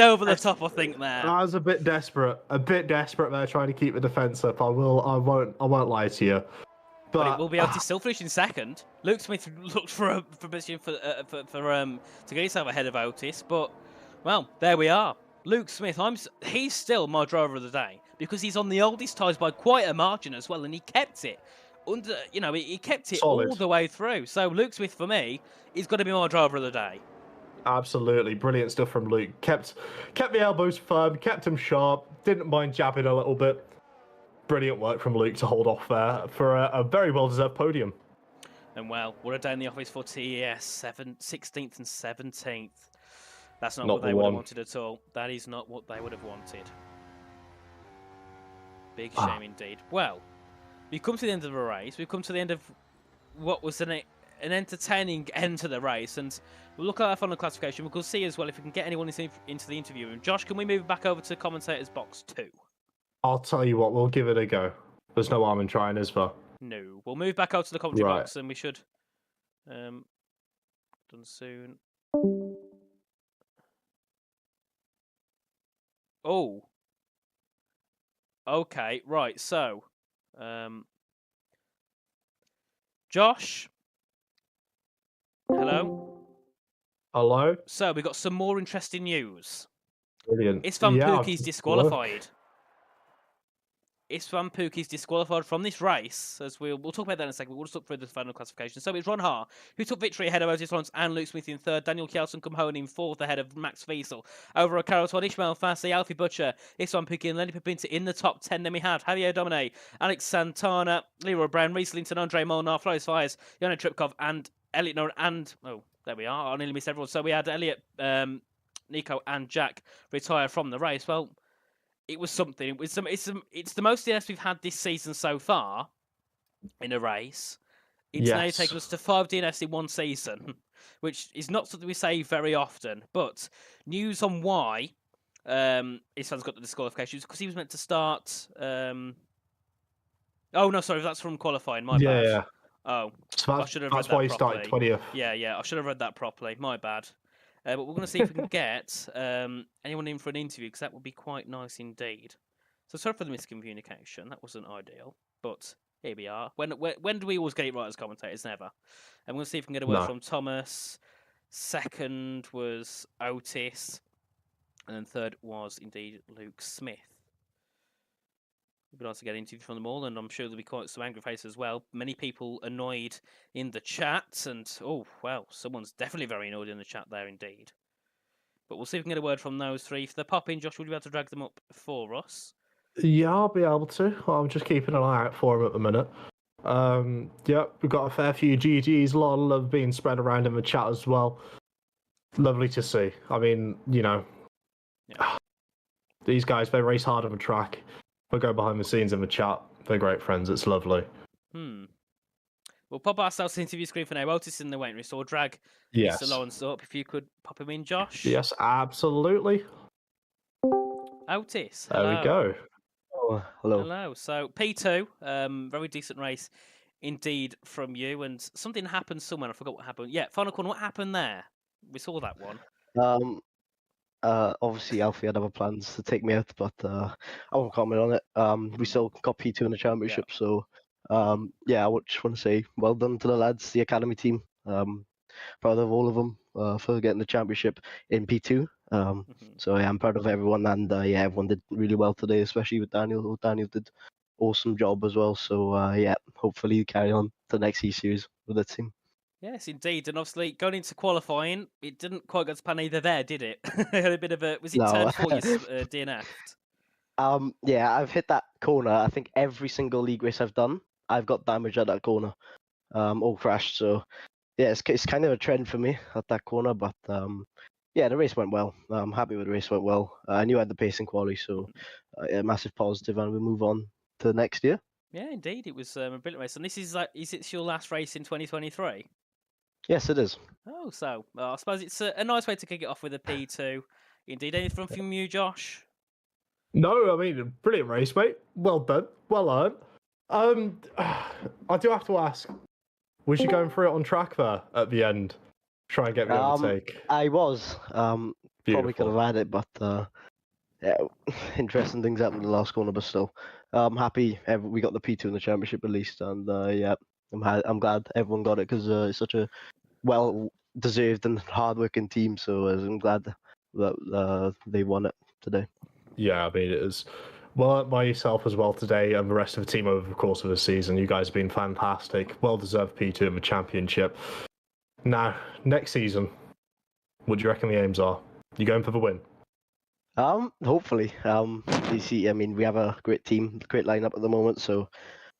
S3: over the top, I think, there.
S4: I was a bit desperate there trying to keep the defence up. I won't lie to you.
S3: But it will be Otis still finishing 2nd. Luke Smith looked for a position to get himself ahead of Otis, but well, there we are. Luke Smith, he's still my driver of the day because he's on the oldest tyres by quite a margin as well, and he kept it he kept it
S4: solid
S3: all the way through. So Luke Smith for me is going to be my driver of the day.
S4: Absolutely brilliant stuff from Luke. Kept the elbows firm, kept him sharp, didn't mind jabbing a little bit. Brilliant work from Luke to hold off there for a very well-deserved podium.
S3: And well, what a day in the office for TES, 16th and 17th. That's not
S4: Not
S3: what
S4: the
S3: they would have
S4: one.
S3: wanted at all. That is not what they would have wanted. Big shame indeed. Well, we've come to the end of the race. We've come to the end of what was an entertaining end to the race. And we'll look at our final classification. We'll see as well if we can get anyone into the interview room. Josh, can we move back over to commentator's box 2?
S4: I'll tell you what, we'll give it a go. There's no harm in trying, is there?
S3: No. We'll move back out to the commentary box and we should... done soon. Oh. Okay, right, so Josh. Hello?
S4: Hello?
S3: So we got some more interesting news.
S4: Brilliant.
S3: Istvan Pukki's disqualified. Istvan Pukki's disqualified from this race, as we'll talk about that in a second. We'll just look through the final classification. So it's Ron Hart, who took victory ahead of Otis Lawrence and Luke Smith in 3rd. Daniel Kjellson come home in 4th ahead of Max Wiesel. Over at Caraton, Ishmael Fassi, Alfie Butcher, Istvan Pukki and Lenny Pepinta in the top 10. Then we had Javier Domine, Alex Santana, Leroy Brown, Reese Linton, Andre Molnar, Floris Fires, Yana Tripkov, and Elliot Nor and there we are. I nearly missed everyone. So we had Elliot, Nico, and Jack retire from the race. Well, it was something. It's the most DNS we've had this season so far in a race. It's now taken us to 5 DNS in one season, which is not something we say very often. But news on why Istvan's got the disqualifications because he was meant to start. Oh no, sorry, that's from qualifying. My bad.
S4: Yeah.
S3: Oh,
S4: So
S3: I should have read
S4: that's
S3: that
S4: why he
S3: properly.
S4: started 20th.
S3: Yeah, I should have read that properly. My bad. But we're going to see if we can get anyone in for an interview, because that would be quite nice indeed. So sorry for the miscommunication. That wasn't ideal. But Here we are. When do we always get it right as commentators? Never. And we'll see if we can get a word
S4: No.
S3: from Thomas. Second was Otis. And then third was indeed Luke Smith. We've been able to get interviews from them all, and I'm sure there'll be quite some angry faces as well. Many people annoyed in the chat, and someone's definitely very annoyed in the chat there indeed. But we'll see if we can get a word from those three. If they pop in, Josh, would you be able to drag them up for us?
S4: Yeah, I'll be able to. I'm just keeping an eye out for them at the minute. We've got a fair few GGs, a lot of love being spread around in the chat as well. Lovely to see. I mean, these guys, they race hard on the track. They go behind the scenes in the chat. They're great friends. It's lovely.
S3: We'll pop ourselves to the interview screen for now. Otis in the waiting room, so we'll drag Mr. Lawrence up. If you could pop him in, Josh.
S4: Yes, absolutely.
S3: Otis,
S4: hello. There we go.
S5: Oh, hello.
S3: Hello. So P2, very decent race indeed from you. And something happened somewhere. I forgot what happened. Yeah, final corner. What happened there? We saw that one.
S5: Obviously Alfie had other plans to take me out, but I won't comment on it. We still got P2 in the championship, so I just want to say well done to the lads, the academy team. Proud of all of them for getting the championship in P2. So I'm proud of everyone, and everyone did really well today, especially with Daniel. Daniel did awesome job as well. So hopefully carry on to the next E Series with the team.
S3: Yes, indeed, and obviously going into qualifying, it didn't quite go to plan either there, did it? Had a bit of a turn 4 you DNF'd?
S5: I've hit that corner. I think every single league race I've done, I've got damage at that corner, all crashed. So yeah, it's kind of a trend for me at that corner, but the race went well. I'm happy with the race went well. I knew I had the pace in quali, so a massive positive, and we move on to next year.
S3: Yeah, indeed, it was a brilliant race, and this is it your last race in 2023?
S5: Yes, it is.
S3: Oh, so I suppose it's a nice way to kick it off with a P2. Indeed, anything from you, Josh?
S4: No, I mean, brilliant race, mate. Well done. Well earned. I do have to ask, was you going through it on track there at the end? Try and get the overtake.
S5: I was. Probably could have had it, but interesting things happened in the last corner, but still. I'm happy we got the P2 in the championship at least, and I'm glad everyone got it because it's such a well-deserved and hard-working team, so I'm glad that they won it today.
S4: Yeah, I mean, it is well by yourself as well today, and the rest of the team over the course of the season. You guys have been fantastic. Well-deserved P2 in the championship. Now, next season, what do you reckon the aims are? You going for the win?
S5: Hopefully. You see, I mean, we have a great team, great lineup at the moment, so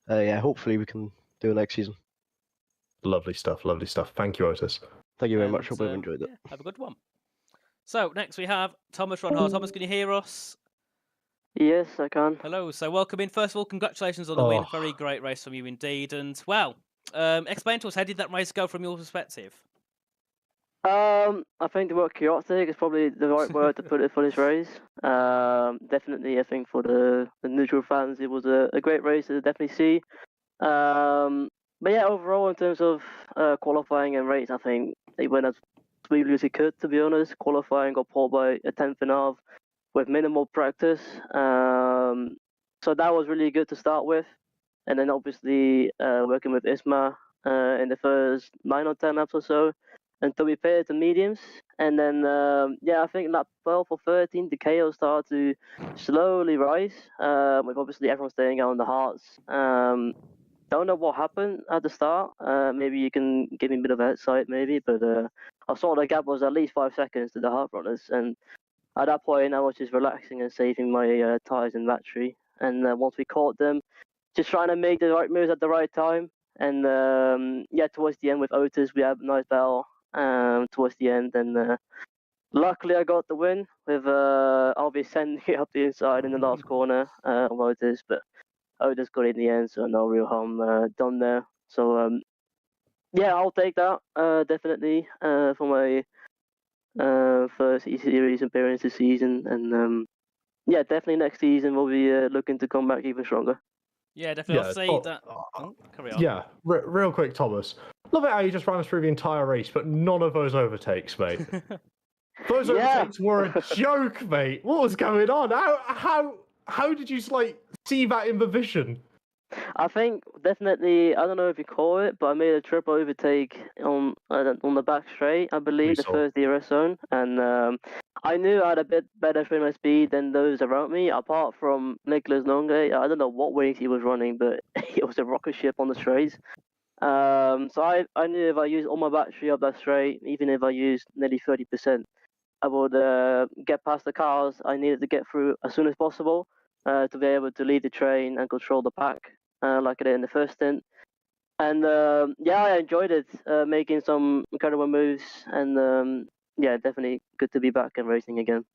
S5: hopefully we can do it next season.
S4: Lovely stuff, lovely stuff. Thank you, Otis.
S5: Thank you very much. Hope you've enjoyed it.
S3: Have a good one. So next we have Thomas Ronhard. Thomas, can you hear us?
S6: Yes, I can.
S3: Hello. So welcome in. First of all, congratulations on the win. Very great race from you indeed. And explain to us, how did that race go from your perspective?
S6: I think the word chaotic is probably the right word to put it for this race. Definitely, I think for the neutral fans, it was a great race to definitely see. But yeah, overall, in terms of qualifying and race, I think they went as smoothly as they could, to be honest. Qualifying got pulled by a tenth and a half with minimal practice. So that was really good to start with. And then obviously working with Isma in the first 9 or 10 laps or so until we paired to mediums. And then, I think lap 12 or 13, the chaos started to slowly rise, with obviously everyone staying out on the hards. Don't know what happened at the start. Maybe you can give me a bit of insight, maybe. But I saw the gap was at least 5 seconds to the hard runners. And at that point, I was just relaxing and saving my tires and battery. And once we caught them, just trying to make the right moves at the right time. And towards the end with Otis, we had a nice battle towards the end. And luckily, I got the win with Alvi sending it up the inside in the last corner of Otis. But Otis got it in the end, so no real harm done there. So, I'll take that definitely for my first E-Series appearance this season. And definitely next season we'll be looking to come back even stronger.
S3: Yeah, definitely. I'll say that. Carry on.
S4: Yeah, real quick, Thomas. Love it how you just ran us through the entire race, but none of those overtakes, mate. Those overtakes were a joke, mate. What was going on? How did you see that in the vision?
S6: I think definitely. I don't know if you call it, but I made a triple overtake on the back straight. I believe the
S4: saw.
S6: first DRS zone, and I knew I had a bit better frame speed than those around me. Apart from Nicholas Nonge, I don't know what wings he was running, but it was a rocket ship on the straights. So I knew if I used all my battery up that straight, even if I used nearly 30%, I would get past the cars I needed to get through as soon as possible to be able to lead the train and control the pack like I did in the first stint. And yeah, I enjoyed it, making some incredible moves, and yeah, definitely good to be back and racing again.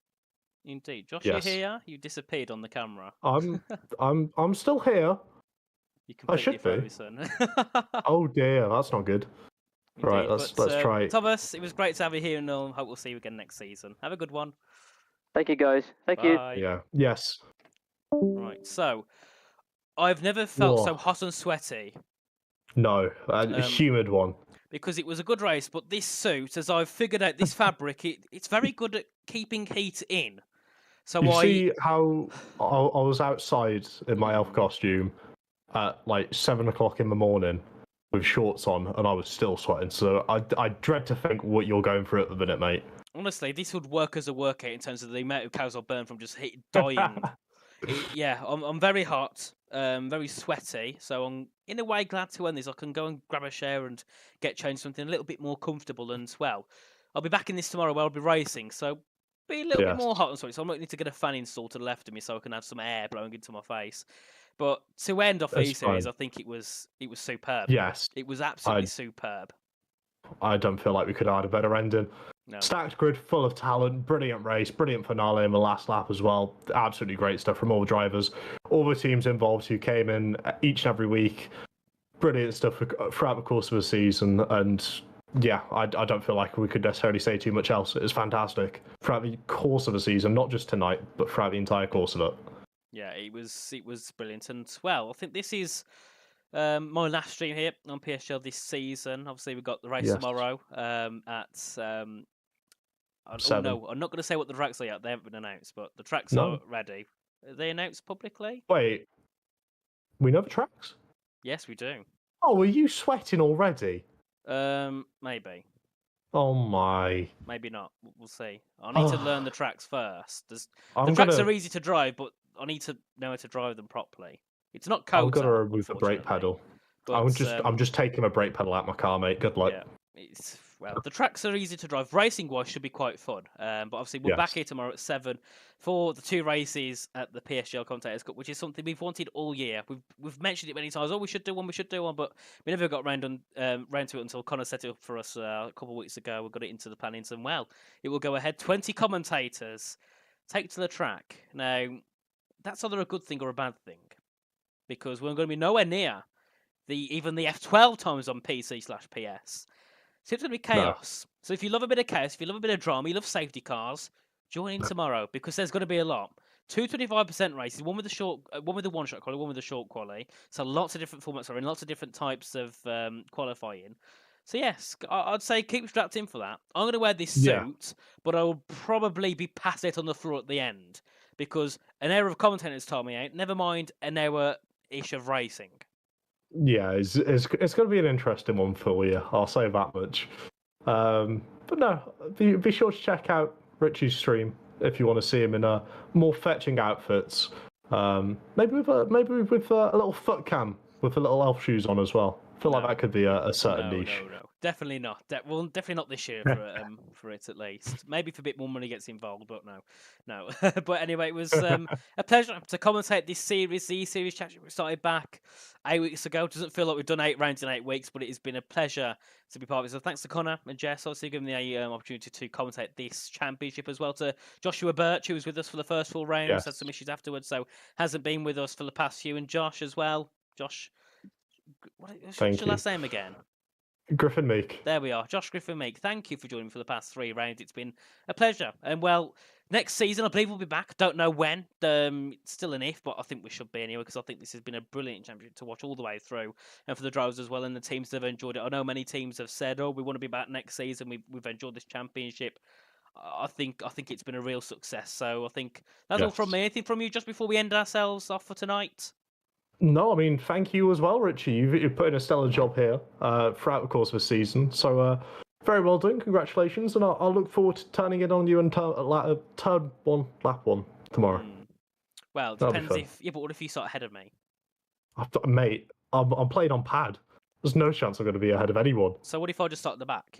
S3: Indeed. Josh,
S4: Yes.
S3: you here? You disappeared on the camera.
S4: I'm still here.
S3: You
S4: I
S3: completely
S4: should be.
S3: frozen.
S4: Oh dear, that's not good. Right,
S3: Indeed.
S4: let's try.
S3: Thomas, it was great to have you here, and hope we'll see you again next season. Have a good one.
S6: Thank you, guys. Thank you.
S3: Bye.
S4: Yeah. Yes.
S3: Right, so I've never felt so
S4: Whoa.
S3: hot and sweaty
S4: No, a humid one.
S3: because it was a good race, but this suit, as I've figured out, this fabric, it's very good at keeping heat in. So
S4: You see how I was outside in my elf costume at like 7 o'clock in the morning with shorts on, and I was still sweating. So I dread to think what you're going through at the minute, mate.
S3: honestly, this would work as a workout in terms of the amount of calories I'll burn from just dying. Yeah, I'm very hot, very sweaty, so I'm in a way glad to end this. I can go and grab a shower and get changed something a little bit more comfortable, and well, I'll be back in this tomorrow where I'll be racing, so be a little bit more
S4: Yes.
S3: hot and sweaty. So I might need to get a fan installed to the left of me so I can have some air blowing into my face. But to end off
S4: That's
S3: these series,
S4: fine.
S3: I think it was superb.
S4: Yes.
S3: It was absolutely superb.
S4: I don't feel like we could have had a better ending.
S3: No.
S4: Stacked grid, full of talent, brilliant race, brilliant finale in the last lap as well. Absolutely great stuff from all the drivers, all the teams involved who came in each and every week. Brilliant stuff throughout the course of the season, and yeah, I don't feel like we could necessarily say too much else. It was fantastic throughout the course of the season, not just tonight, but throughout the entire course of it.
S3: Yeah, it was brilliant, and well, I think this is my last stream here on PSGL this season. Obviously, we've got the race
S4: Yes.
S3: tomorrow at. Oh
S4: 7.
S3: no, I'm not going to say what the tracks are yet. They haven't been announced, but the tracks
S4: No.
S3: are ready. Are they announced publicly?
S4: Wait, we know the tracks?
S3: Yes, we do.
S4: Oh, are you sweating already?
S3: Maybe,
S4: Oh my.
S3: maybe not. We'll see. I need to learn the tracks first. The
S4: I'm
S3: tracks
S4: gonna,
S3: are easy to drive, but I need to know how to drive them properly. It's not
S4: I'm
S3: Kota,
S4: gonna remove the brake
S3: unfortunately,
S4: pedal.
S3: but,
S4: I'm just taking my brake pedal out my car, mate. Good luck.
S3: yeah. Well, the tracks are easy to drive. Racing wise, should be quite fun. But obviously, we're back
S4: Yes.
S3: here tomorrow at 7 for the 2 races at the PSGL Commentators Cup, which is something we've wanted all year. We've mentioned it many times. Oh, we should do one, but we never got round to it until Connor set it up for us a couple of weeks ago. We got it into the plannings, and well, it will go ahead. 20 commentators take to the track. Now, that's either a good thing or a bad thing, because we're going to be nowhere near even the F12 times on PC/PS. So it's going to be chaos. No. So if you love a bit of chaos, if you love a bit of drama, you love safety cars, join in tomorrow, because there's going to be a lot. 2 25% races, one with the one-shot quality, one with the short quality. So lots of different formats are in, lots of different types of qualifying. So yes, I'd say keep strapped in for that. I'm going to wear this suit, but I will probably be past it on the floor at the end, because an hour of commentators told me out. Never mind an hour-ish of racing.
S4: Yeah, it's going to be an interesting one for you. I'll say that much. But no, be sure to check out Richie's stream if you want to see him in more fetching outfits. Maybe with a little foot cam with the little elf shoes on as well. I feel like that could be a certain niche.
S3: No. Definitely not. Well, definitely not this year for it at least. Maybe if a bit more money gets involved, but no. But anyway, it was a pleasure to commentate this series. The series championship started back 8 weeks ago. It doesn't feel like we've done 8 rounds in 8 weeks, but it has been a pleasure to be part of it. So thanks to Connor and Jess, obviously giving me the opportunity to commentate this championship, as well to Joshua Birch, who was with us for the first 4 rounds, had some issues afterwards, so hasn't been with us for the past few, and Josh as well. Josh, what's your last name again?
S4: Griffin Meek.
S3: There we are. Josh Griffin Meek. Thank you for joining me for the past 3 rounds. It's been a pleasure. And well, next season, I believe we'll be back. Don't know when. It's still an if, but I think we should be anyway, because I think this has been a brilliant championship to watch all the way through. And for the drivers as well, and the teams that have enjoyed it. I know many teams have said, oh, we want to be back next season. We've enjoyed this championship. I think it's been a real success. So I think that's all from me. Anything from you just before we end ourselves off for tonight?
S4: No, I mean, thank you as well, Richie. You've put in a stellar job here throughout the course of the season. So, very well done. Congratulations. And I'll look forward to turning it on you in turn one, lap one tomorrow.
S3: Well, it
S4: That'll be
S3: depends
S4: fun.
S3: if... Yeah, but what if you start ahead of me?
S4: Mate, I'm playing on pad. There's no chance I'm going to be ahead of anyone.
S3: So what if I just start at the back?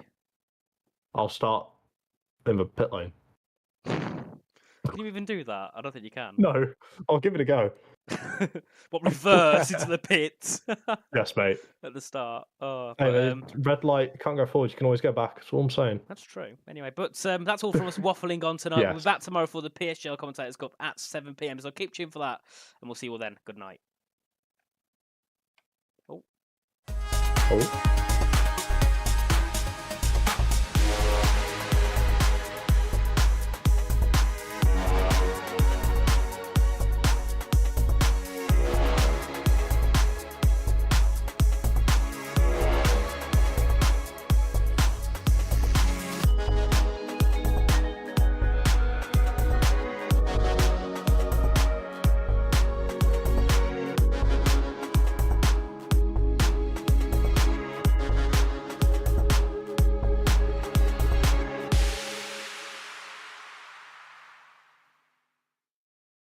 S4: I'll start in the pit lane.
S3: Can you even do that? I don't think you can.
S4: No, I'll give it a go.
S3: What, reverse into the pit
S4: Yes, mate.
S3: at the start? Oh,
S4: Hey,
S3: but,
S4: red light, can't go forward. You can always go back. That's all I'm saying.
S3: that's true. Anyway, but that's all from us waffling on tonight. We'll be
S4: Yes.
S3: back tomorrow for the PSGL Commentators Cup at 7 p.m. So keep tuned for that, and we'll see you all then. Good night.
S4: Oh.